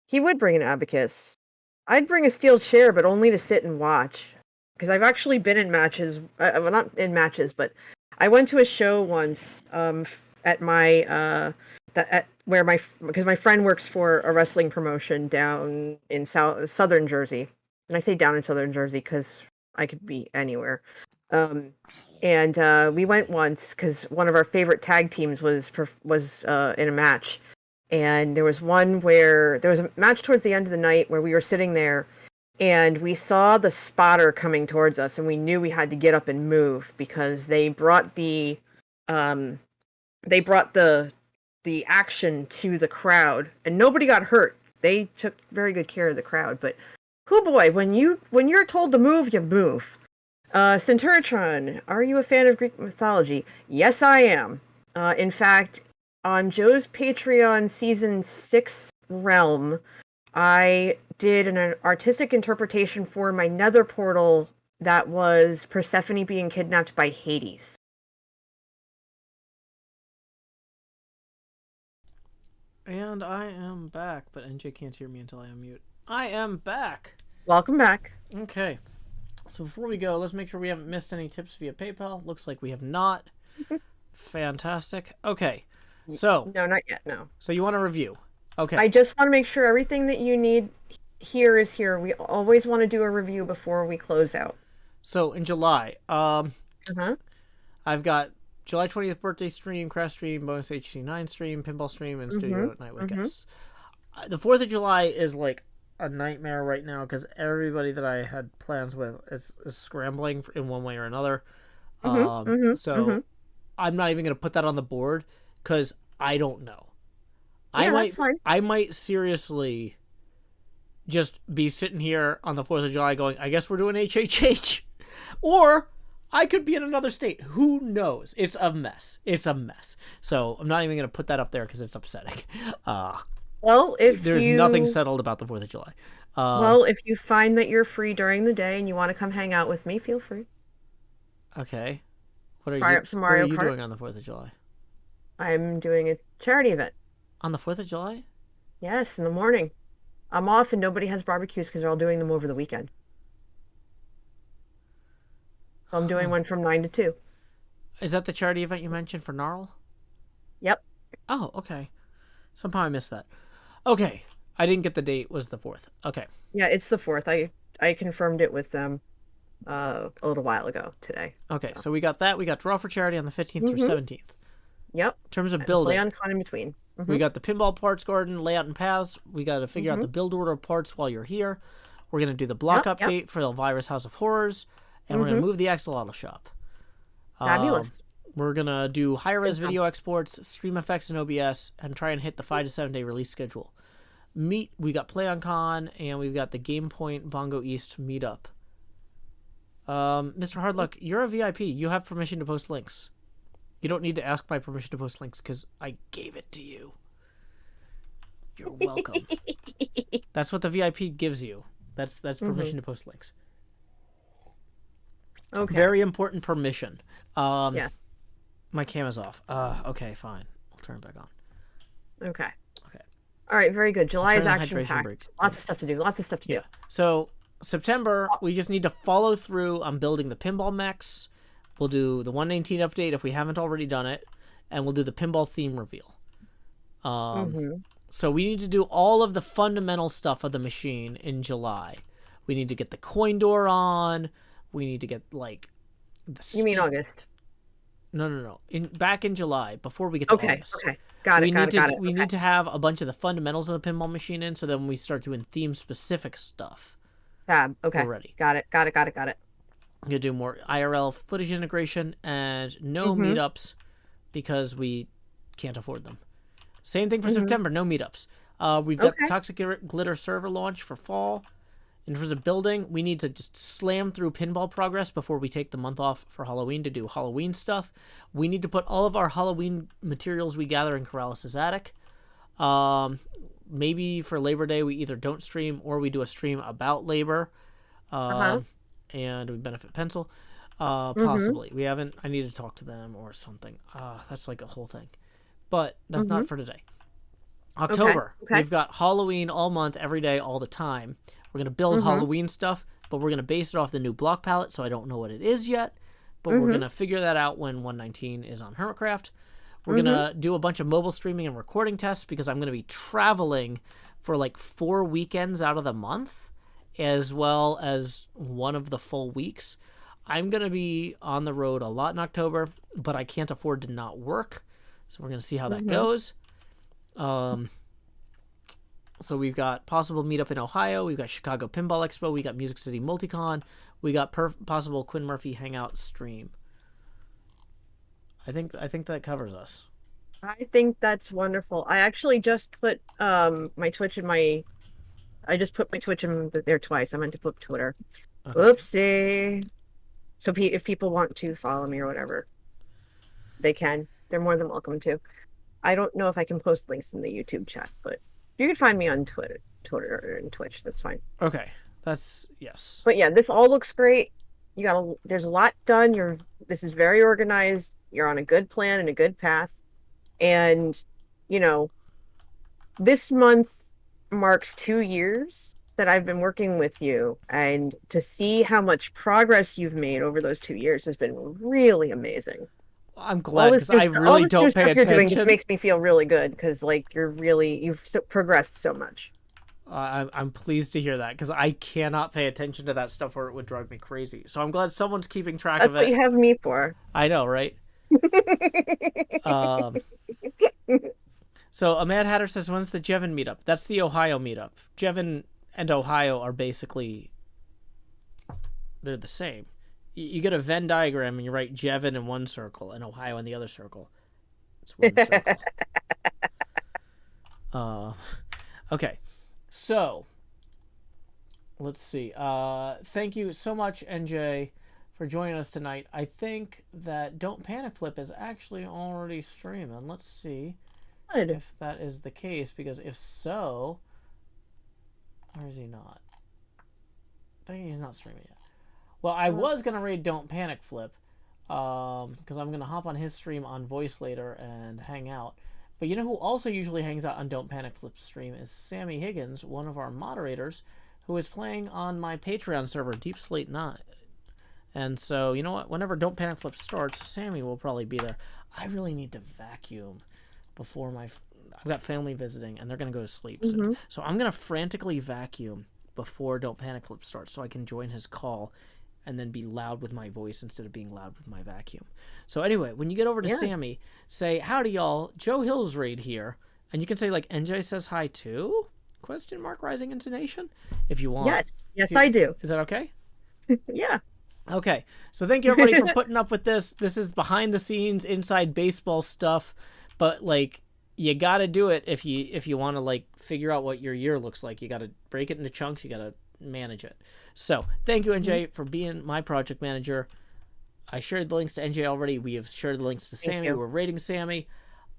He would bring an abacus. I'd bring a steel chair, but only to sit and watch. Because I've actually been in matches, well, not in matches, but I went to a show once at my because my friend works for a wrestling promotion down in southern Jersey, and I say down in southern Jersey because I could be anywhere. And we went once because one of our favorite tag teams was in a match. And there was one where there was a match towards the end of the night where we were sitting there and we saw the spotter coming towards us and we knew we had to get up and move because they brought the action to the crowd and nobody got hurt. They took very good care of the crowd, but oh boy, when you're told to move, you move. Centuritron, are you a fan of Greek mythology? Yes, I am. In fact, on Joe's Patreon Season 6 Realm, I did an artistic interpretation for my nether portal that was Persephone being kidnapped by Hades. And I am back, but NJ can't hear me until I unmute. I am back! Welcome back. Okay. So before we go, let's make sure we haven't missed any tips via PayPal. Looks like we have not. Fantastic. Okay. So no, not yet. No. So you want a review? Okay. I just want to make sure everything that you need here is here. We always want to do a review before we close out. So in July, I've got July 20th birthday stream, craft stream, bonus HC9 stream, pinball stream, and studio at night with guests. The 4th of July is like a nightmare right now because everybody that I had plans with is scrambling in one way or another. So I'm not even going to put that on the board because I don't know. I might seriously just be sitting here on the 4th of July going, I guess we're doing HHH. Or I could be in another state. Who knows? It's a mess. It's a mess. So I'm not even going to put that up there because it's upsetting. Well, if there's nothing settled about the 4th of July. Well, if you find that you're free during the day and you want to come hang out with me, feel free. Okay. What are Fire up some Mario you Kart. doing on the 4th of July? I'm doing a charity event. On the 4th of July? Yes, in the morning. I'm off and nobody has barbecues because they're all doing them over the weekend. So I'm doing one from 9 to 2. Is that the charity event you mentioned for Gnarl? Yep. Oh, okay. Somehow I missed that. Okay. I didn't get the date. Was the 4th. Okay. Yeah, it's the 4th. I confirmed it with them a little while ago today. Okay, so we got that. We got Draw for Charity on the 15th through 17th. Yep. In terms of And building. play on con in between. We got the Pinball Parts Garden, layout and paths. We got to figure out the build order of parts while you're here. We're going to do the block update for Elvira's House of Horrors. And we're going to move the Axolotl shop. Fabulous. We're going to do high-res video exports, stream effects in OBS, and try and hit the 5 to 7 day release schedule. We got Play on Con, and we've got the Game Point Bongo East meetup. Mr. Hardluck, you're a VIP. You have permission to post links. You don't need to ask my permission to post links because I gave it to you. You're welcome. That's what the VIP gives you. That's permission to post links. Okay. Very important permission. Yeah. My camera's off. Okay, fine. I'll turn it back on. Okay. Okay. All right, very good. July is Turn the action hydration packed. break. Lots of stuff to do. Lots of stuff to do. So September, we just need to follow through on building the pinball mechs. We'll do the 119 update if we haven't already done it, and we'll do the pinball theme reveal. So we need to do all of the fundamental stuff of the machine in July. We need to get the coin door on. We need to get like the. You mean August? No. Back in July, before we get to August. Okay. Got it. We need to have a bunch of the fundamentals of the pinball machine in, so then when we start doing theme-specific stuff, Fab. Okay. we're ready. Got it. I'm going to do more IRL footage integration and no meetups because we can't afford them. Same thing for September, no meetups. We've got the Toxic Glitter server launch for fall. In terms of building, we need to just slam through pinball progress before we take the month off for Halloween to do Halloween stuff. We need to put all of our Halloween materials we gather in Corrales' attic. Maybe for Labor Day, we either don't stream or we do a stream about labor. And we benefit Pencil. Possibly. We haven't. I need to talk to them or something. That's like a whole thing. But that's not for today. October. We've got Halloween all month, every day, all the time. We're going to build Halloween stuff, but we're going to base it off the new block palette, so I don't know what it is yet. But we're going to figure that out when 119 is on HermitCraft. We're going to do a bunch of mobile streaming and recording tests because I'm going to be traveling for like 4 weekends out of the month, as well as one of the full weeks. I'm going to be on the road a lot in October, but I can't afford to not work. So we're going to see how that goes. So we've got possible meetup in Ohio. We've got Chicago Pinball Expo. We got Music City Multicon. We got possible Quinn Murphy Hangout stream. I think that covers us. I think that's wonderful. I actually just put my Twitch in my. I just put my Twitch in there twice. I meant to put Twitter. Okay. Oopsie. So if people want to follow me or whatever, they can. They're more than welcome to. I don't know if I can post links in the YouTube chat, but you can find me on Twitter and Twitch. That's fine. Okay, that's yes. But yeah, this all looks great. There's a lot done. This is very organized. You're on a good plan and a good path, and this month marks 2 years that I've been working with you, and to see how much progress you've made over those 2 years has been really amazing. I'm glad because I really don't pay attention. You're doing just makes me feel really good because you've progressed so much. I'm pleased to hear that because I cannot pay attention to that stuff or it would drive me crazy. So I'm glad someone's keeping track of it. That's what you have me for. I know, right? So a Mad Hatter says, when's the Jevin meetup? That's the Ohio meetup. Jevin and Ohio are basically, they're the same. You get a Venn diagram and you write Jevin in one circle and Ohio in the other circle. It's one circle. Okay. So, let's see. Thank you so much, NJ, for joining us tonight. I think that Don't Panic Flip is actually already streaming. Let's see if that is the case, because if so, or is he not? I think he's not streaming yet. Well, I was going to raid Don't Panic Flip, because I'm going to hop on his stream on voice later and hang out. But you know who also usually hangs out on Don't Panic Flip stream is Sammy Higgins, one of our moderators, who is playing on my Patreon server, Deep Slate 9. And so, you know what? Whenever Don't Panic Flip starts, Sammy will probably be there. I really need to vacuum before I've got family visiting, and they're going to go to sleep soon. So I'm going to frantically vacuum before Don't Panic Flip starts so I can join his call and then be loud with my voice instead of being loud with my vacuum. So anyway, when you get over to Sammy, say, howdy, y'all. Joe Hillsraid here. And you can say, like, NJ says hi too? Question mark rising intonation? If you want. Yes, I do. Is that okay? Yeah. Okay. So thank you, everybody, for putting up with this. This is behind the scenes, inside baseball stuff. But, like, you got to do it if you want to, like, figure out what your year looks like. You got to break it into chunks. You got to manage it. So thank you, NJ, for being my project manager. I shared the links to NJ already. We have shared the links to Sammy. We're rating Sammy.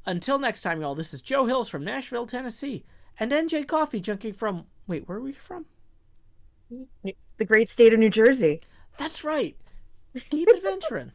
Until next time, y'all, this is Joe Hills from Nashville, Tennessee, and NJCoffeeJunkie from, wait, where are we from? The great state of New Jersey. That's right. Keep adventuring.